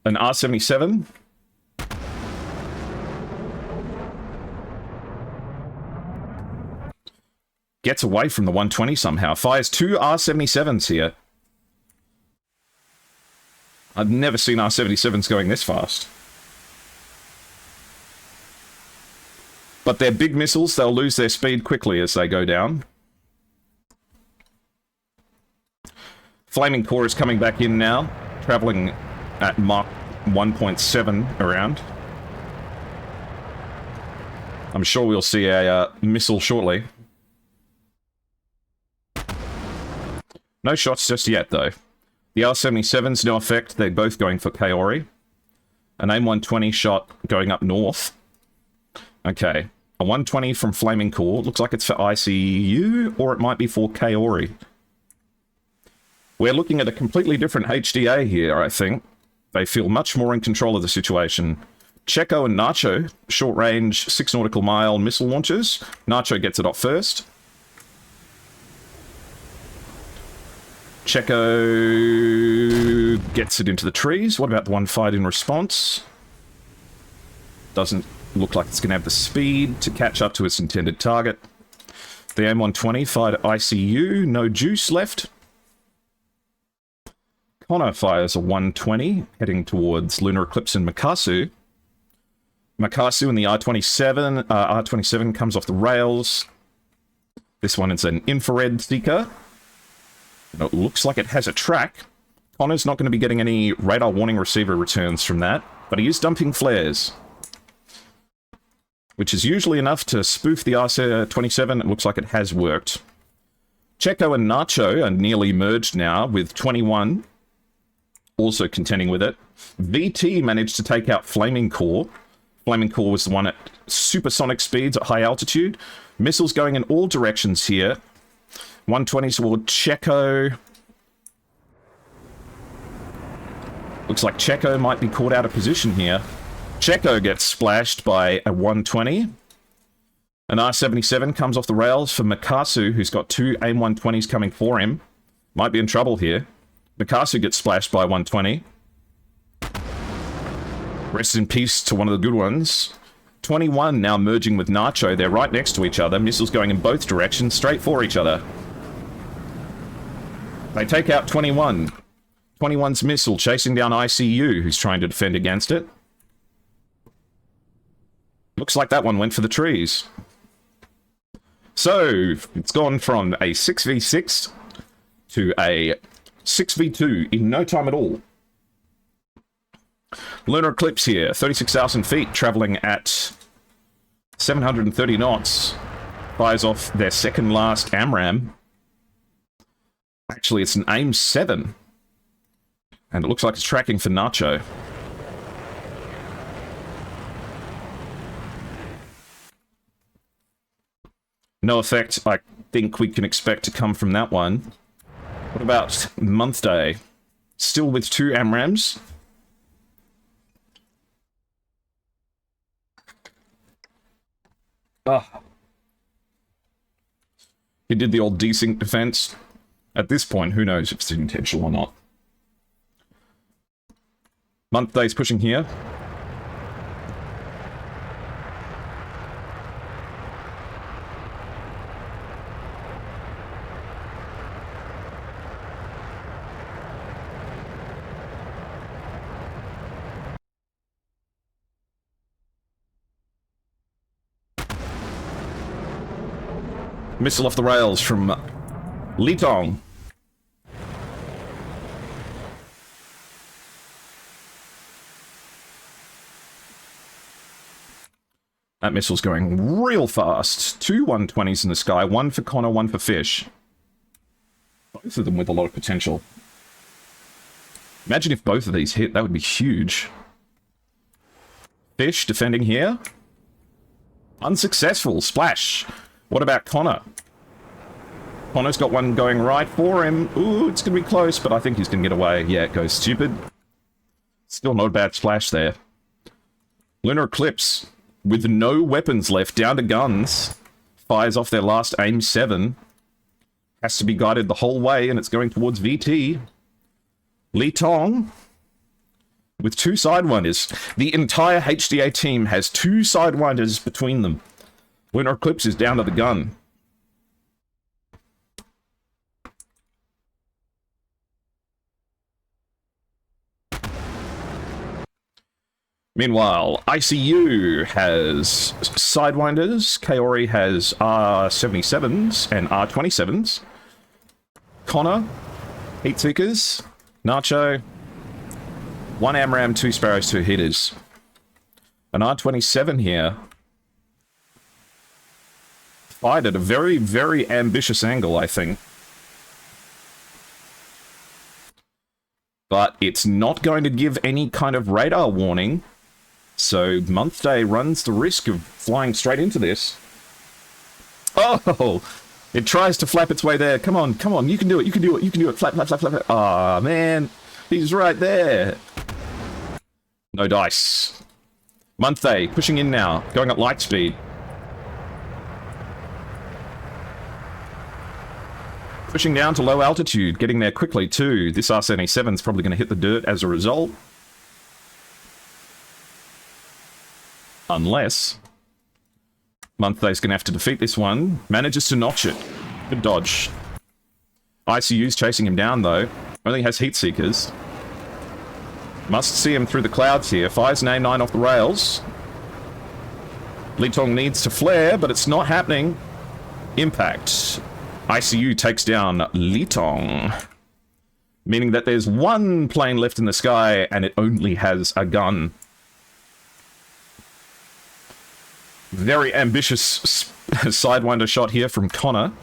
an R-77. Gets away from the 120 somehow. Fires two R-77s here. I've never seen R-77s going this fast. But they're big missiles. They'll lose their speed quickly as they go down. Flaming Core is coming back in now, traveling at Mach 1.7 around. I'm sure we'll see a missile shortly. No shots just yet, though. The R-77's no effect. They're both going for Kaori. An AIM-120 shot going up north. Okay. A 120 from Flaming Core. Looks like it's for ICU, or it might be for Kaori. We're looking at a completely different HDA here, I think. They feel much more in control of the situation. Checo and Nacho, short-range 6 nautical mile missile launchers. Nacho gets it off first. Checo gets it into the trees. What about the one fired in response? Doesn't look like it's going to have the speed to catch up to its intended target. The M120 fired at ICU, no juice left. Connor fires a 120, heading towards Lunar Eclipse and Makasu. Makasu and the R27. R27 comes off the rails. This one is an infrared seeker. It looks like it has a track. Connor's not going to be getting any radar warning receiver returns from that, but he is dumping flares, which is usually enough to spoof the R27. It looks like it has worked. Checo and Nacho are nearly merged now, with 21 also contending with it. VT managed to take out Flaming Core. Flaming Core was the one at supersonic speeds at high altitude. Missiles going in all directions here. 120 toward Checo. Looks like Checo might be caught out of position here. Checo gets splashed by a 120. An R77 comes off the rails for Makasu, who's got two AIM-120s coming for him. Might be in trouble here. Makasu gets splashed by 120. Rest in peace to one of the good ones. 21 now merging with Nacho. They're right next to each other. Missiles going in both directions, straight for each other. They take out 21. 21's missile chasing down ICU, who's trying to defend against it. Looks like that one went for the trees. So, it's gone from a 6v6 to a 6v2 in no time at all. Lunar Eclipse here, 36,000 feet, traveling at 730 knots. Fires off their second last AMRAAM. Actually, it's an AIM-7. And it looks like it's tracking for Nacho. No effect I think we can expect to come from that one. What about Month Day? Still with two AMRAAMs. He did the old desync defense. At this point, who knows if it's intentional or not. Month Day's pushing here. Missile off the rails from Litong. That missile's going real fast. Two 120s in the sky. One for Connor, one for Fish. Both of them with a lot of potential. Imagine if both of these hit. That would be huge. Fish defending here. Unsuccessful. Splash. What about Connor? Connor's got one going right for him. Ooh, it's going to be close, but I think he's going to get away. Yeah, it goes stupid. Still not a bad splash there. Lunar Eclipse, with no weapons left, down to guns, fires off their last AIM-7. Has to be guided the whole way, and it's going towards VT. Li Tong, with two Sidewinders. The entire HDA team has two Sidewinders between them. Lunar Eclipse is down to the gun. Meanwhile, ICU has Sidewinders, Kaori has R77s and R27s. Connor, Heatseekers, Nacho, one AMRAAM, two Sparrows, two Hitters. An R27 here. Fired at a very, very ambitious angle, I think. But it's not going to give any kind of radar warning. So Month Day runs the risk of flying straight into this. Oh! It tries to flap its way there. Come on, come on. You can do it. You can do it. You can do it. Flap, flap, flap, flap. Aw, man. He's right there. No dice. Month Day pushing in now. Going at light speed. Pushing down to low altitude, getting there quickly too. This R77 is probably going to hit the dirt as a result. Unless Monthay's going to have to defeat this one. Manages to notch it. Good dodge. ICU's chasing him down, though. Only has heat seekers. Must see him through the clouds here. Fires an A9 off the rails. Litong needs to flare, but it's not happening. Impact. ICU takes down Litong. Meaning that there's one plane left in the sky, and it only has a gun. Very ambitious Sidewinder shot here from Connor.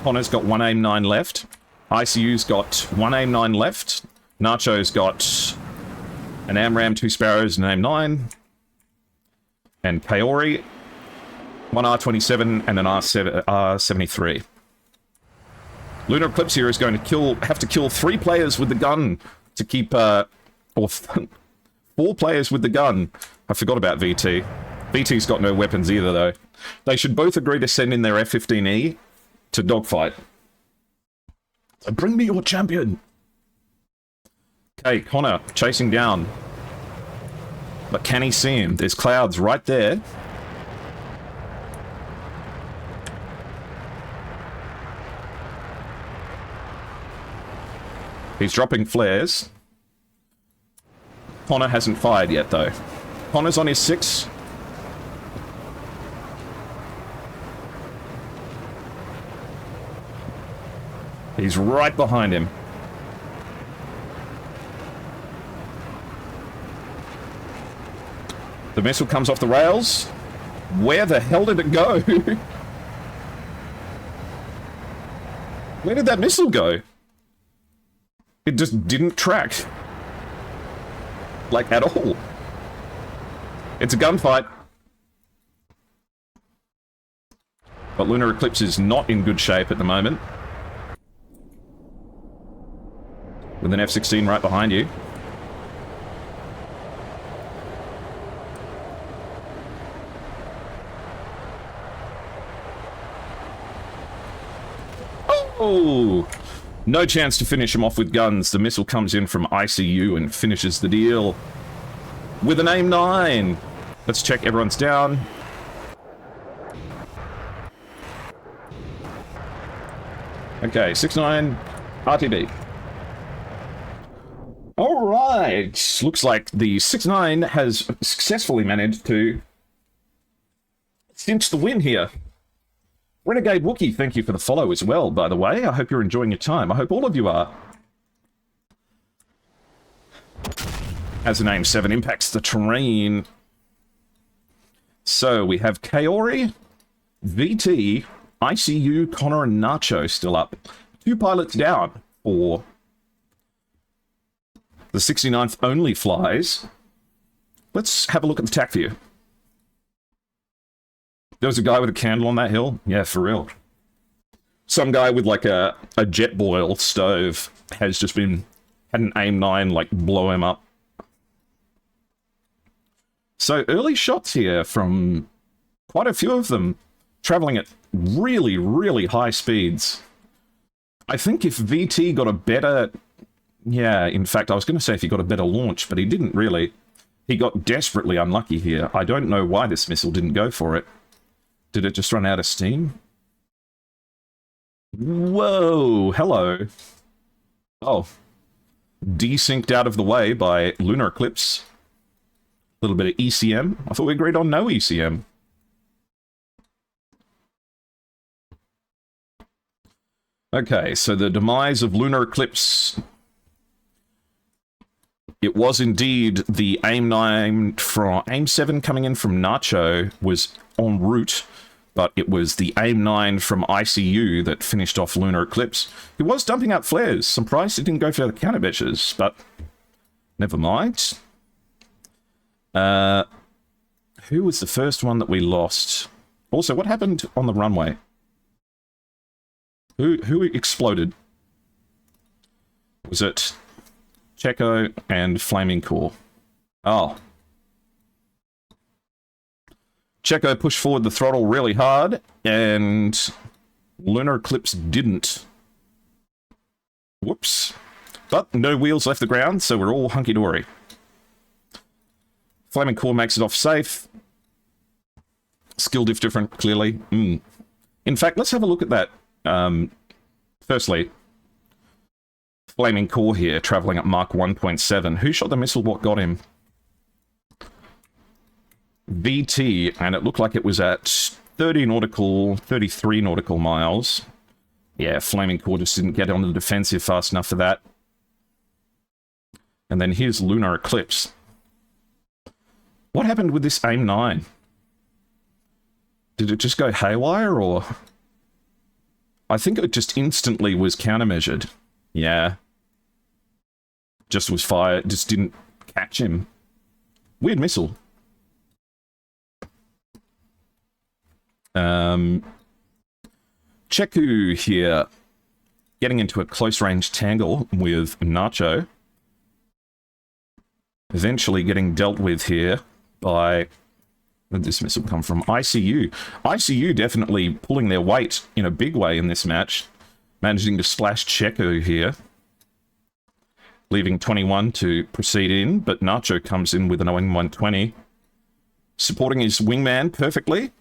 Connor's got one AIM-9 left. ICU's got one AIM-9 left. Nacho's got an AMRAAM, 2 Sparrows, and an AIM-9. And Kaori, one R27 and an R73. Lunar Eclipse here is going to have to kill 3 players with the gun to keep, or 4 players with the gun. I forgot about VT. VT's got no weapons either, though. They should both agree to send in their F-15E to dogfight. So bring me your champion! Okay, Connor chasing down. But can he see him? There's clouds right there. He's dropping flares. Connor hasn't fired yet, though. Connor's on his 6. He's right behind him. The missile comes off the rails. Where the hell did it go? Where did that missile go? It just didn't track. Like, at all. It's a gunfight. But Lunar Eclipse is not in good shape at the moment. With an F-16 right behind you. Oh! No chance to finish him off with guns. The missile comes in from ICU and finishes the deal. With an AIM-9. Let's check everyone's down. Okay, 6-9, RTB. Alright! Looks like the 6-9 has successfully managed to cinch the win here. Renegade Wookie, thank you for the follow as well, by the way. I hope you're enjoying your time. I hope all of you are. As the name 7 impacts the terrain. So we have Kaori, VT, ICU, Connor, and Nacho still up. 2 pilots down for the 69th only flies. Let's have a look at the TAC view. There was a guy with a candle on that hill? Yeah, for real. Some guy with like a jet boil stove has just had an AIM-9 like blow him up. So early shots here from quite a few of them traveling at really, really high speeds. I think if VT got a better... Yeah, in fact, I was going to say if he got a better launch, but he didn't really. He got desperately unlucky here. I don't know why this missile didn't go for it. Did it just run out of steam? Whoa, hello. Oh. Desynced out of the way by Lunar Eclipse. A little bit of ECM. I thought we agreed on no ECM. Okay, so the demise of Lunar Eclipse. It was indeed the AIM-9 from AIM-7 coming in from Nacho was en route, but it was the AIM-9 from ICU that finished off Lunar Eclipse. He was dumping out flares. Surprised he didn't go for the countermeasures, but never mind. Who was the first one that we lost? Also, what happened on the runway? Who exploded? Was it Checo and Flaming Core? Oh. Checo pushed forward the throttle really hard, and Lunar Eclipse didn't. Whoops. But no wheels left the ground, so we're all hunky-dory. Flaming Core makes it off safe. Skill diff different, clearly. In fact, let's have a look at that. Firstly, Flaming Core here, traveling at Mach 1.7. Who shot the missile? What got him? VT, and it looked like it was at 33 nautical miles. Yeah, Flaming Core just didn't get on the defensive fast enough for that. And then here's Lunar Eclipse. What happened with this AIM-9? Did it just go haywire, or...? I think it just instantly was countermeasured. Yeah. Just was fired, just didn't catch him. Weird missile. Cheku here, getting into a close-range tangle with Nacho. Eventually getting dealt with here by... Where did this missile come from? ICU. ICU definitely pulling their weight in a big way in this match. Managing to splash Cheku here. Leaving 21 to proceed in, but Nacho comes in with an OM-120. Supporting his wingman perfectly.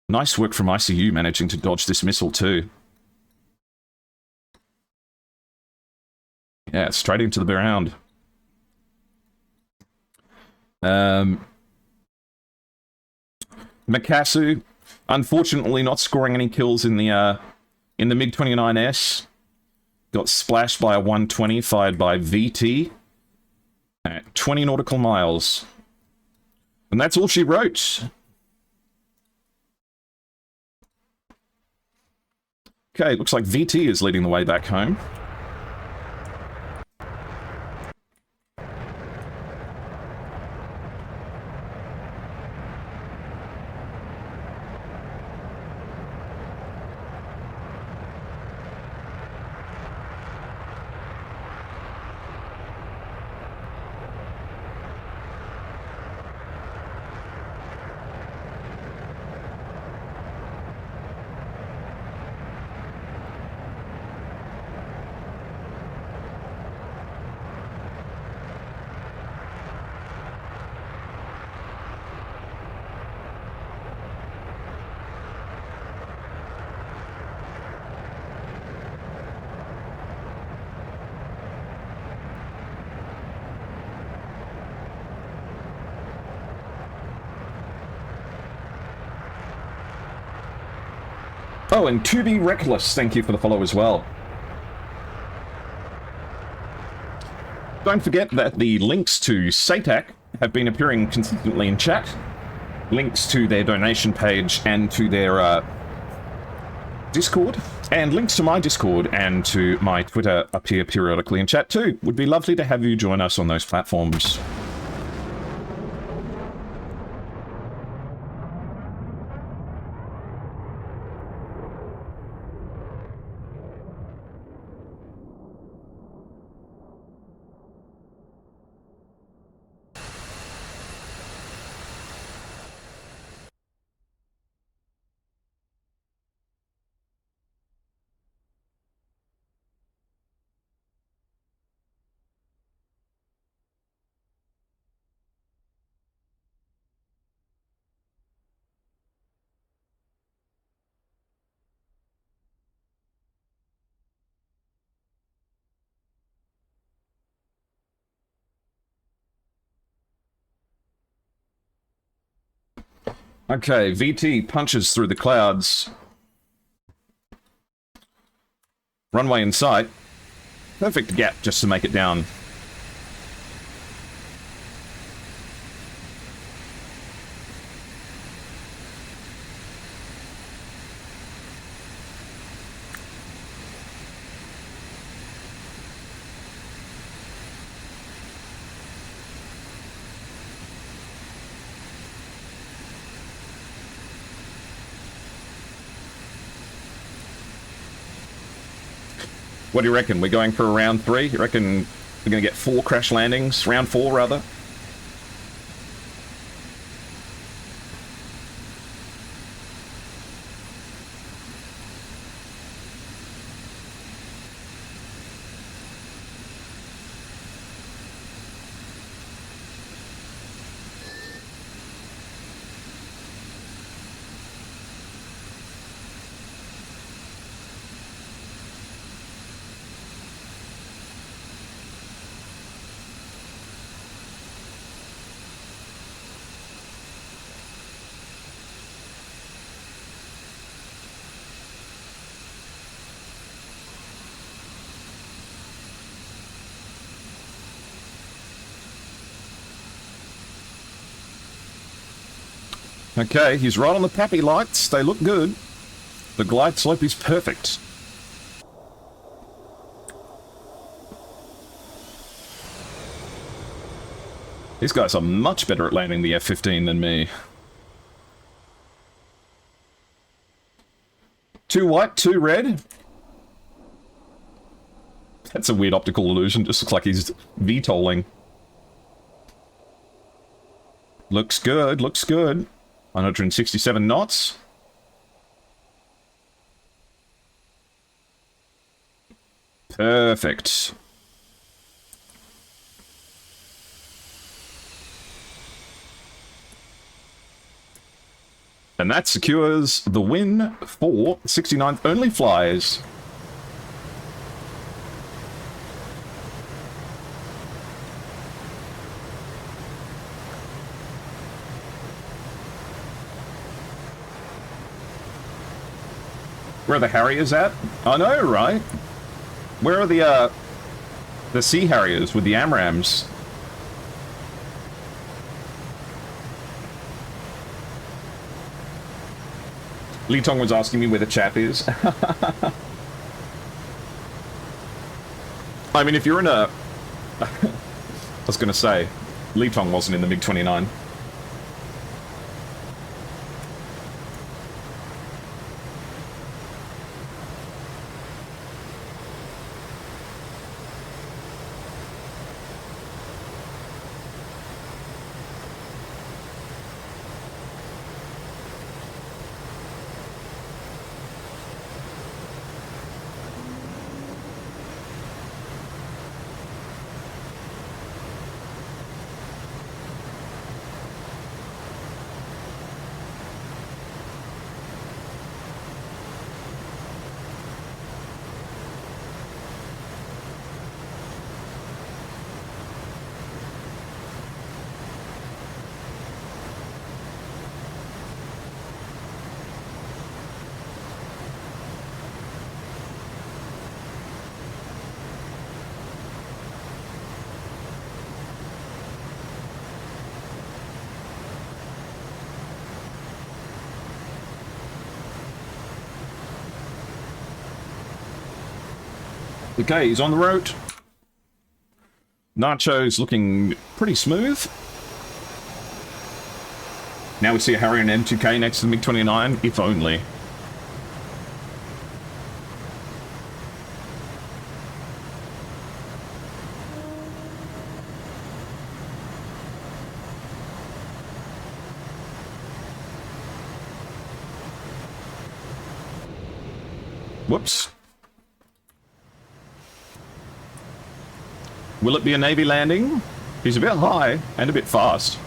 Nice work from ICU managing to dodge this missile too. Yeah, straight into the ground. Makasu, unfortunately not scoring any kills in the MiG-29S. Got splashed by a 120 fired by VT at 20 nautical miles. And that's all she wrote. Okay, looks like VT is leading the way back home. Oh, and To Be Reckless, thank you for the follow as well. Don't forget that the links to SATAC have been appearing consistently in chat. Links to their donation page and to their Discord. And links to my Discord and to my Twitter appear periodically in chat too. Would be lovely to have you join us on those platforms. Okay, VT punches through the clouds. Runway in sight. Perfect gap just to make it down. What do you reckon? We're going for a round 3? You reckon we're going to get 4 crash landings? Round 4, rather? Okay, he's right on the pappy lights. They look good. The glide slope is perfect. These guys are much better at landing the F-15 than me. 2 white, 2 red. That's a weird optical illusion. Just looks like he's VTOLing. Looks good, looks good. 167 knots. Perfect. And that secures the win for 69th Only Flies. Where are the Harriers at? I know, right? Where are the Sea Harriers with the AMRAAMs? Lee Tong was asking me where the chap is. I mean, if you're in a... I was going to say, Lee Tong wasn't in the MiG-29. Okay, he's on the road. Nacho's looking pretty smooth. Now we see a Harrier and M2K next to the MiG-29, if only. Whoops. Will it be a Navy landing? He's a bit high and a bit fast.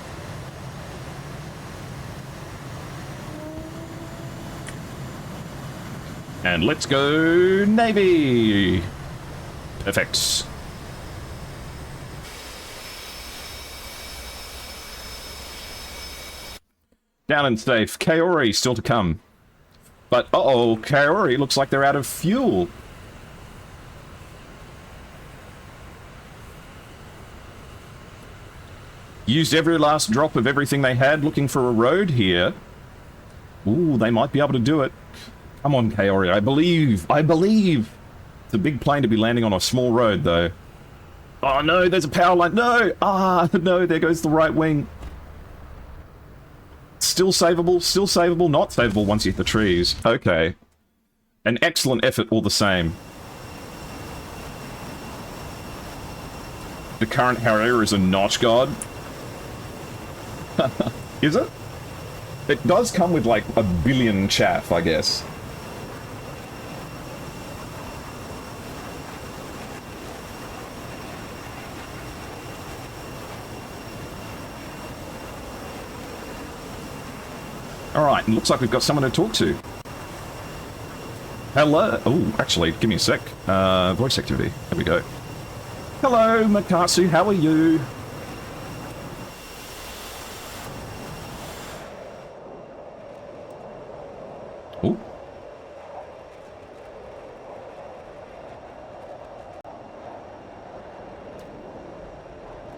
And let's go Navy! Perfect. Down and safe. Kaori still to come. But, uh-oh, Kaori looks like they're out of fuel. Used every last drop of everything they had looking for a road here. Ooh, they might be able to do it. Come on, Kaori, I believe. It's a big plane to be landing on a small road, though. Oh, no, there's a power line. No! Ah, no, there goes the right wing. Still savable, not savable once you hit the trees. Okay. An excellent effort all the same. The current Harrier is a notch god. Is it? It does come with like a billion chaff, I guess. Alright, it looks like we've got someone to talk to. Hello. Oh, actually, give me a sec. Voice activity. There we go. Hello, Makasu, how are you? Oh.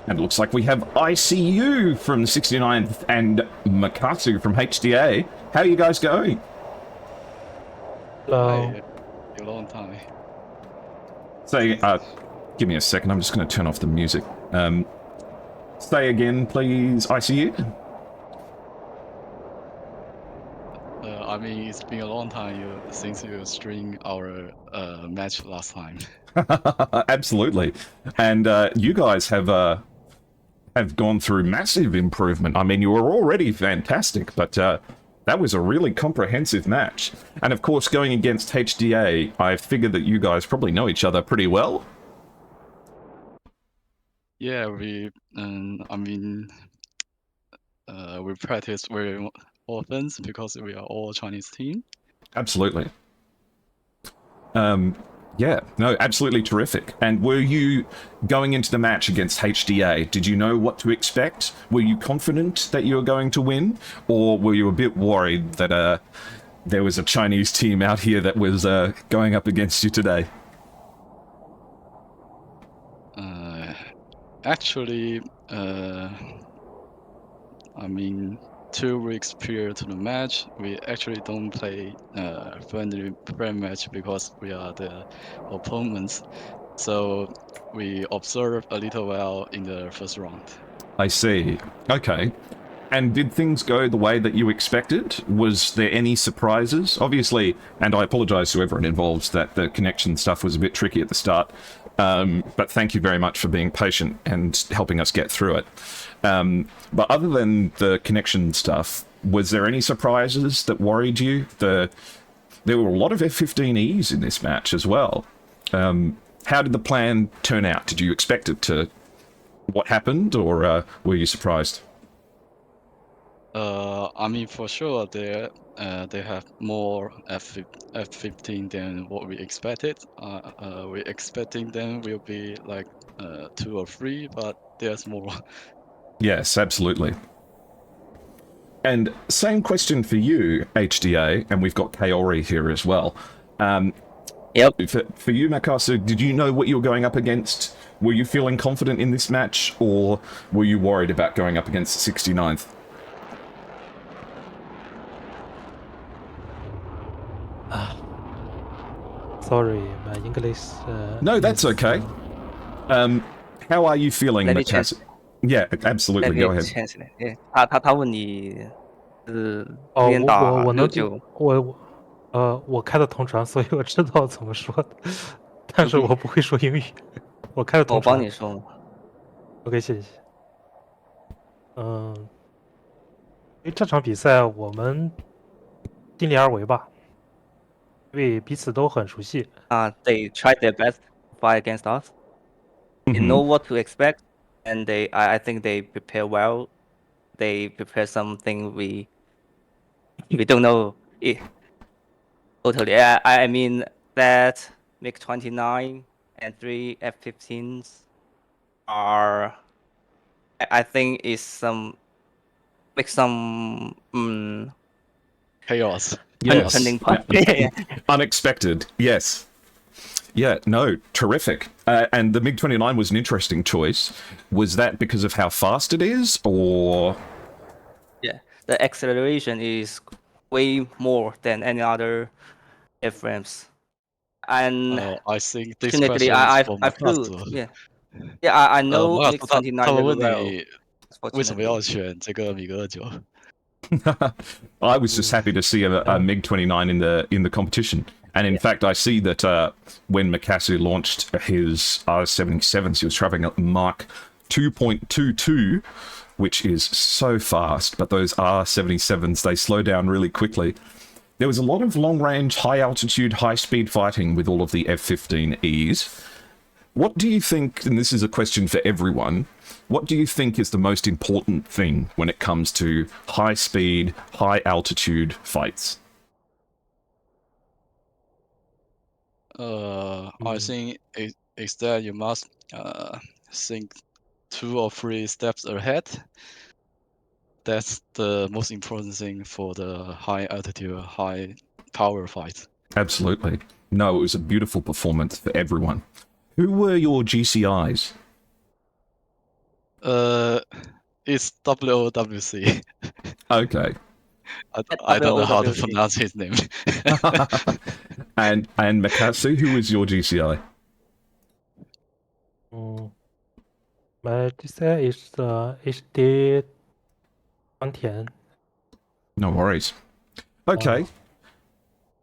And it looks like we have ICU from 69th and Makatsu from HDA. How are you guys going? Hello. A long time. Say, give me a second. I'm just going to turn off the music. Say again, please, ICU. I mean, it's been a long time since you streamed our match last time. Absolutely. And you guys have gone through massive improvement. I mean, you were already fantastic, but that was a really comprehensive match. And of course, going against HDA, I figured that you guys probably know each other pretty well. Yeah, we practice very often because we are all Chinese team. Absolutely. Yeah, no, absolutely terrific. And were you going into the match against HDA? Did you know what to expect? Were you confident that you were going to win, or were you a bit worried that there was a Chinese team out here that was going up against you today? Actually, I mean, 2 weeks prior to the match, we actually don't play friend match because we are the opponents. So we observe a little while in the first round. I see. Okay. And did things go the way that you expected? Was there any surprises? Obviously, and I apologize to everyone involved that the connection stuff was a bit tricky at the start. But thank you very much for being patient and helping us get through it. But other than the connection stuff, was there any surprises that worried you? There were a lot of F-15Es in this match as well. How did the plan turn out? Did you expect it to... what happened, or were you surprised? I mean, for sure, they have more F-15 than what we expected. We expecting them will be like 2 or 3, but there's more. Yes, absolutely. And same question for you, HDA, and we've got Kaori here as well. Yep. For you, Makasu, did you know what you were going up against? Were you feeling confident in this match, or were you worried about going up against the 69th? Sorry, my English. No, that's okay. How are you feeling, Let me Makasu? Yeah, absolutely. Go ahead. Yeah. 他问你是哦，练打我能69我开的同传，所以我知道怎么说的，但是我不会说英语。我开的同我传。帮你说嘛。OK，谢谢。因为这场比赛我们尽力而为吧，因为彼此都很熟悉。They tried their best to fight against us. They know what to expect, and I think they prepare well. They prepare something we don't know it totally. I mean that MiG-29 and 3 F-15s are, I think, is some Chaos. Yes. turning point. Yeah. Unexpected. Yes. Yeah, no, terrific. And the MiG-29 was an interesting choice. Was that because of how fast it is, or...? Yeah, the acceleration is way more than any other airframes. And I think this fortunately, question is I for flew. Makasu. Yeah, I know MiG-29 他们 very 问 well. 你为什么要选这个米格9？ I was just happy to see a MiG-29 in the competition. And in fact, I see that when Makasu launched his R-77s, he was traveling at Mach 2.22, which is so fast. But those R-77s, they slow down really quickly. There was a lot of long-range, high-altitude, high-speed fighting with all of the F-15Es. What do you think, and this is a question for everyone, what do you think is the most important thing when it comes to high-speed, high-altitude fights? I think it's that you must think 2 or 3 steps ahead. That's the most important thing for the high altitude, high power fight. Absolutely. No, it was a beautiful performance for everyone. Who were your GCIs? It's WOWC. Okay. I don't know how to WOWC. pronounce his name. and Makasu, who is your GCI? My GCI is HD 110. No worries. Okay.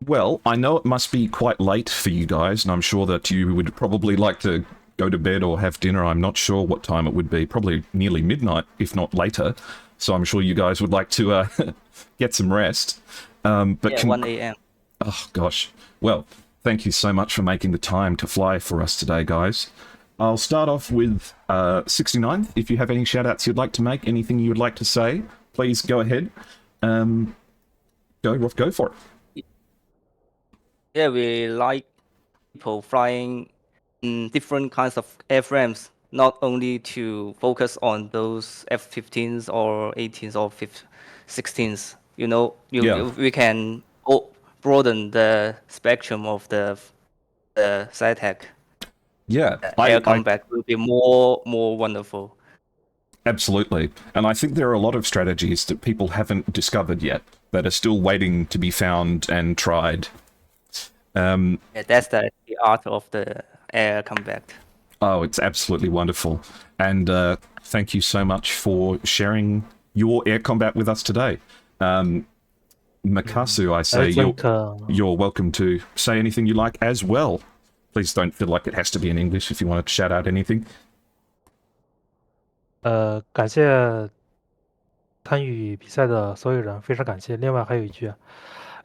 Well, I know it must be quite late for you guys, and I'm sure that you would probably like to go to bed or have dinner. I'm not sure what time it would be. Probably nearly midnight, if not later. So I'm sure you guys would like to get some rest. But Yeah, 1 a.m. Oh, gosh. Well, thank you so much for making the time to fly for us today, guys. I'll start off with 69. If you have any shout-outs you'd like to make, anything you would like to say, please go ahead. Go for it. Yeah, we like people flying different kinds of airframes, not only to focus on those F-15s or 18s or 16s. You know, we can broaden the spectrum of the SATAC. Yeah, Air combat will be more wonderful. Absolutely. And I think there are a lot of strategies that people haven't discovered yet that are still waiting to be found and tried. Yeah, that's the art of the air combat. Oh, it's absolutely wonderful. And thank you so much for sharing your air combat with us today. Makasu, I say you're welcome to say anything you like as well. Please don't feel like it has to be in English if you want to shout out anything. 感谢参与比赛的所有人，非常感谢。另外还有一句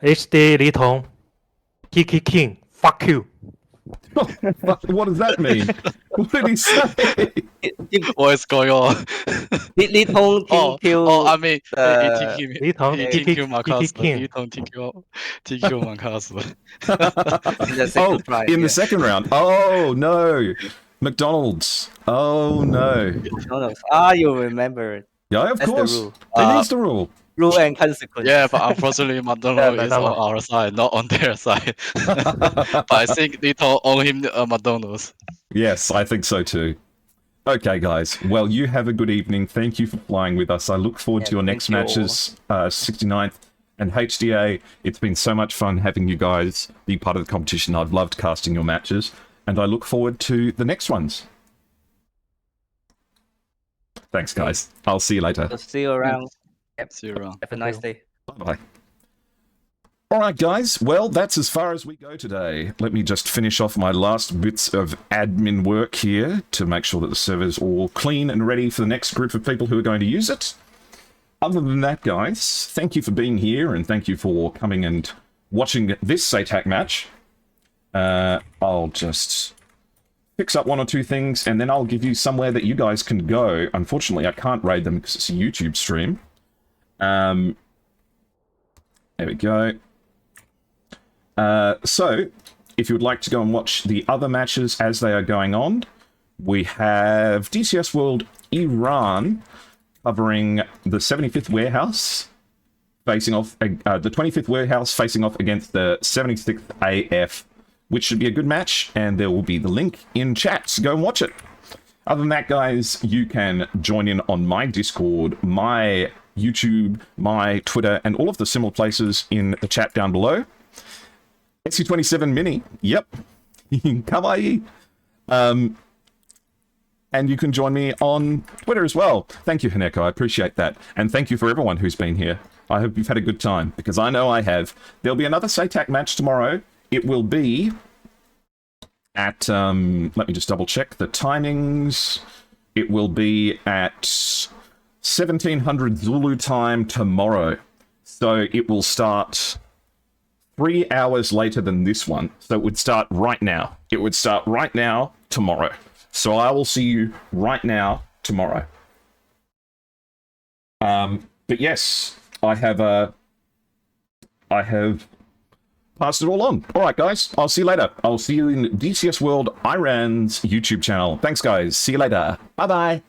，HDA 雷同 ，Kiki King fuck you。 What does that mean? What did he say? What is going on? Little TQ. I mean, TQ 雷同 TQ 马卡 Kiki 斯， King。 雷同 TQ 马卡斯。In the second round. Oh no, McDonald's. Oh no. McDonald's. You remember it. Yeah, of That's the course. rule. It is the rule. Rule and consequence. Yeah, but unfortunately, McDonald is on our side, not on their side. But I think Little own him McDonald's. Yes, I think so too. Okay, guys. Well, you have a good evening. Thank you for flying with us. I look forward to your next matches, 69th and HDA. It's been so much fun having you guys be part of the competition. I've loved casting your matches, and I look forward to the next ones. Thanks, guys. I'll see you later. So see you around. Yep. See you around. Have a nice day. Bye-bye. All right, guys. Well, that's as far as we go today. Let me just finish off my last bits of admin work here to make sure that the server's all clean and ready for the next group of people who are going to use it. Other than that, guys, thank you for being here and thank you for coming and watching this SATAC match. I'll just fix up one or two things and then I'll give you somewhere that you guys can go. Unfortunately, I can't raid them because it's a YouTube stream. There we go. So, if you would like to go and watch the other matches as they are going on, we have DCS World Iran covering the 75th Warehouse facing off, the 25th Warehouse facing off against the 76th AF, which should be a good match, and there will be the link in chat, so go and watch it. Other than that, guys, you can join in on my Discord, my YouTube, my Twitter, and all of the similar places in the chat down below. SC27 Mini, yep, kawaii. And you can join me on Twitter as well. Thank you, Haneko, I appreciate that. And thank you for everyone who's been here. I hope you've had a good time, because I know I have. There'll be another SATAC match tomorrow. It will be at, let me just double check the timings. It will be at 1700 Zulu time tomorrow. So it will start 3 hours later than this one. So it would start right now. It would start right now tomorrow. So I will see you right now tomorrow. But yes, I have passed it all on. All right, guys. I'll see you later. I'll see you in DCS World Iran's YouTube channel. Thanks, guys. See you later. Bye-bye.